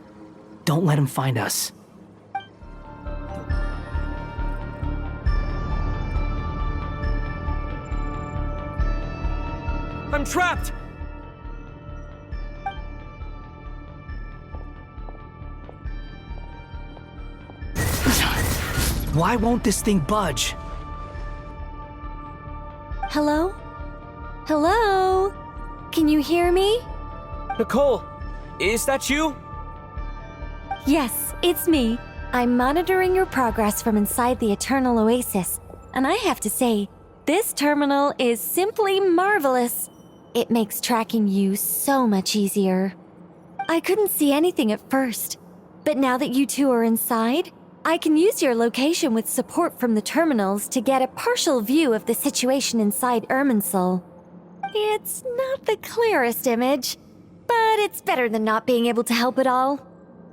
Don't let him find us. I'm trapped! Why won't this thing budge? Hello? Hello? Can you hear me? Nicole, is that you? Yes, it's me. I'm monitoring your progress from inside the Eternal Oasis, and I have to say, this terminal is simply marvelous. It makes tracking you so much easier. I couldn't see anything at first, but now that you two are inside, I can use your location with support from the terminals to get a partial view of the situation inside Irminsul. It's not the clearest image, but it's better than not being able to help at all.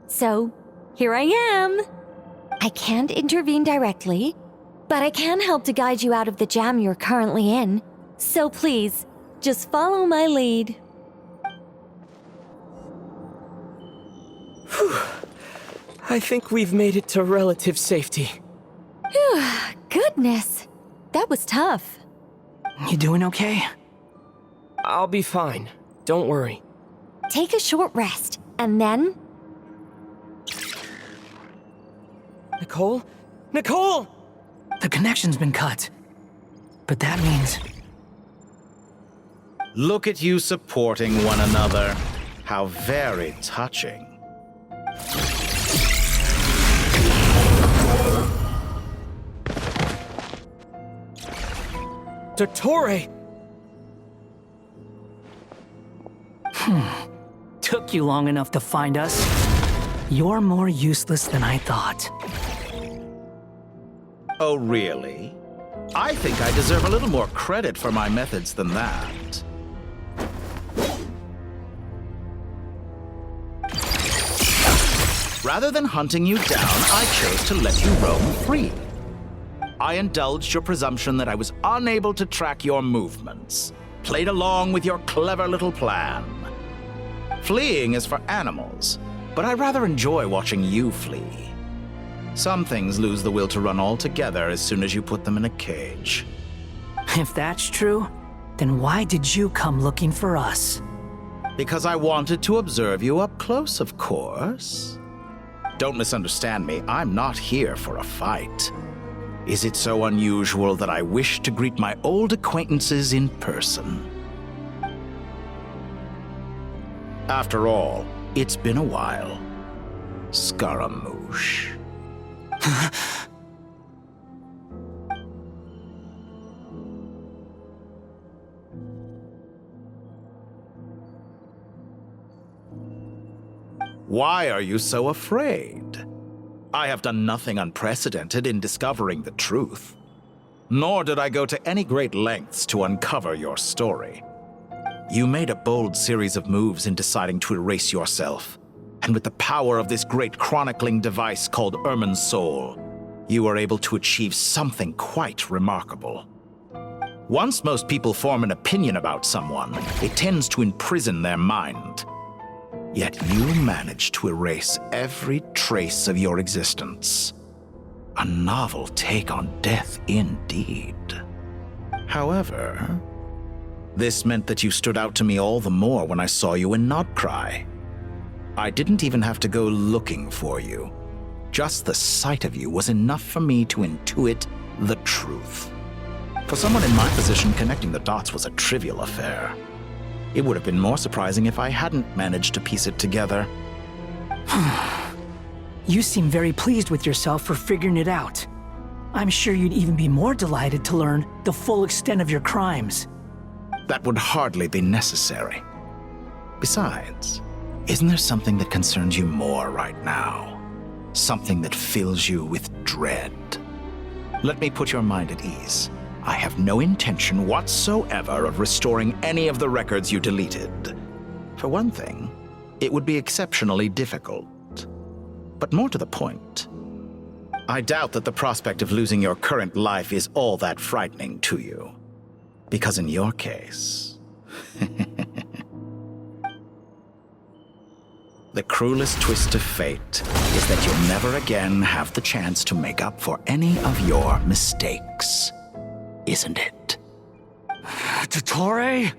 So, here I am. I can't intervene directly, but I can help to guide you out of the jam you're currently in. So please, just follow my lead. Whew. I think we've made it to relative safety. Phew, goodness, that was tough. You doing okay? I'll be fine. Don't worry. Take a short rest, and then... Nicole? Nicole! The connection's been cut. But that means... Look at you supporting one another. How very touching. Dottore! Took you long enough to find us. You're more useless than I thought. Oh, really? I think I deserve a little more credit for my methods than that. Rather than hunting you down, I chose to let you roam free. I indulged your presumption that I was unable to track your movements, played along with your clever little plan. Fleeing is for animals, but I rather enjoy watching you flee. Some things lose the will to run altogether as soon as you put them in a cage. If that's true, then why did you come looking for us? Because I wanted to observe you up close, of course. Don't misunderstand me, I'm not here for a fight. Is it so unusual that I wish to greet my old acquaintances in person? After all, it's been a while. Scaramouche. Why are you so afraid? I have done nothing unprecedented in discovering the truth. Nor did I go to any great lengths to uncover your story. You made a bold series of moves in deciding to erase yourself. And with the power of this great chronicling device called Irminsul, you were able to achieve something quite remarkable. Once most people form an opinion about someone, it tends to imprison their mind. Yet you managed to erase every trace of your existence. A novel take on death indeed. However, this meant that you stood out to me all the more when I saw you in Nodcry. I didn't even have to go looking for you. Just the sight of you was enough for me to intuit the truth. For someone in my position, connecting the dots was a trivial affair. It would have been more surprising if I hadn't managed to piece it together. You seem very pleased with yourself for figuring it out. I'm sure you'd even be more delighted to learn the full extent of your crimes. That would hardly be necessary. Besides, isn't there something that concerns you more right now? Something that fills you with dread? Let me put your mind at ease. I have no intention whatsoever of restoring any of the records you deleted. For one thing, it would be exceptionally difficult. But more to the point, I doubt that the prospect of losing your current life is all that frightening to you. Because in your case, the cruelest twist of fate is that you'll never again have the chance to make up for any of your mistakes. Isn't it? Dottore?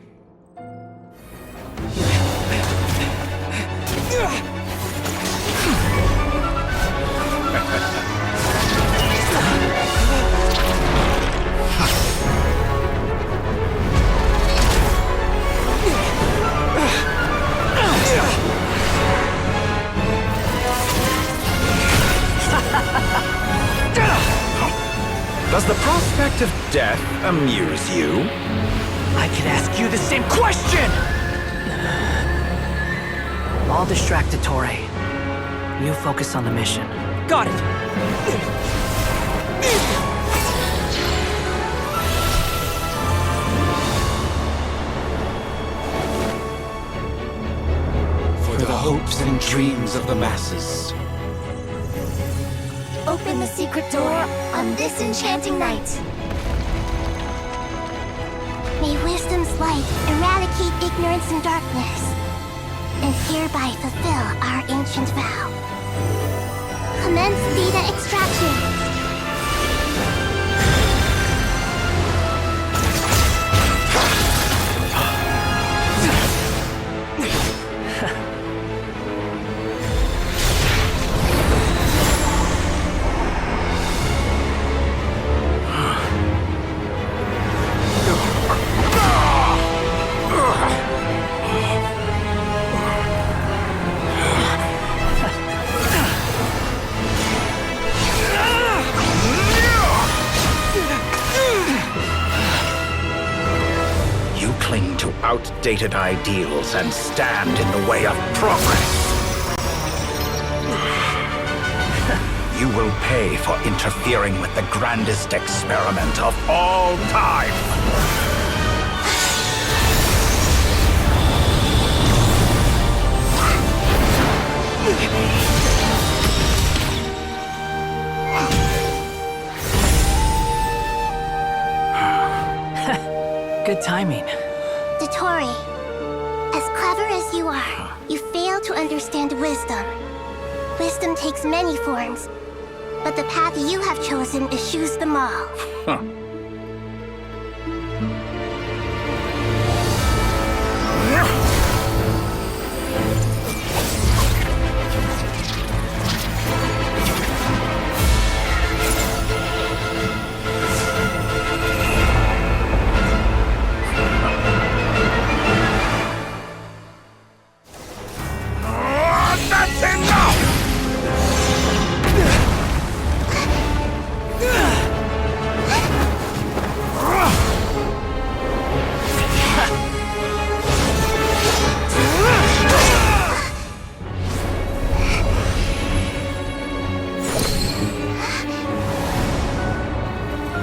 Does the prospect of death amuse you? I could ask you the same question! I'll distract Dottore. You focus on the mission. Got it! For the hopes and dreams of the masses. Open the secret door on this enchanting night. May wisdom's light eradicate ignorance and darkness, and hereby fulfill our ancient vow. Commence data extraction. Outdated ideals and stand in the way of progress. You will pay for interfering with the grandest experiment of all time. Good timing. Dottore, as clever as you are, you fail to understand wisdom. Wisdom takes many forms, but the path you have chosen eschews them all.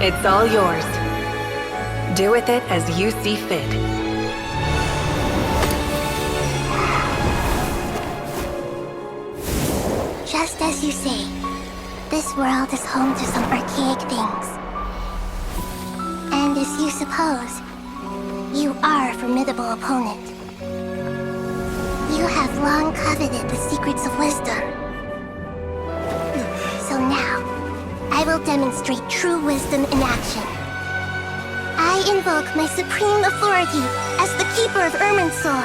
It's all yours. Do with it as you see fit. Just as you say, this world is home to some archaic things. And as you suppose, you are a formidable opponent. You have long coveted the secrets of wisdom. So now, I will demonstrate true wisdom in action. I invoke my supreme authority as the keeper of Irminsul.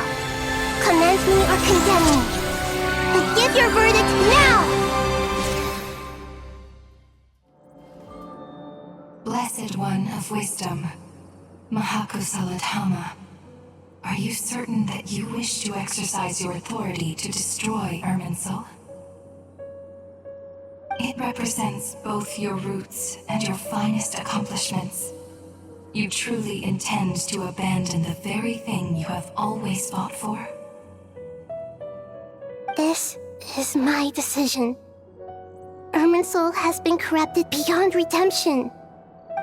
Commend me or condemn me, but give your verdict now! Gifted One of Wisdom, Mahakosaladhama, are you certain that you wish to exercise your authority to destroy Irminsul? It represents both your roots and your finest accomplishments. You truly intend to abandon the very thing you have always fought for? This is my decision. Irminsul has been corrupted beyond redemption.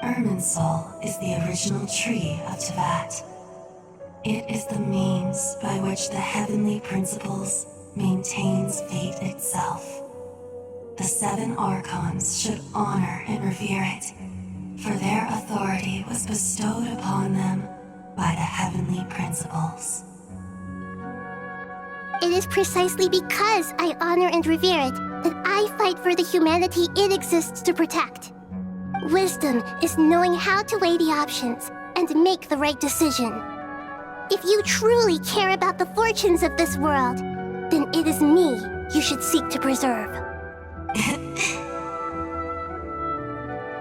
Irminsul is the original tree of Tevat. It is the means by which the heavenly principles maintains fate itself. The 7 Archons should honor and revere it, for their authority was bestowed upon them by the heavenly principles. It is precisely because I honor and revere it that I fight for the humanity it exists to protect. Wisdom is knowing how to weigh the options and make the right decision. If you truly care about the fortunes of this world, then it is me you should seek to preserve.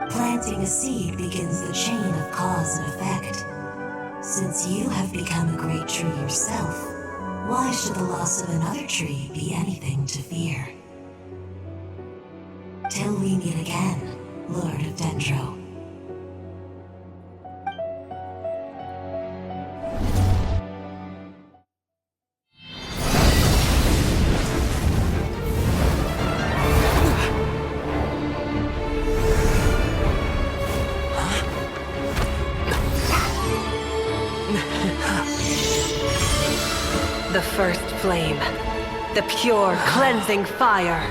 Planting a seed begins the chain of cause and effect. Since you have become a great tree yourself, why should the loss of another tree be anything to fear? Till we meet again, Lord of Dendro. The first flame. The pure, cleansing fire.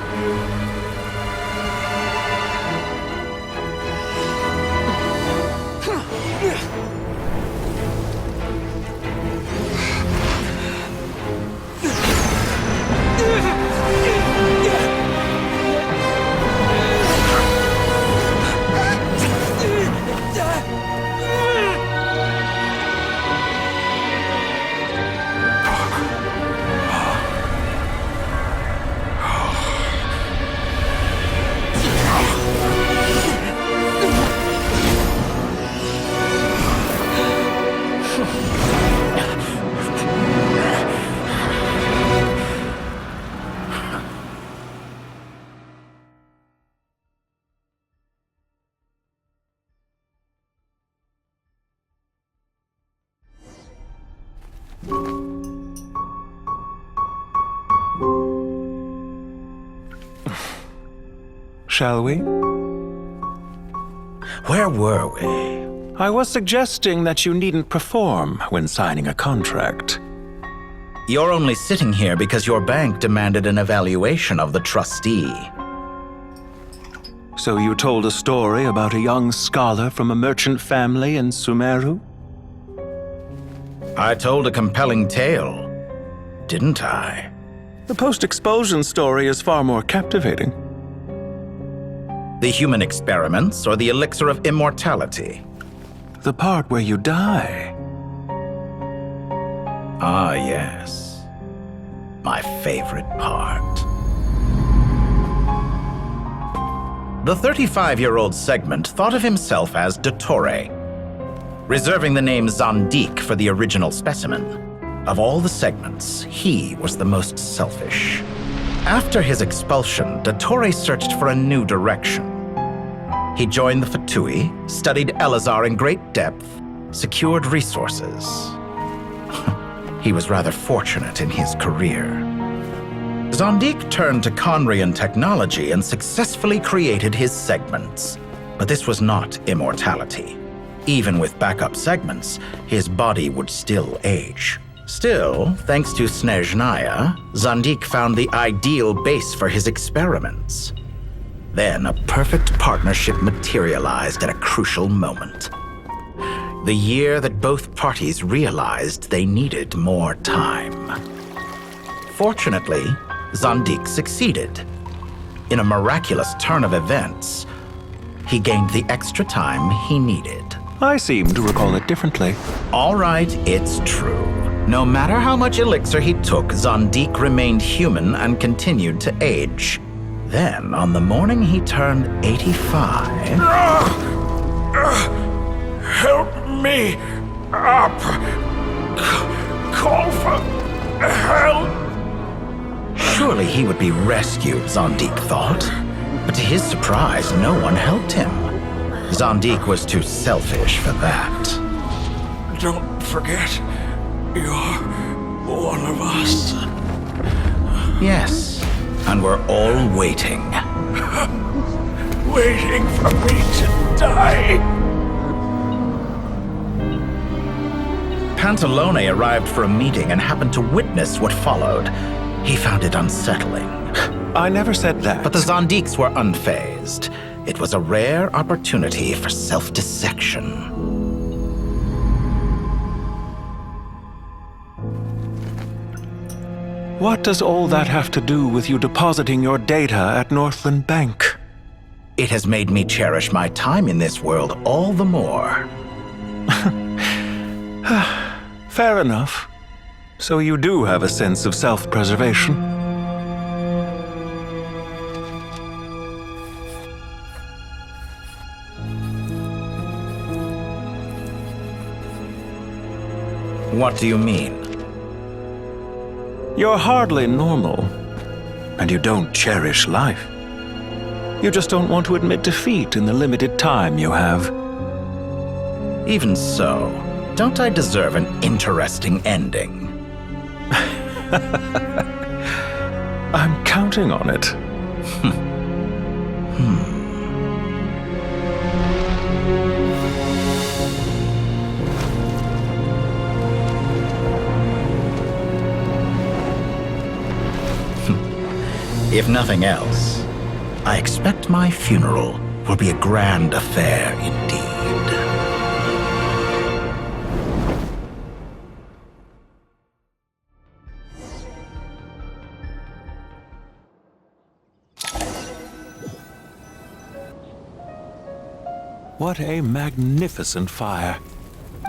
Shall we? Where were we? I was suggesting that you needn't perform when signing a contract. You're only sitting here because your bank demanded an evaluation of the trustee. So you told a story about a young scholar from a merchant family in Sumeru? I told a compelling tale, didn't I? The post-expulsion story is far more captivating. The human experiments or the elixir of immortality? The part where you die. Ah, yes. My favorite part. The 35-year-old Segment thought of himself as Dottore, reserving the name Zandik for the original specimen. Of all the Segments, he was the most selfish. After his expulsion, Dottore searched for a new direction. He joined the Fatui, studied Elazar in great depth, secured resources. He was rather fortunate in his career. Zandik turned to Conrian technology and successfully created his segments. But this was not immortality. Even with backup segments, his body would still age. Still, thanks to Snezhnaya, Zandik found the ideal base for his experiments. Then a perfect partnership materialized at a crucial moment. The year that both parties realized they needed more time. Fortunately, Zandik succeeded. In a miraculous turn of events, he gained the extra time he needed. I seem to recall it differently. All right, it's true. No matter how much elixir he took, Zandik remained human and continued to age. Then, on the morning he turned 85... Help me up. Call for help. Surely he would be rescued, Zondik thought. But to his surprise, no one helped him. Zondik was too selfish for that. Don't forget, you're one of us. Yes, and we're all waiting. Waiting for me to die. Pantalone arrived for a meeting and happened to witness what followed. He found it unsettling. I never said that. But the Zondiks were unfazed. It was a rare opportunity for self-dissection. What does all that have to do with you depositing your data at Northland Bank? It has made me cherish my time in this world all the more. Fair enough. So you do have a sense of self-preservation. What do you mean? You're hardly normal, and you don't cherish life. You just don't want to admit defeat in the limited time you have. Even so, don't I deserve an interesting ending? I'm counting on it. If nothing else, I expect my funeral will be a grand affair indeed. What a magnificent fire.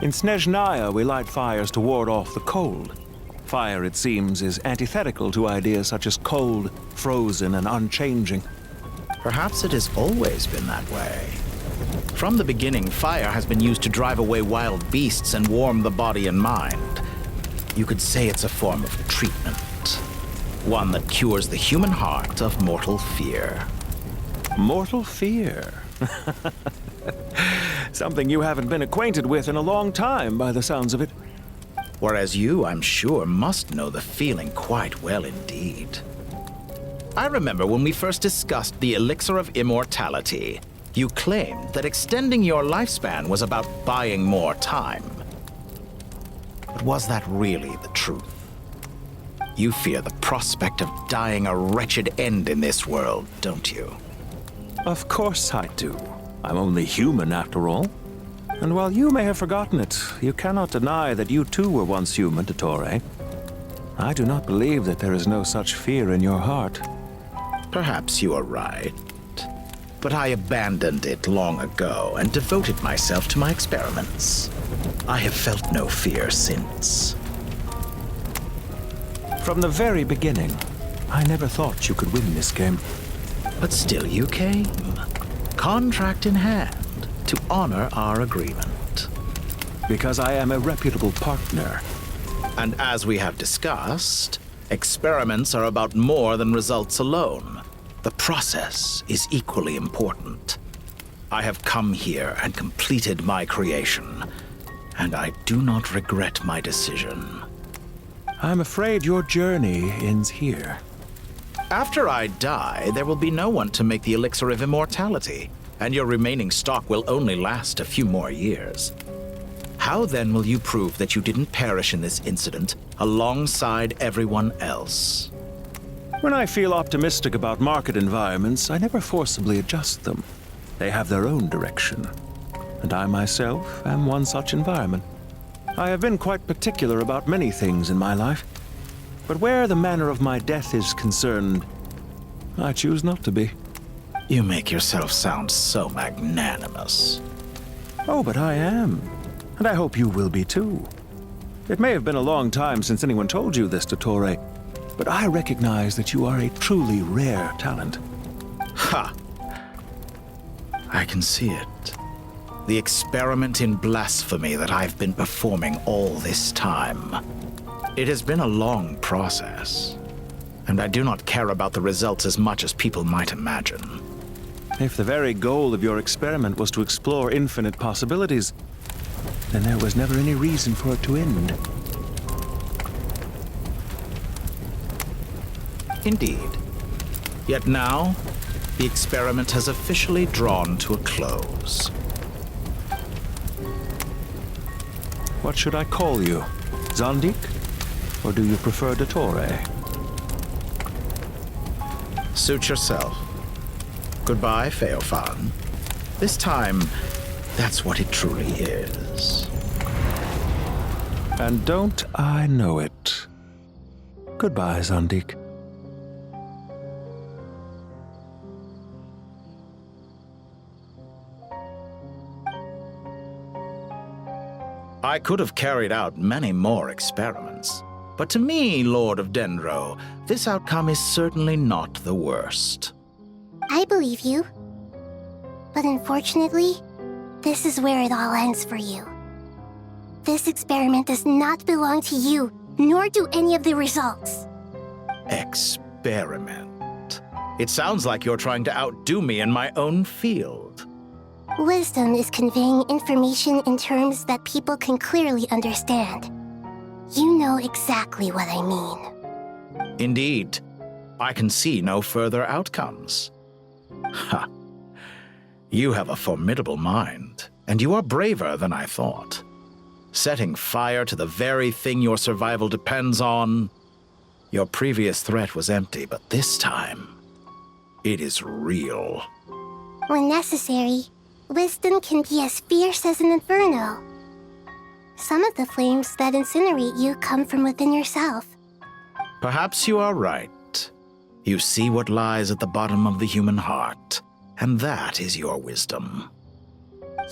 In Snezhnaya, we light fires to ward off the cold. Fire, it seems, is antithetical to ideas such as cold, frozen, and unchanging. Perhaps it has always been that way. From the beginning, fire has been used to drive away wild beasts and warm the body and mind. You could say it's a form of treatment. One that cures the human heart of mortal fear. Mortal fear? Something you haven't been acquainted with in a long time, by the sounds of it. Whereas you, I'm sure, must know the feeling quite well indeed. I remember when we first discussed the elixir of immortality, you claimed that extending your lifespan was about buying more time. But was that really the truth? You fear the prospect of dying a wretched end in this world, don't you? Of course I do. I'm only human, after all. And while you may have forgotten it, you cannot deny that you too were once human, Dottore. I do not believe that there is no such fear in your heart. Perhaps you are right. But I abandoned it long ago and devoted myself to my experiments. I have felt no fear since. From the very beginning, I never thought you could win this game. But still you came, contract in hand, to honor our agreement. Because I am a reputable partner. And as we have discussed, experiments are about more than results alone. The process is equally important. I have come here and completed my creation, and I do not regret my decision. I'm afraid your journey ends here. After I die, there will be no one to make the elixir of immortality, and your remaining stock will only last a few more years. How then will you prove that you didn't perish in this incident alongside everyone else? When I feel optimistic about market environments, I never forcibly adjust them. They have their own direction. And I myself am one such environment. I have been quite particular about many things in my life. But where the manner of my death is concerned, I choose not to be. You make yourself sound so magnanimous. Oh, but I am. And I hope you will be too. It may have been a long time since anyone told you this, Dottore, but I recognize that you are a truly rare talent. Ha! I can see it. The experiment in blasphemy that I've been performing all this time. It has been a long process, and I do not care about the results as much as people might imagine. If the very goal of your experiment was to explore infinite possibilities, then there was never any reason for it to end. Indeed. Yet now, the experiment has officially drawn to a close. What should I call you? Zondik? Or do you prefer Dottore? Suit yourself. Goodbye, Feofan. This time, that's what it truly is. And don't I know it? Goodbye, Zondik. I could have carried out many more experiments, but to me, Lord of Dendro, this outcome is certainly not the worst. I believe you. But unfortunately, this is where it all ends for you. This experiment does not belong to you, nor do any of the results. Experiment? It sounds like you're trying to outdo me in my own field. Wisdom is conveying information in terms that people can clearly understand. You know exactly what I mean. Indeed. I can see no further outcomes. Ha! You have a formidable mind, and you are braver than I thought. Setting fire to the very thing your survival depends on. Your previous threat was empty, but this time, it is real. When necessary, wisdom can be as fierce as an inferno. Some of the flames that incinerate you come from within yourself. Perhaps you are right. You see what lies at the bottom of the human heart, and that is your wisdom.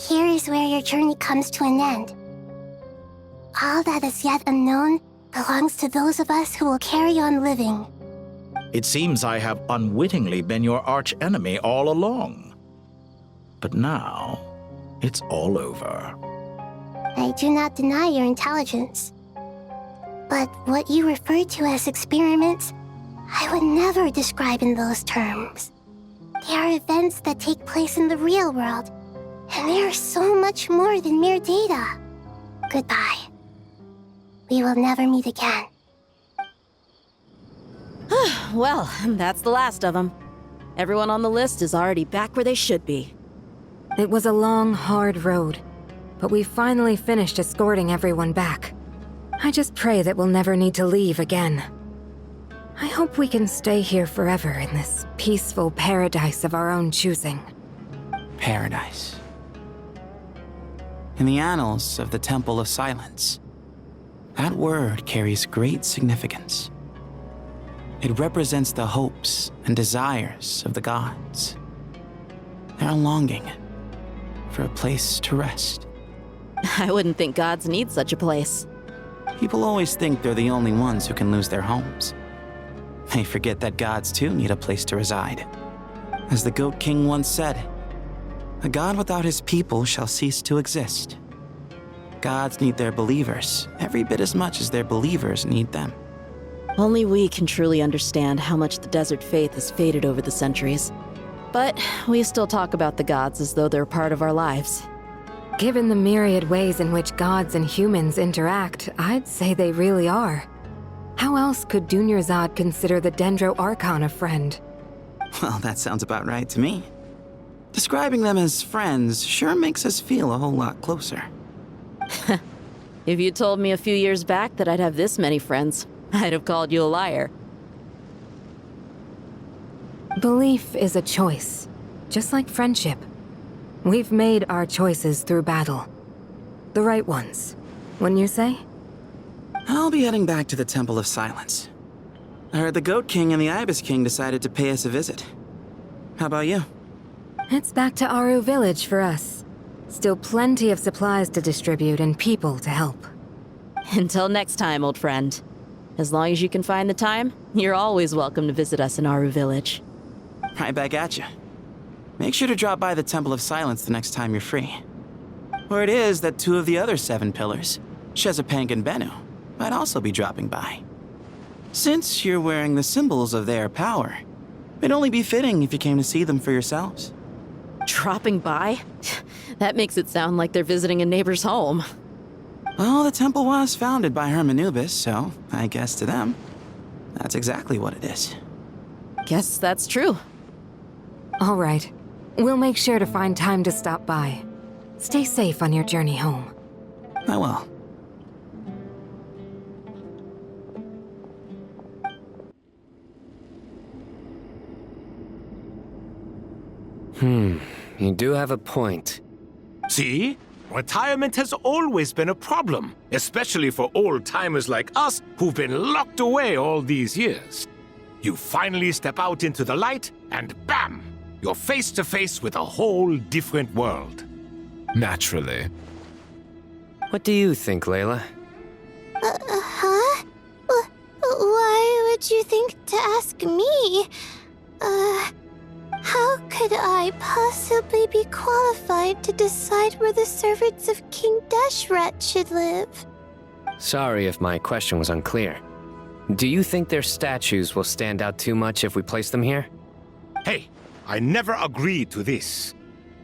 Here is where your journey comes to an end. All that is yet unknown belongs to those of us who will carry on living. It seems I have unwittingly been your arch-enemy all along. But now, it's all over. I do not deny your intelligence. But what you refer to as experiments, I would never describe in those terms. They are events that take place in the real world, and they are so much more than mere data. Goodbye. We will never meet again. Well, that's the last of them. Everyone on the list is already back where they should be. It was a long, hard road, but we finally finished escorting everyone back. I just pray that we'll never need to leave again. I hope we can stay here forever in this peaceful paradise of our own choosing. Paradise. In the annals of the Temple of Silence, that word carries great significance. It represents the hopes and desires of the gods. Their longing for a place to rest. I wouldn't think gods need such a place. People always think they're the only ones who can lose their homes. They forget that gods too need a place to reside. As the Goat King once said, "A god without his people shall cease to exist." Gods need their believers every bit as much as their believers need them. Only we can truly understand how much the desert faith has faded over the centuries. But we still talk about the gods as though they're part of our lives. Given the myriad ways in which gods and humans interact, I'd say they really are. How else could Dunyarzad consider the Dendro Archon a friend? Well, that sounds about right to me. Describing them as friends sure makes us feel a whole lot closer. If you told me a few years back that I'd have this many friends, I'd have called you a liar. Belief is a choice, just like friendship. We've made our choices through battle. The right ones, wouldn't you say? I'll be heading back to the Temple of Silence. I heard the Goat King and the Ibis King decided to pay us a visit. How about you? It's back to Aru Village for us. Still plenty of supplies to distribute and people to help. Until next time, old friend. As long as you can find the time, you're always welcome to visit us in Aru Village. Right back at you. Make sure to drop by the Temple of Silence the next time you're free. Word is that 2 of the other 7 pillars, Shezapang and Bennu, might also be dropping by. Since you're wearing the symbols of their power, it'd only be fitting if you came to see them for yourselves. Dropping by? That makes it sound like they're visiting a neighbor's home. Well, the temple was founded by Hermanubis, so I guess to them, that's exactly what it is. Guess that's true. All right. We'll make sure to find time to stop by. Stay safe on your journey home. I will. You do have a point. See? Retirement has always been a problem, especially for old-timers like us who've been locked away all these years. You finally step out into the light, and bam! You're face to face with a whole different world. Naturally. What do you think, Layla? Huh? Why would you think to ask me? How could I possibly be qualified to decide where the servants of King Deshret should live? Sorry if my question was unclear. Do you think their statues will stand out too much if we place them here? Hey, I never agreed to this.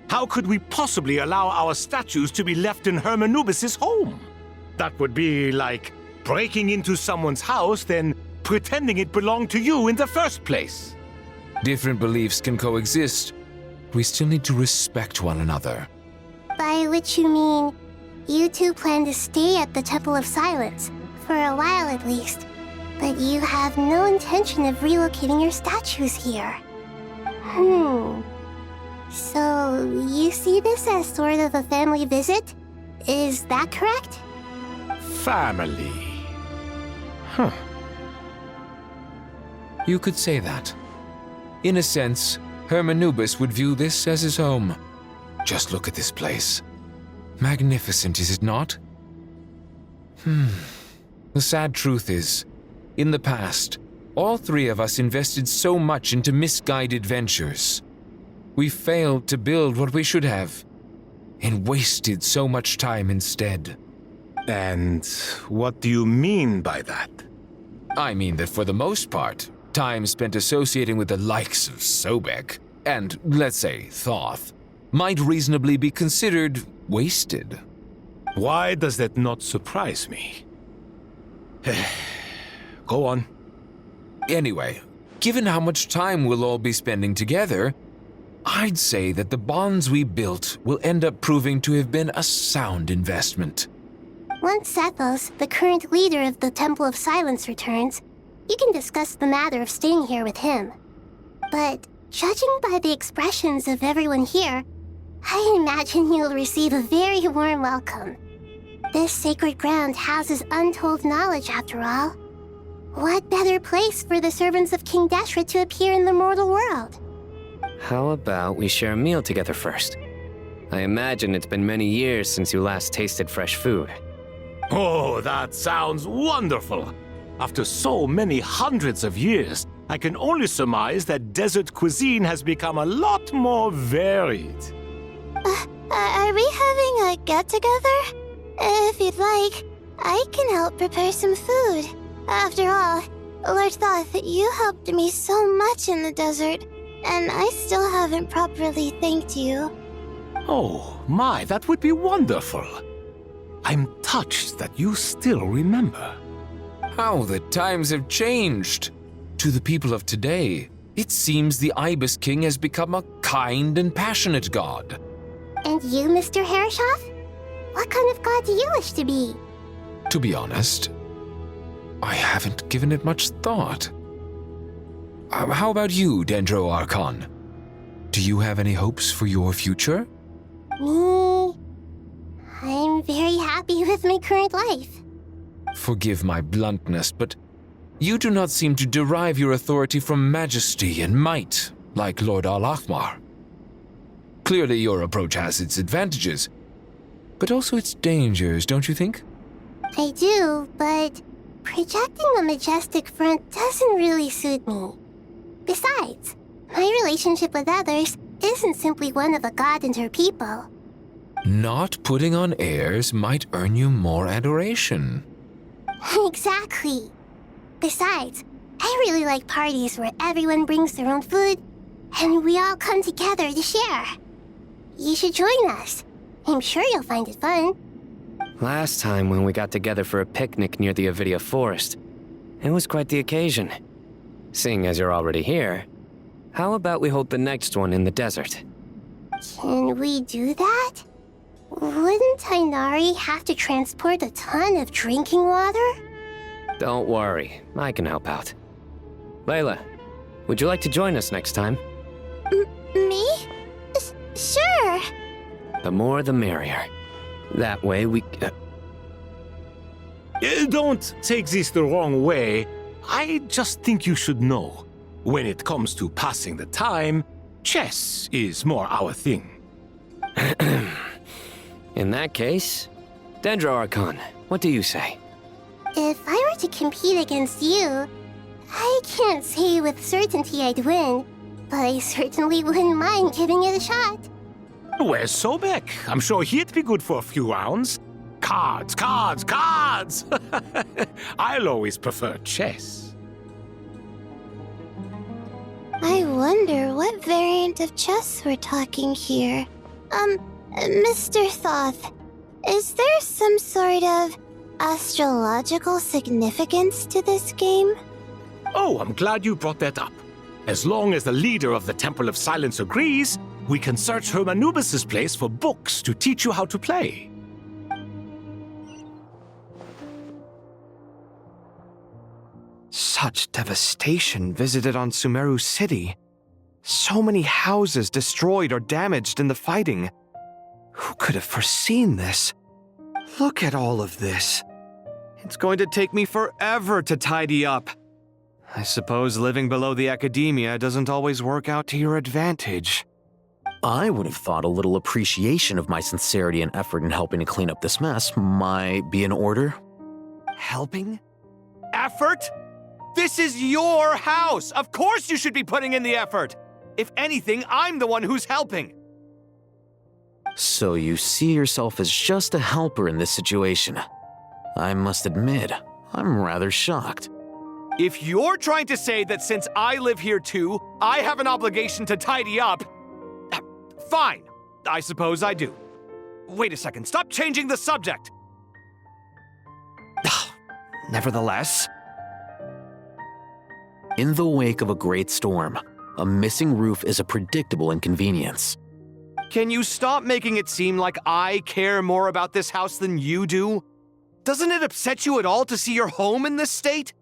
How could we possibly allow our statues to be left in Hermanubis' home? That would be like breaking into someone's house, then pretending it belonged to you in the first place. Different beliefs can coexist. We still need to respect one another. By which you mean, you two plan to stay at the Temple of Silence, for a while at least, but you have no intention of relocating your statues here. So, you see this as sort of a family visit? Is that correct? Family. You could say that. In a sense, Hermanubis would view this as his home. Just look at this place. Magnificent, is it not? The sad truth is, in the past, all 3 of us invested so much into misguided ventures. We failed to build what we should have, and wasted so much time instead. And what do you mean by that? I mean that for the most part, time spent associating with the likes of Sobek, and, let's say, Thoth, might reasonably be considered wasted. Why does that not surprise me? Go on. Anyway, given how much time we'll all be spending together, I'd say that the bonds we built will end up proving to have been a sound investment. Once Sethos, the current leader of the Temple of Silence, returns, you can discuss the matter of staying here with him. But judging by the expressions of everyone here, I imagine you'll receive a very warm welcome. This sacred ground houses untold knowledge, after all. What better place for the servants of King Deshret to appear in the mortal world? How about we share a meal together first? I imagine it's been many years since you last tasted fresh food. Oh, that sounds wonderful! After so many hundreds of years, I can only surmise that desert cuisine has become a lot more varied. Are we having a get-together? If you'd like, I can help prepare some food. After all, Lord Thoth, you helped me so much in the desert, and I still haven't properly thanked you. Oh, my, that would be wonderful. I'm touched that you still remember. How the times have changed! To the people of today, it seems the Ibis King has become a kind and passionate god. And you, Mr. Herreshoff? What kind of god do you wish to be? To be honest, I haven't given it much thought. How about you, Dendro Archon? Do you have any hopes for your future? Me? I'm very happy with my current life. Forgive my bluntness, but you do not seem to derive your authority from majesty and might, like Lord Al-Ahmar. Clearly your approach has its advantages, but also its dangers, don't you think? I do, but projecting a majestic front doesn't really suit me. Besides, my relationship with others isn't simply one of a god and her people. Not putting on airs might earn you more adoration. Exactly. Besides, I really like parties where everyone brings their own food and we all come together to share. You should join us. I'm sure you'll find it fun. Last time when we got together for a picnic near the Avidia Forest, it was quite the occasion. Seeing as you're already here, how about we hold the next one in the desert? Can we do that? Wouldn't Tainari have to transport a ton of drinking water? Don't worry, I can help out. Layla, would you like to join us next time? Me? Sure. The more the merrier. That way we... Don't take this the wrong way. I just think you should know. When it comes to passing the time, chess is more our thing. In that case, Dendro Archon, what do you say? If I were to compete against you, I can't say with certainty I'd win, but I certainly wouldn't mind giving it a shot. Where's Sobek? I'm sure he'd be good for a few rounds. Cards, cards, cards! I'll always prefer chess. I wonder what variant of chess we're talking here. Mr. Thoth, is there some sort of astrological significance to this game? Oh, I'm glad you brought that up. As long as the leader of the Temple of Silence agrees, we can search Hermanubis' place for books to teach you how to play. Such devastation visited on Sumeru City. So many houses destroyed or damaged in the fighting. Who could have foreseen this? Look at all of this. It's going to take me forever to tidy up. I suppose living below the academia doesn't always work out to your advantage. I would have thought a little appreciation of my sincerity and effort in helping to clean up this mess might be in order. Helping? Effort? This is your house! Of course you should be putting in the effort! If anything, I'm the one who's helping! So you see yourself as just a helper in this situation. I must admit, I'm rather shocked. If you're trying to say that since I live here too, I have an obligation to tidy up, fine, I suppose I do. Wait a second, stop changing the subject! Nevertheless... In the wake of a great storm, a missing roof is a predictable inconvenience. Can you stop making it seem like I care more about this house than you do? Doesn't it upset you at all to see your home in this state?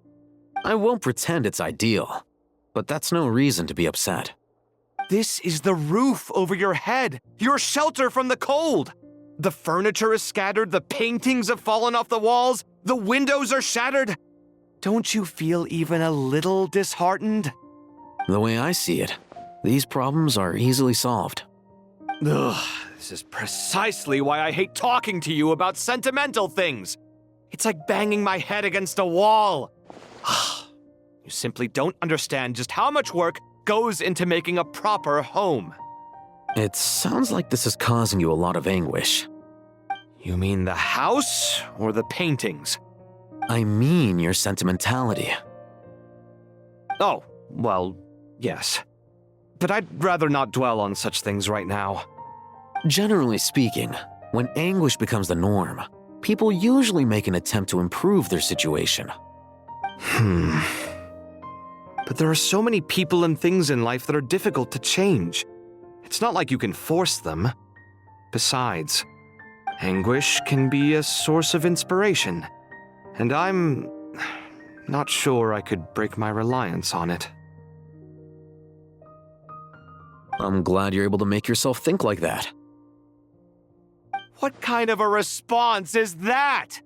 I won't pretend it's ideal, but that's no reason to be upset. This is the roof over your head, your shelter from the cold. The furniture is scattered, the paintings have fallen off the walls, the windows are shattered. Don't you feel even a little disheartened? The way I see it, these problems are easily solved. Ugh, this is precisely why I hate talking to you about sentimental things. It's like banging my head against a wall. You simply don't understand just how much work goes into making a proper home. It sounds like this is causing you a lot of anguish. You mean the house or the paintings? I mean your sentimentality. Oh, well, yes. But I'd rather not dwell on such things right now. Generally speaking, when anguish becomes the norm, people usually make an attempt to improve their situation. But there are so many people and things in life that are difficult to change. It's not like you can force them. Besides, anguish can be a source of inspiration, and I'm not sure I could break my reliance on it. I'm glad you're able to make yourself think like that. What kind of a response is that?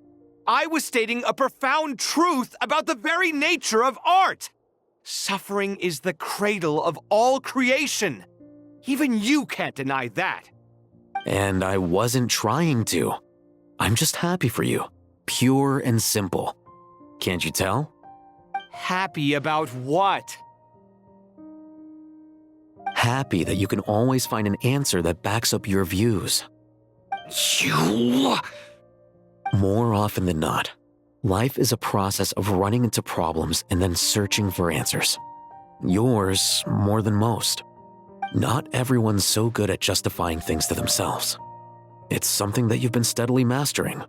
I was stating a profound truth about the very nature of art. Suffering is the cradle of all creation. Even you can't deny that. And I wasn't trying to. I'm just happy for you. Pure and simple. Can't you tell? Happy about what? Happy that you can always find an answer that backs up your views. You... More often than not, life is a process of running into problems and then searching for answers. Yours more than most. Not everyone's so good at justifying things to themselves. It's something that you've been steadily mastering.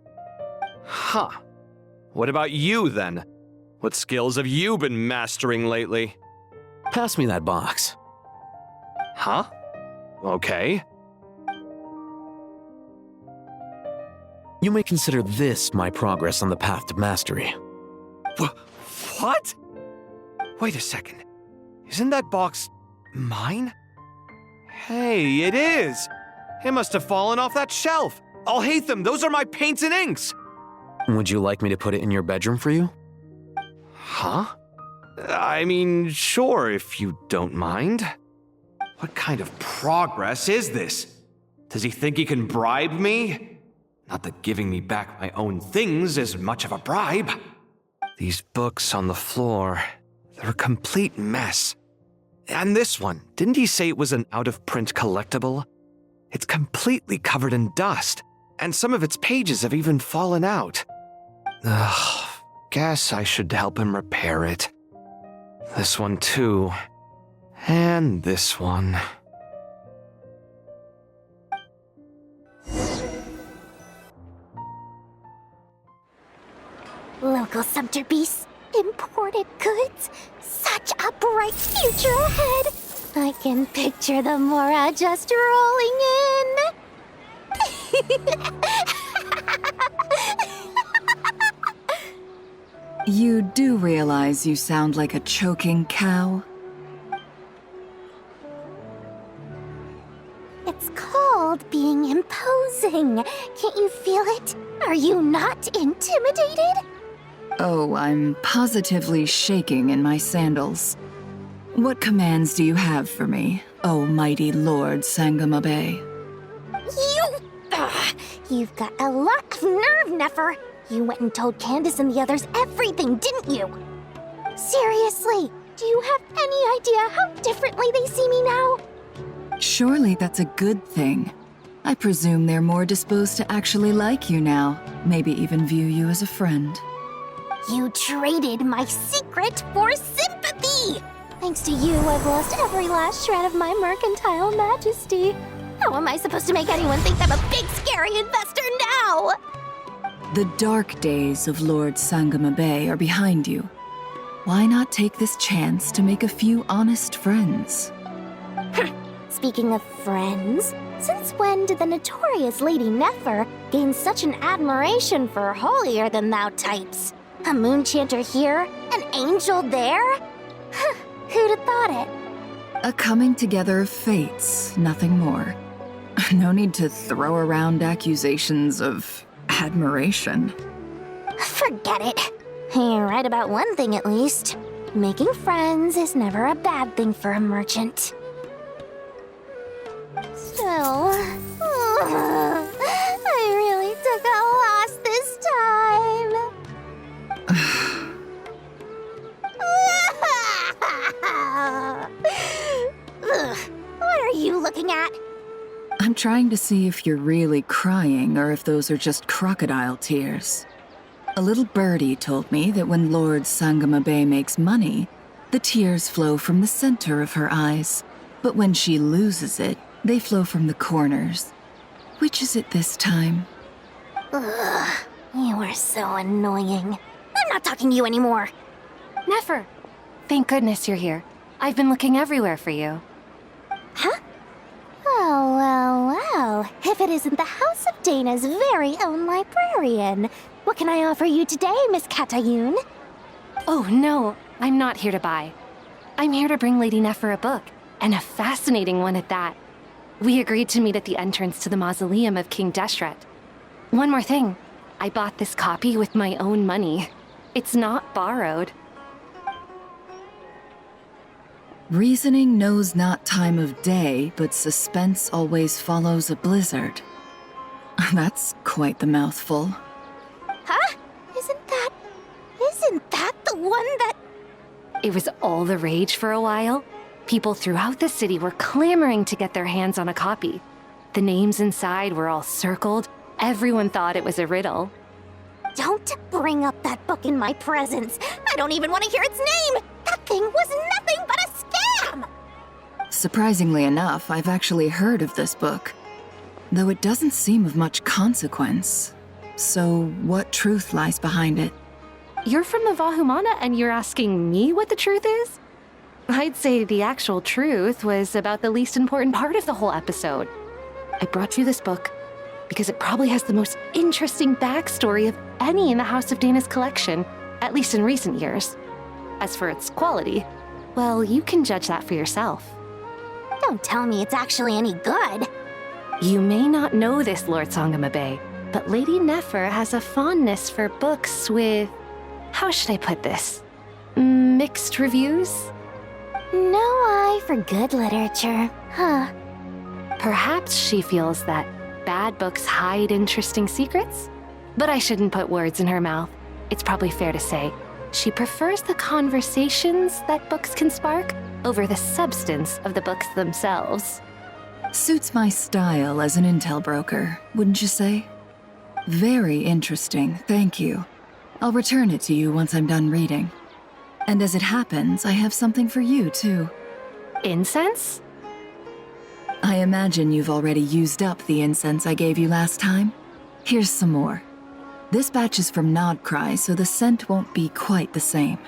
Huh. What about you, then? What skills have you been mastering lately? Pass me that box. Huh? Okay. You may consider this my progress on the path to mastery. What? Wait a second. Isn't that box mine? Hey, it is! It must have fallen off that shelf. I'll hate them. Those are my paints and inks. Would you like me to put it in your bedroom for you? Huh? I mean, sure, if you don't mind. What kind of progress is this? Does he think he can bribe me? Not that giving me back my own things is much of a bribe. These books on the floor, they're a complete mess. And this one, didn't he say it was an out-of-print collectible? It's completely covered in dust, and some of its pages have even fallen out. Ugh, guess I should help him repair it. This one too. And this one. Local subter beasts, imported goods, such a bright future ahead. I can picture the Mora just rolling in. You do realize you sound like a choking cow? It's called being imposing. Can't you feel it? Are you not intimidated? Oh, I'm positively shaking in my sandals. What commands do you have for me, oh mighty Lord Sangamabe? You've got a lot of nerve, Nefer. You went and told Candace and the others everything, didn't you? Seriously, do you have any idea how differently they see me now? Surely that's a good thing. I presume they're more disposed to actually like you now, maybe even view you as a friend. You traded my secret for sympathy! Thanks to you, I've lost every last shred of my mercantile majesty. How am I supposed to make anyone think I'm a big, scary investor now? The dark days of Lord Sangamabe are behind you. Why not take this chance to make a few honest friends? Speaking of friends, since when did the notorious Lady Nefer gain such an admiration for holier-than-thou types? A moon chanter here, an angel there? Who'd have thought it? A coming together of fates, nothing more. No need to throw around accusations of admiration. Forget it. You're right about one thing at least. Making friends is never a bad thing for a merchant. Still, I really took a loss this time. What are you looking at? I'm trying to see if you're really crying or if those are just crocodile tears. A little birdie told me that when Lord Sangamabe makes money, the tears flow from the center of her eyes. But when she loses it, they flow from the corners. Which is it this time? Ugh, you are so annoying. I'm not talking to you anymore. Nefer, thank goodness you're here. I've been looking everywhere for you. Huh? Well. If it isn't the House of Dana's very own librarian. What can I offer you today, Miss Katayun? Oh, no, I'm not here to buy. I'm here to bring Lady Nefer a book, and a fascinating one at that. We agreed to meet at the entrance to the mausoleum of King Deshret. One more thing, I bought this copy with my own money. It's not borrowed. Reasoning knows not time of day, but suspense always follows a blizzard. That's quite the mouthful. Huh? Isn't that the one that... It was all the rage for a while. People throughout the city were clamoring to get their hands on a copy. The names inside were all circled. Everyone thought it was a riddle. Don't bring up that book in my presence. I don't even want to hear its name. That thing was nothing but a scam. Surprisingly enough, I've actually heard of this book, though it doesn't seem of much consequence. So, what truth lies behind it? You're from the Vahumana and you're asking me what the truth is? I'd say the actual truth was about the least important part of the whole episode. I brought you this book because it probably has the most interesting backstory of any in the House of Dana's collection, at least in recent years. As for its quality, well, you can judge that for yourself. Don't tell me it's actually any good. You may not know this, Lord Sangamabe, but Lady Nefer has a fondness for books with, how should I put this, mixed reviews? No eye for good literature, huh? Perhaps she feels that bad books hide interesting secrets? But I shouldn't put words in her mouth. It's probably fair to say she prefers the conversations that books can spark over the substance of the books themselves. Suits my style as an intel broker, wouldn't you say? Very interesting, thank you. I'll return it to you once I'm done reading. And as it happens, I have something for you, too. Incense? I imagine you've already used up the incense I gave you last time. Here's some more. This batch is from Nodcry, so the scent won't be quite the same.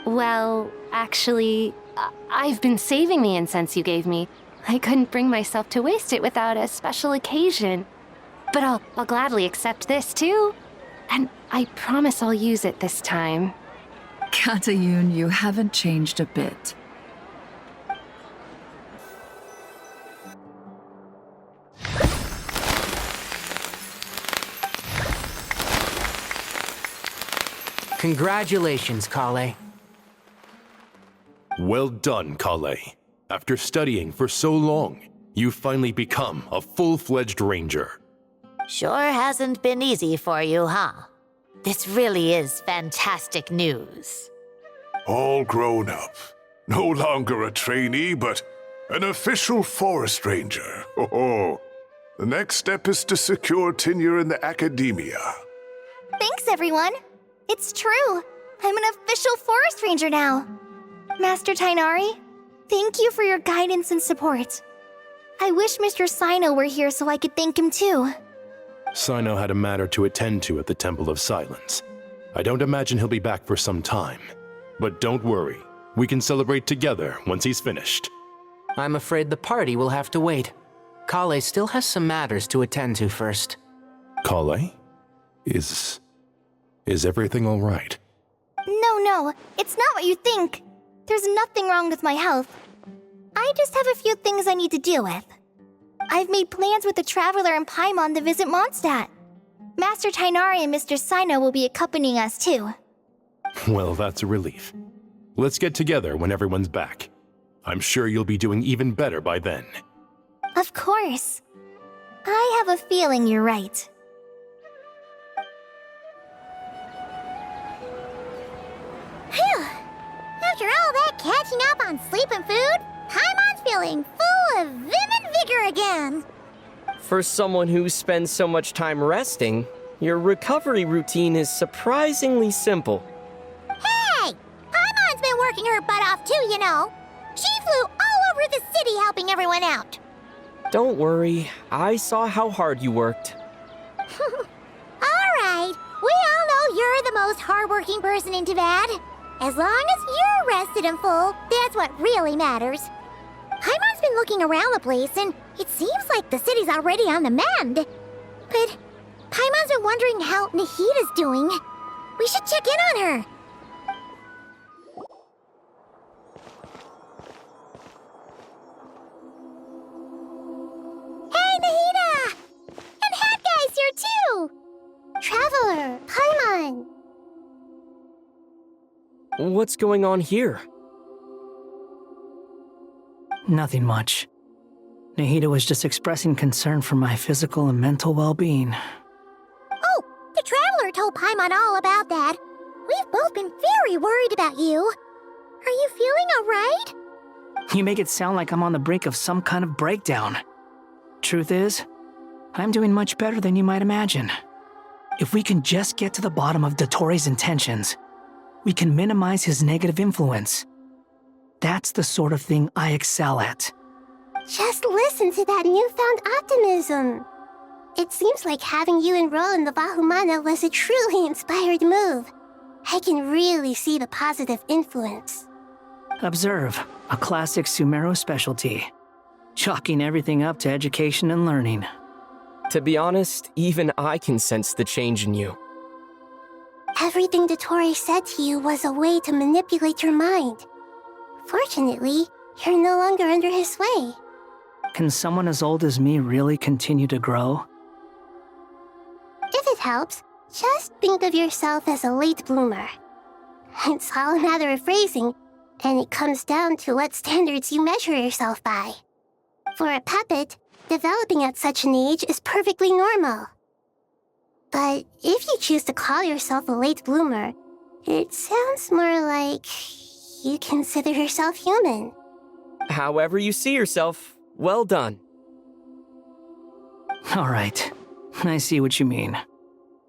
Well, actually, I've been saving the incense you gave me. I couldn't bring myself to waste it without a special occasion. But I'll gladly accept this, too. And I promise I'll use it this time. Katayun, you haven't changed a bit. Congratulations, Kale. Well done, Kale. After studying for so long, you've finally become a full-fledged ranger. Sure hasn't been easy for you, huh? This really is fantastic news. All grown up. No longer a trainee, but an official forest ranger. Oh, the next step is to secure tenure in the academia. Thanks, everyone. It's true. I'm an official forest ranger now. Master Tainari, thank you for your guidance and support. I wish Mr. Sino were here so I could thank him too. Sino had a matter to attend to at the Temple of Silence. I don't imagine he'll be back for some time. But don't worry, we can celebrate together once he's finished. I'm afraid the party will have to wait. Kale still has some matters to attend to first. Kale? Is everything all right? No, it's not what you think. There's nothing wrong with my health. I just have a few things I need to deal with. I've made plans with the Traveler and Paimon to visit Mondstadt. Master Tainari and Mr. Sino will be accompanying us too. Well, that's a relief. Let's get together when everyone's back. I'm sure you'll be doing even better by then. Of course. I have a feeling you're right. Phew! After all that catching up on sleep and food, Paimon's feeling full of vim and vigor again. For someone who spends so much time resting, your recovery routine is surprisingly simple. Hey! Paimon's been working her butt off too, you know. She flew all over the city helping everyone out. Don't worry, I saw how hard you worked. Alright, we all know you're the most hardworking person in Tavad. As long as you're rested and full, that's what really matters. Paimon's been looking around the place, and it seems like the city's already on the mend. But Paimon's been wondering how Nahida's doing. We should check in on her. Hey, Nahida! And Hat Guy's here too! Traveler, Paimon. What's going on here? Nothing much. Nahida was just expressing concern for my physical and mental well-being. Oh, the Traveler told Paimon all about that. We've both been very worried about you. Are you feeling alright? You make it sound like I'm on the brink of some kind of breakdown. Truth is, I'm doing much better than you might imagine. If we can just get to the bottom of Dottoro's intentions, we can minimize his negative influence. That's the sort of thing I excel at. Just listen to that newfound optimism. It seems like having you enroll in the Vahumana was a truly inspired move. I can really see the positive influence. Observe, a classic Sumeru specialty. Chalking everything up to education and learning. To be honest, even I can sense the change in you. Everything Dottori said to you was a way to manipulate your mind. Fortunately, you're no longer under his sway. Can someone as old as me really continue to grow? If it helps, just think of yourself as a late bloomer. It's all a matter of phrasing, and it comes down to what standards you measure yourself by. For a puppet, developing at such an age is perfectly normal. But if you choose to call yourself a late bloomer, it sounds more like you consider yourself human. However you see yourself, well done. All right, I see what you mean.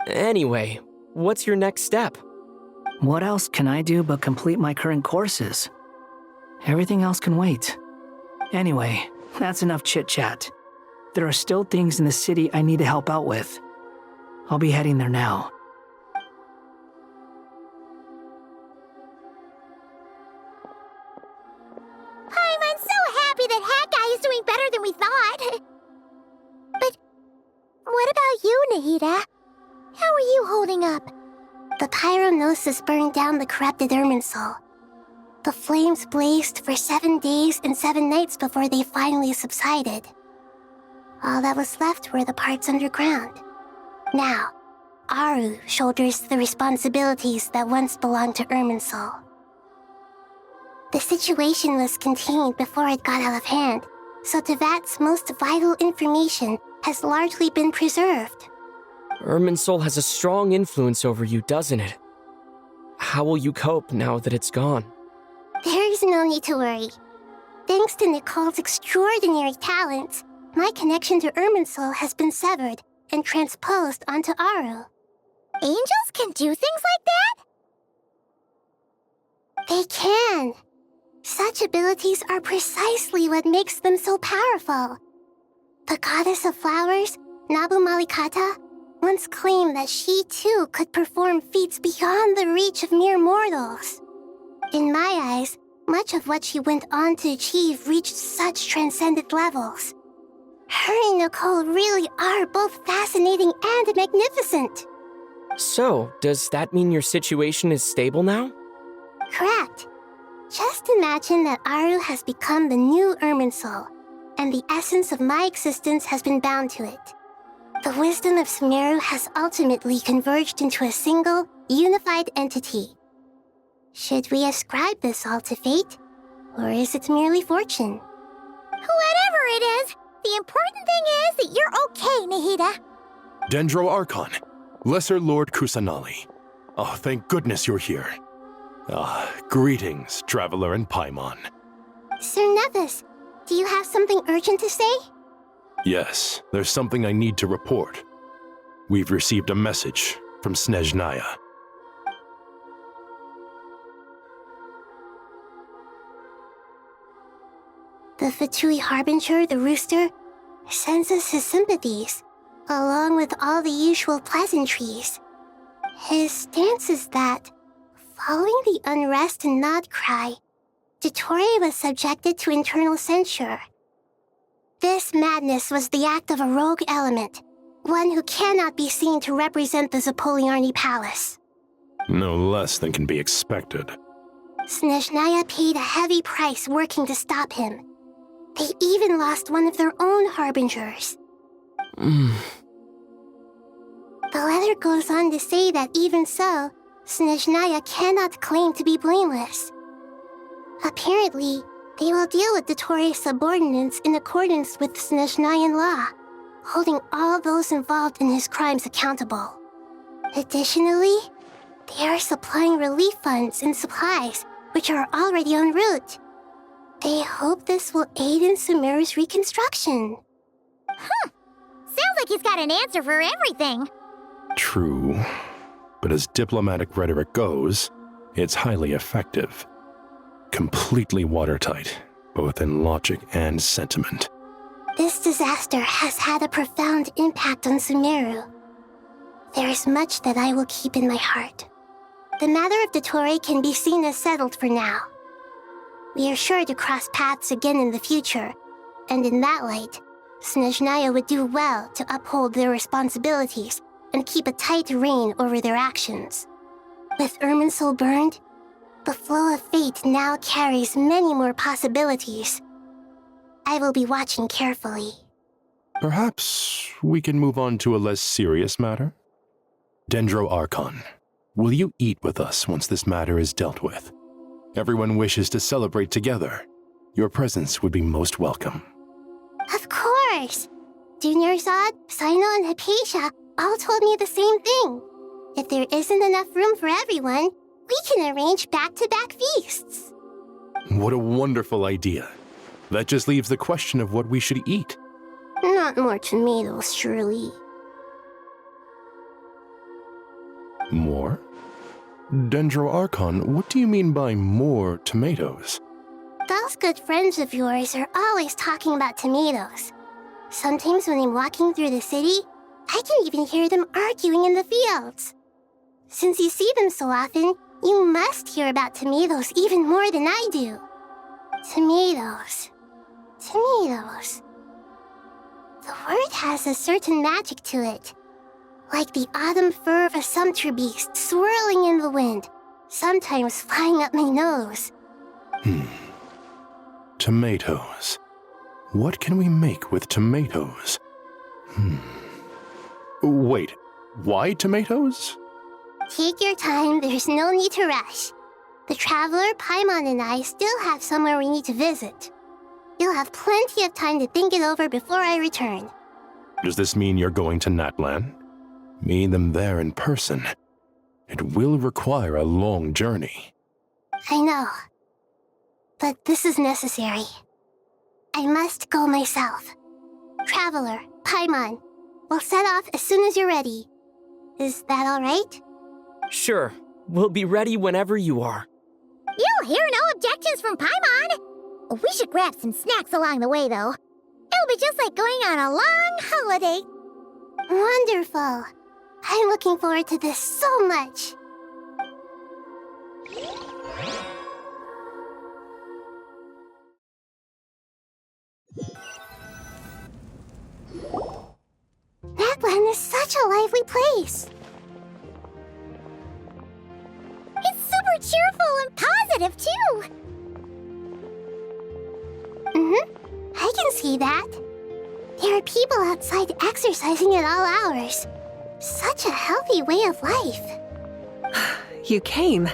Anyway, what's your next step? What else can I do but complete my current courses? Everything else can wait. Anyway, that's enough chit-chat. There are still things in the city I need to help out with. I'll be heading there now. I'm so happy that Hat Guy is doing better than we thought. But what about you, Nahida? How are you holding up? The pyronosis burned down the corrupted Irminsul. The flames blazed for 7 days and 7 nights before they finally subsided. All that was left were the parts underground. Now, Aru shoulders the responsibilities that once belonged to Irminsul. The situation was contained before it got out of hand, so Tevat's most vital information has largely been preserved. Irminsul has a strong influence over you, doesn't it? How will you cope now that it's gone? There is no need to worry. Thanks to Nicole's extraordinary talents, my connection to Irminsul has been severed and transposed onto Aru. Angels can do things like that? They can. Such abilities are precisely what makes them so powerful. The goddess of flowers, Nabu Malikata, once claimed that she too could perform feats beyond the reach of mere mortals. In my eyes, much of what she went on to achieve reached such transcendent levels. Her and Nicole really are both fascinating and magnificent. So, does that mean your situation is stable now? Correct. Just imagine that Aru has become the new Irminsul, and the essence of my existence has been bound to it. The wisdom of Sumeru has ultimately converged into a single, unified entity. Should we ascribe this all to fate, or is it merely fortune? Whatever it is, the important thing is that you're okay, Nahida. Dendro Archon, Lesser Lord Kusanali. Oh, thank goodness you're here. Greetings, Traveler and Paimon. Sir Nevis, do you have something urgent to say? Yes, there's something I need to report. We've received a message from Snezhnaya. The Fatui Harbinger, the Rooster, sends us his sympathies, along with all the usual pleasantries. His stance is that, following the unrest and Nod Cry, Dottori was subjected to internal censure. This madness was the act of a rogue element, one who cannot be seen to represent the Zapoliarni Palace. No less than can be expected. Snezhnaya paid a heavy price working to stop him. They even lost one of their own harbingers. The letter goes on to say that even so, Snezhnaya cannot claim to be blameless. Apparently, they will deal with Dottori's subordinates in accordance with Snezhnayan law, holding all those involved in his crimes accountable. Additionally, they are supplying relief funds and supplies, which are already en route. They hope this will aid in Sumeru's reconstruction. Sounds like he's got an answer for everything. True. But as diplomatic rhetoric goes, it's highly effective. Completely watertight, both in logic and sentiment. This disaster has had a profound impact on Sumeru. There is much that I will keep in my heart. The matter of Dottore can be seen as settled for now. We are sure to cross paths again in the future, and in that light, Snezhnaya would do well to uphold their responsibilities and keep a tight rein over their actions. With Irminsul burned, the flow of fate now carries many more possibilities. I will be watching carefully. Perhaps we can move on to a less serious matter? Dendro Archon, will you eat with us once this matter is dealt with? Everyone wishes to celebrate together. Your presence would be most welcome. Of course! Junior Zod, Sino, and Hypatia all told me the same thing. If there isn't enough room for everyone, we can arrange back-to-back feasts. What a wonderful idea. That just leaves the question of what we should eat. Not more tomatoes, surely. More? Dendro Archon, what do you mean by more tomatoes? Those good friends of yours are always talking about tomatoes. Sometimes when I'm walking through the city, I can even hear them arguing in the fields. Since you see them so often, you must hear about tomatoes even more than I do. Tomatoes. Tomatoes. The word has a certain magic to it. Like the autumn fur of a sumpter beast swirling in the wind, sometimes flying up my nose. Tomatoes. What can we make with tomatoes? Wait, why tomatoes? Take your time, there's no need to rush. The traveler, Paimon, and I still have somewhere we need to visit. You'll have plenty of time to think it over before I return. Does this mean you're going to Natlan? Meeting them there in person. It will require a long journey. I know. But this is necessary. I must go myself. Traveler, Paimon, we'll set off as soon as you're ready. Is that all right? Sure. We'll be ready whenever you are. You'll hear no objections from Paimon. We should grab some snacks along the way, though. It'll be just like going on a long holiday. Wonderful. I'm looking forward to this so much. Natlan is such a lively place. It's super cheerful and positive, too. I can see that. There are people outside exercising at all hours. Such a healthy way of life. You came.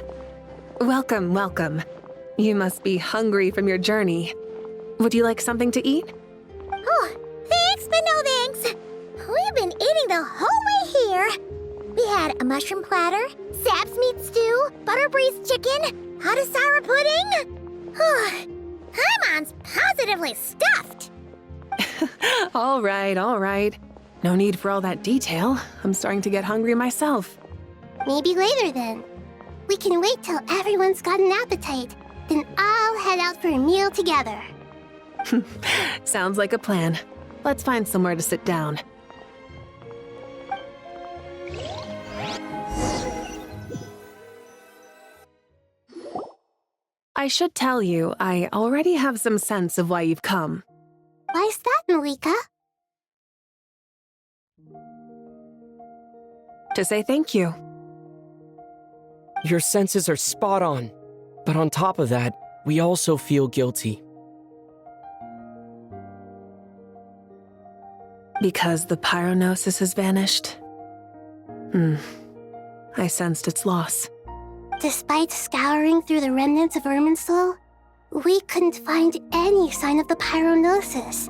Welcome, welcome. You must be hungry from your journey. Would you like something to eat? Oh, thanks, but no thanks. We've been eating the whole way here. We had a mushroom platter, Sap's meat stew, butter braised chicken, Hadasara pudding. Paimon's positively stuffed. All right. No need for all that detail. I'm starting to get hungry myself. Maybe later then. We can wait till everyone's got an appetite, then I'll head out for a meal together. Sounds like a plan. Let's find somewhere to sit down. I should tell you, I already have some sense of why you've come. Why's that, Malika? To say thank you. Your senses are spot on. But on top of that, we also feel guilty. Because the pyronosis has vanished? I sensed its loss. Despite scouring through the remnants of Irminsul, we couldn't find any sign of the pyronosis.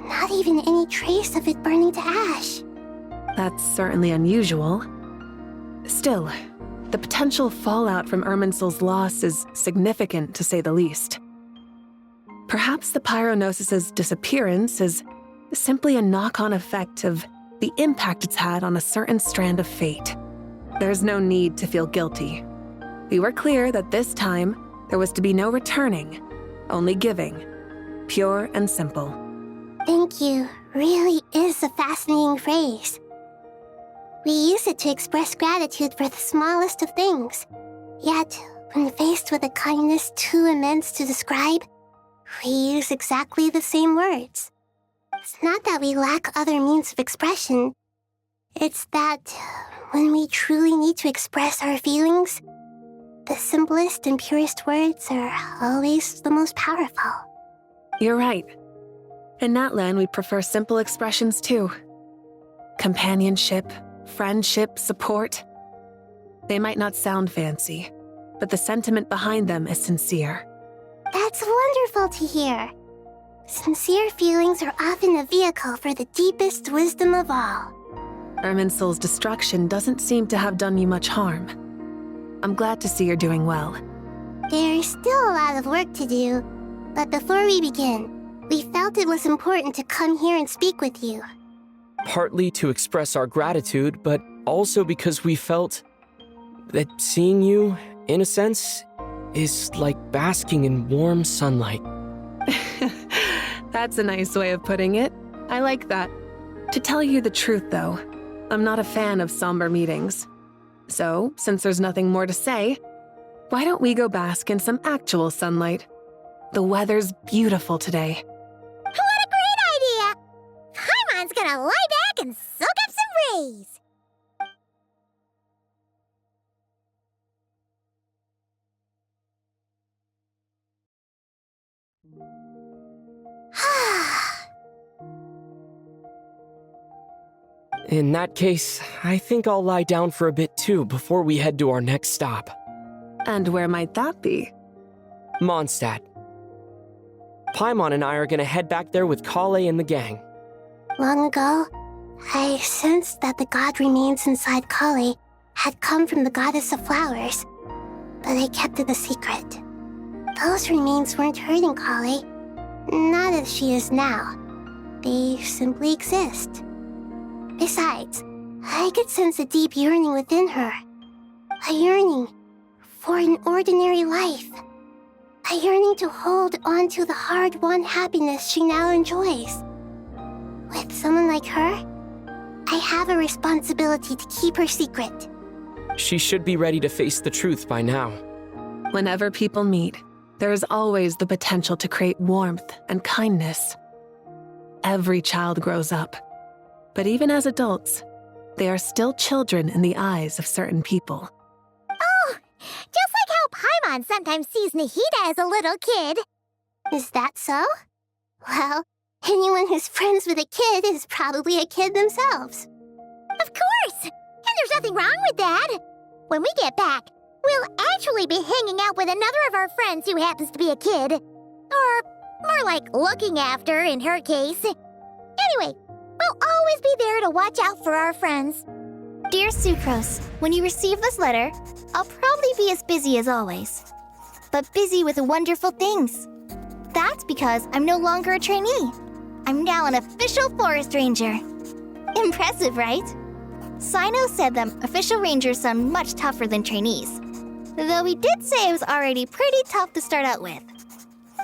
Not even any trace of it burning to ash. That's certainly unusual. Still, the potential fallout from Irminsul's loss is significant, to say the least. Perhaps the pyronosis's disappearance is simply a knock-on effect of the impact it's had on a certain strand of fate. There's no need to feel guilty. We were clear that this time, there was to be no returning, only giving. Pure and simple. Thank you really is a fascinating phrase. We use it to express gratitude for the smallest of things. Yet, when faced with a kindness too immense to describe, we use exactly the same words. It's not that we lack other means of expression. It's that when we truly need to express our feelings, the simplest and purest words are always the most powerful. You're right. In Natlan, we prefer simple expressions too. Companionship, friendship, support. They might not sound fancy, but the sentiment behind them is sincere. That's wonderful to hear. Sincere feelings are often a vehicle for the deepest wisdom of all. Irminsul's destruction doesn't seem to have done you much harm. I'm glad to see you're doing well. There's still a lot of work to do, but before we begin, we felt it was important to come here and speak with you. Partly to express our gratitude, but also because we felt that seeing you, in a sense, is like basking in warm sunlight. That's a nice way of putting it. I like that. To tell you the truth, though, I'm not a fan of somber meetings. So, since there's nothing more to say, why don't we go bask in some actual sunlight? The weather's beautiful today. What a great idea! Paimon's gonna lie back and soak up some rays! In that case, I think I'll lie down for a bit too before we head to our next stop. And where might that be? Mondstadt. Paimon and I are gonna head back there with Kale and the gang. Long ago, I sensed that the god remains inside Kale had come from the goddess of flowers, but I kept it a secret. Those remains weren't hurting Kale, not as she is now. They simply exist. Besides, I could sense a deep yearning within her. A yearning for an ordinary life. A yearning to hold on to the hard-won happiness she now enjoys. With someone like her, I have a responsibility to keep her secret. She should be ready to face the truth by now. Whenever people meet, there is always the potential to create warmth and kindness. Every child grows up. But even as adults, they are still children in the eyes of certain people. Oh, just like how Paimon sometimes sees Nahida as a little kid. Is that so? Well, anyone who's friends with a kid is probably a kid themselves. Of course! And there's nothing wrong with that. When we get back, we'll actually be hanging out with another of our friends who happens to be a kid. Or more like looking after, in her case. Anyway, we'll always be there to watch out for our friends. Dear Sucrose, when you receive this letter, I'll probably be as busy as always. But busy with wonderful things. That's because I'm no longer a trainee. I'm now an official forest ranger. Impressive, right? Sino said that official rangers sound much tougher than trainees. Though he did say it was already pretty tough to start out with.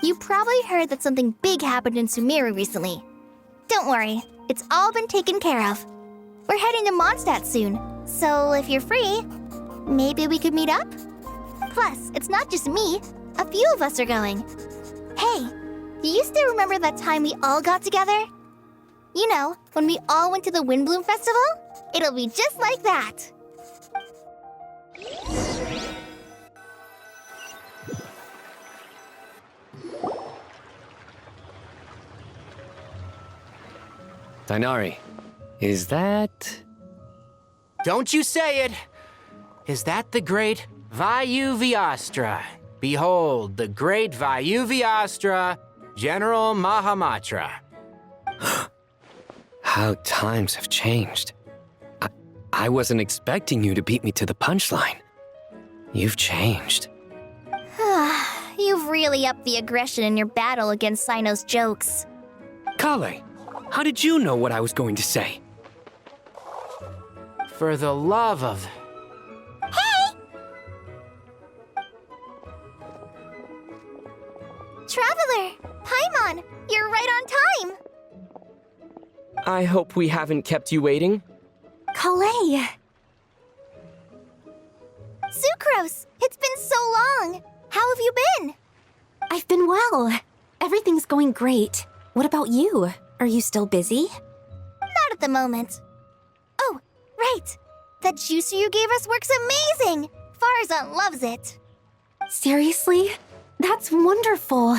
You probably heard that something big happened in Sumeru recently. Don't worry, it's all been taken care of. We're heading to Mondstadt soon, so if you're free, maybe we could meet up? Plus, it's not just me. A few of us are going. Hey, do you still remember that time we all got together? You know, when we all went to the Windbloom Festival? It'll be just like that. Dainari, is that... Don't you say it! Is that the great Vayu-Vyastra? Behold, the great Vayu-Vyastra, General Mahamatra. How times have changed. I wasn't expecting you to beat me to the punchline. You've changed. You've really upped the aggression in your battle against Sino's jokes. Kale, How did you know what I was going to say? For the love of... Hey! Traveler! Paimon! You're right on time! I hope we haven't kept you waiting. Calais! Sucrose! It's been so long! How have you been? I've been well. Everything's going great. What about you? Are you still busy? Not at the moment. Oh, right! That juicer you gave us works amazing! Farzan loves it. Seriously? That's wonderful.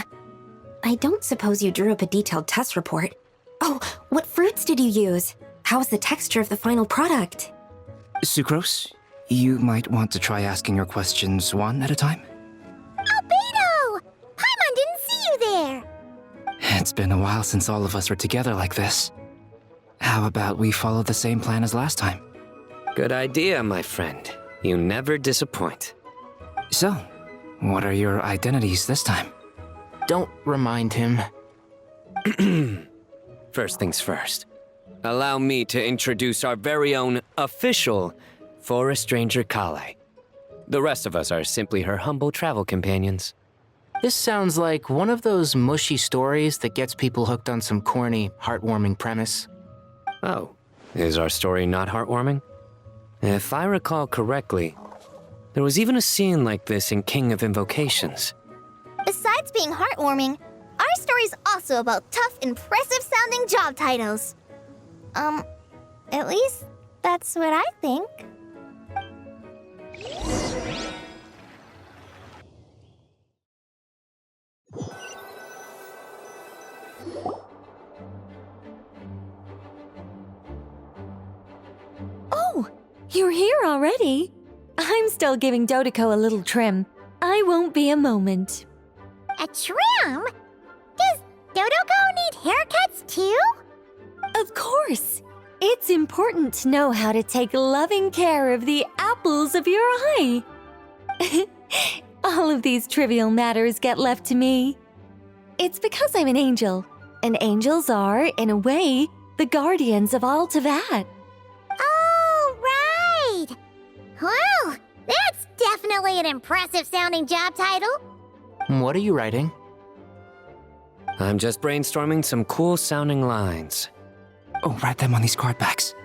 I don't suppose you drew up a detailed test report. Oh, what fruits did you use? How's the texture of the final product? Sucrose, you might want to try asking your questions one at a time. Albedo! Paimon didn't see you there! It's been a while since all of us were together like this. How about we follow the same plan as last time? Good idea, my friend. You never disappoint. So, what are your identities this time? Don't remind him. First things first. Allow me to introduce our very own official Forest Ranger Calais. The rest of us are simply her humble travel companions. This sounds like one of those mushy stories that gets people hooked on some corny, heartwarming premise. Oh, is our story not heartwarming? If I recall correctly, there was even a scene like this in King of Invocations. Besides being heartwarming, our story's also about tough, impressive-sounding job titles. At least that's what I think. Oh, you're here already? I'm still giving Dodeko a little trim. I won't be a moment. A trim? Does Dodoko need haircuts too? Of course. It's important to know how to take loving care of the apples of your eye. All of these trivial matters get left to me. It's because I'm an angel, and angels are, in a way, the guardians of all Teyvat. Oh, right! Well, that's definitely an impressive-sounding job title. What are you writing? I'm just brainstorming some cool-sounding lines. Oh, write them on these card backs.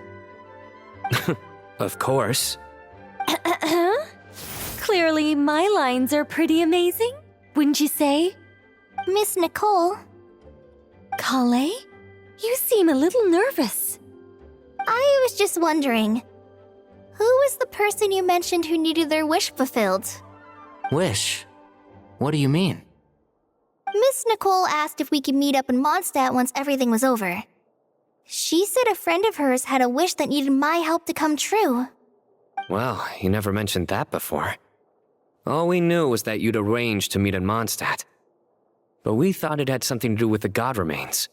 Of course. Clearly, my lines are pretty amazing, wouldn't you say? Miss Nicole. Calais? You seem a little nervous. I was just wondering, who was the person you mentioned who needed their wish fulfilled? Wish? What do you mean? Miss Nicole asked if we could meet up in Mondstadt once everything was over. She said a friend of hers had a wish that needed my help to come true. Well, you never mentioned that before. All we knew was that you'd arranged to meet in Mondstadt. But we thought it had something to do with the god remains.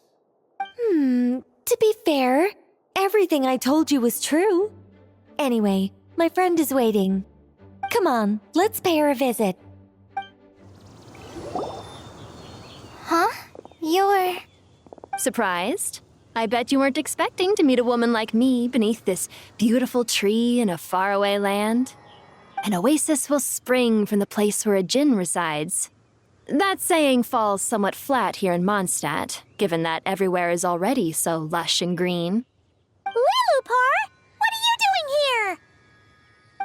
To be fair, everything I told you was true. Anyway, my friend is waiting. Come on, let's pay her a visit. Huh? You're... Surprised? I bet you weren't expecting to meet a woman like me beneath this beautiful tree in a faraway land. An oasis will spring from the place where a djinn resides. That saying falls somewhat flat here in Mondstadt, given that everywhere is already so lush and green. Lilupar, what are you doing here?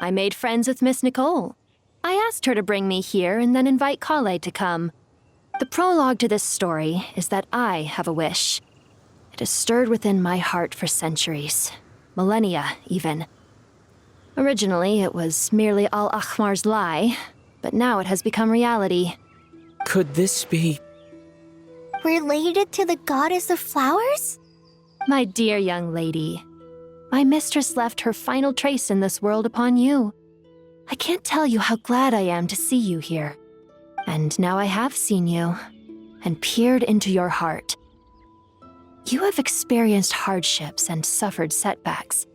I made friends with Miss Nicole. I asked her to bring me here and then invite Calais to come. The prologue to this story is that I have a wish. It has stirred within my heart for centuries, millennia even. Originally, it was merely Al-Akhmar's lie, but now it has become reality. Could this be... related to the goddess of flowers? My dear young lady, my mistress left her final trace in this world upon you. I can't tell you how glad I am to see you here. And now I have seen you, and peered into your heart. You have experienced hardships and suffered setbacks.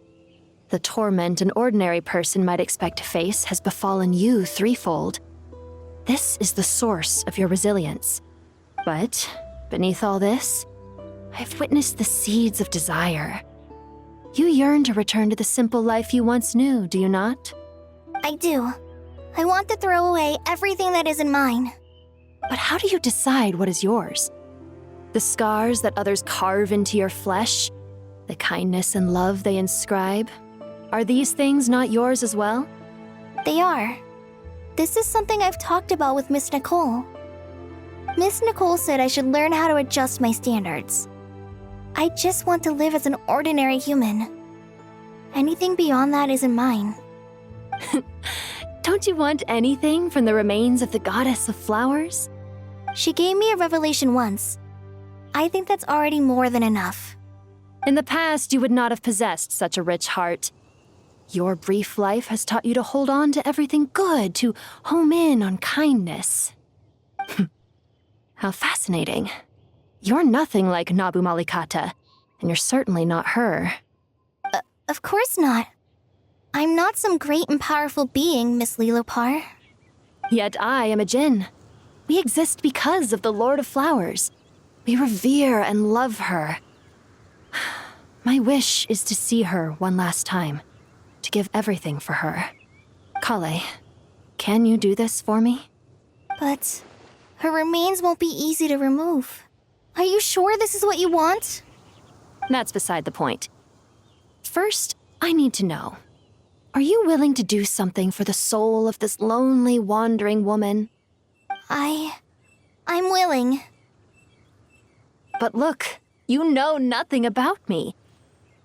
The torment an ordinary person might expect to face has befallen you threefold. This is the source of your resilience. But beneath all this, I've witnessed the seeds of desire. You yearn to return to the simple life you once knew, do you not? I do. I want to throw away everything that isn't mine. But how do you decide what is yours? The scars that others carve into your flesh? The kindness and love they inscribe? Are these things not yours as well? They are. This is something I've talked about with Miss Nicole. Miss Nicole said I should learn how to adjust my standards. I just want to live as an ordinary human. Anything beyond that isn't mine. Don't you want anything from the remains of the goddess of flowers? She gave me a revelation once. I think that's already more than enough. In the past, you would not have possessed such a rich heart. Your brief life has taught you to hold on to everything good, to home in on kindness. How fascinating. You're nothing like Nabu Malikata, and you're certainly not her. Of course not. I'm not some great and powerful being, Miss Lilopar. Yet I am a Jinn. We exist because of the Lord of Flowers. We revere and love her. My wish is to see her one last time, to give everything for her. Kale, can you do this for me? But her remains won't be easy to remove. Are you sure this is what you want? That's beside the point. First, I need to know. Are you willing to do something for the soul of this lonely, wandering woman? I'm willing. But look, you know nothing about me.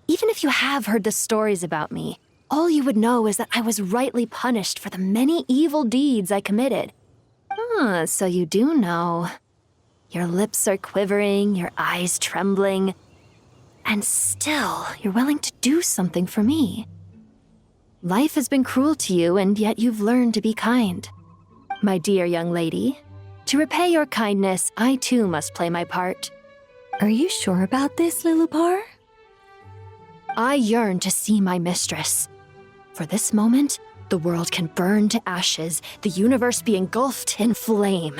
Even if you have heard the stories about me, all you would know is that I was rightly punished for the many evil deeds I committed. Ah, so you do know. Your lips are quivering, your eyes trembling, and still you're willing to do something for me. Life has been cruel to you, and yet you've learned to be kind. My dear young lady, to repay your kindness, I too must play my part. Are you sure about this, Lilopar? I yearn to see my mistress. For this moment, the world can burn to ashes, the universe be engulfed in flame.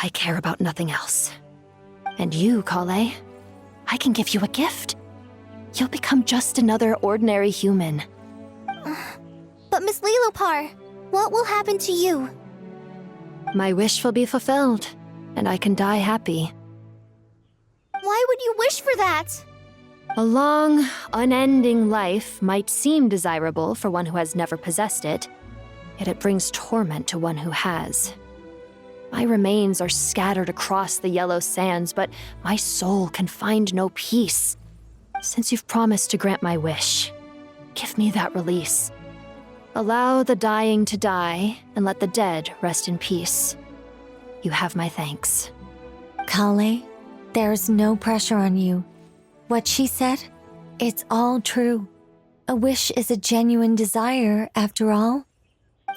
I care about nothing else. And you, Kale, I can give you a gift. You'll become just another ordinary human. But Miss Lilopar, what will happen to you? My wish will be fulfilled, and I can die happy. Why would you wish for that? A long, unending life might seem desirable for one who has never possessed it, yet it brings torment to one who has. My remains are scattered across the yellow sands, but my soul can find no peace. Since you've promised to grant my wish, give me that release. Allow the dying to die, and let the dead rest in peace. You have my thanks. Kale, there's no pressure on you. What she said, it's all true. A wish is a genuine desire, after all.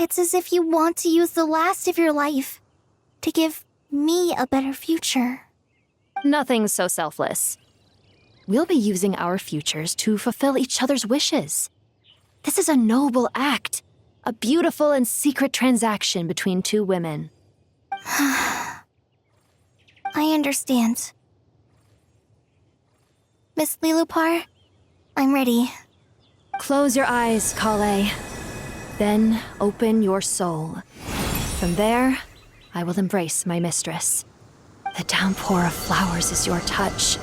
It's as if you want to use the last of your life to give me a better future. Nothing so selfless. We'll be using our futures to fulfill each other's wishes. This is a noble act, a beautiful and secret transaction between two women. I understand. Miss Lilopar, I'm ready. Close your eyes, Kale. Then open your soul. From there, I will embrace my mistress. The downpour of flowers is your touch,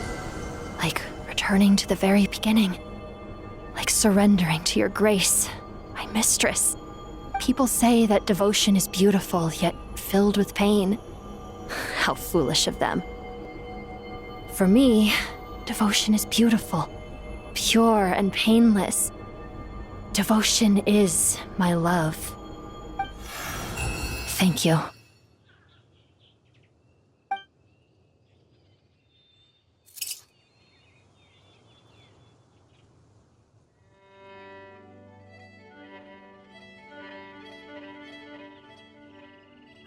like returning to the very beginning. Like surrendering to your grace, my mistress. People say that devotion is beautiful, yet filled with pain. How foolish of them. For me, devotion is beautiful, pure and painless. Devotion is my love. Thank you.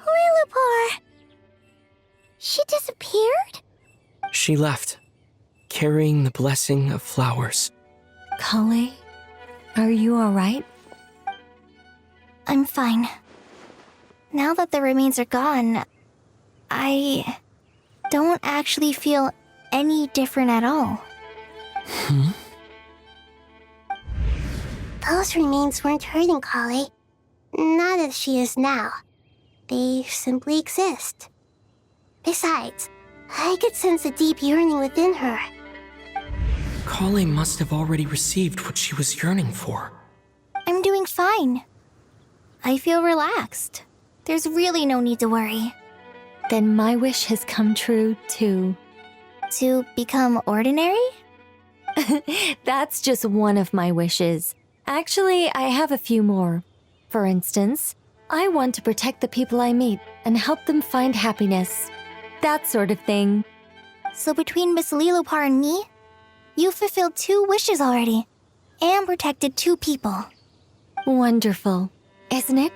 Lilopar! She disappeared? She left, carrying the blessing of flowers. Kale, are you alright? I'm fine. Now that the remains are gone, I don't actually feel any different at all. Those remains weren't hurting Kale. Not as she is now. They simply exist. Besides, I could sense a deep yearning within her. Kale must have already received what she was yearning for. I'm doing fine. I feel relaxed. There's really no need to worry. Then my wish has come true, too. To become ordinary? That's just one of my wishes. Actually, I have a few more. For instance, I want to protect the people I meet and help them find happiness. That sort of thing. So between Miss Lilopar and me, you fulfilled 2 wishes already, and protected 2 people. Wonderful, isn't it?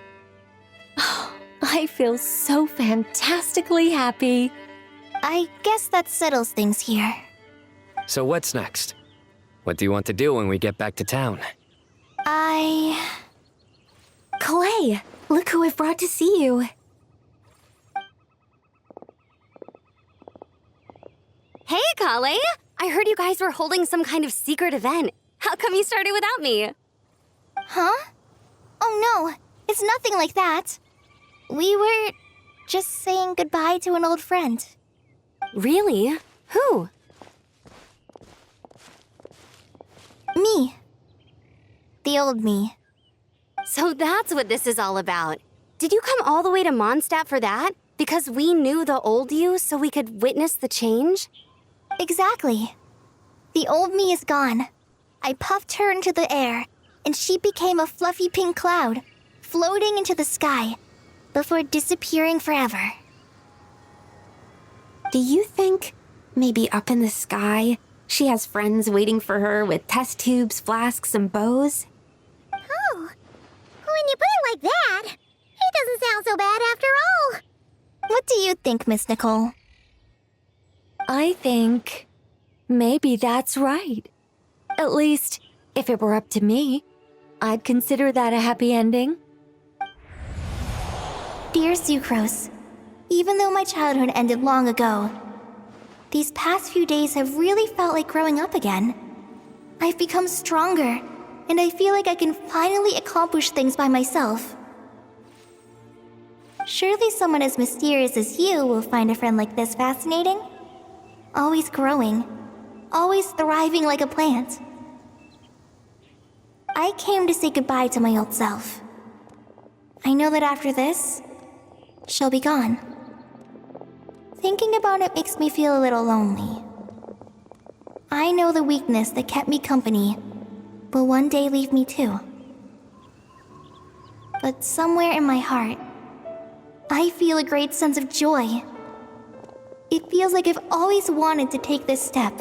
I feel so fantastically happy. I guess that settles things here. So what's next? What do you want to do when we get back to town? Clay, look who I've brought to see you. Hey, Kale! I heard you guys were holding some kind of secret event. How come you started without me? Huh? Oh no, it's nothing like that. We were just saying goodbye to an old friend. Really? Who? Me. The old me. So that's what this is all about. Did you come all the way to Mondstadt for that? Because we knew the old you so we could witness the change? Exactly. The old me is gone. I puffed her into the air, and she became a fluffy pink cloud, floating into the sky, before disappearing forever. Do you think, maybe up in the sky, she has friends waiting for her with test tubes, flasks, and bows? Oh, when you put it like that, it doesn't sound so bad after all. What do you think, Miss Nicole? I think maybe that's right. At least, if it were up to me, I'd consider that a happy ending. Dear Sucrose, even though my childhood ended long ago, these past few days have really felt like growing up again. I've become stronger, and I feel like I can finally accomplish things by myself. Surely someone as mysterious as you will find a friend like this fascinating. Always growing, always thriving like a plant. I came to say goodbye to my old self. I know that after this, she'll be gone. Thinking about it makes me feel a little lonely. I know the weakness that kept me company will one day leave me too. But somewhere in my heart, I feel a great sense of joy. It feels like I've always wanted to take this step,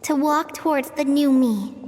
to walk towards the new me.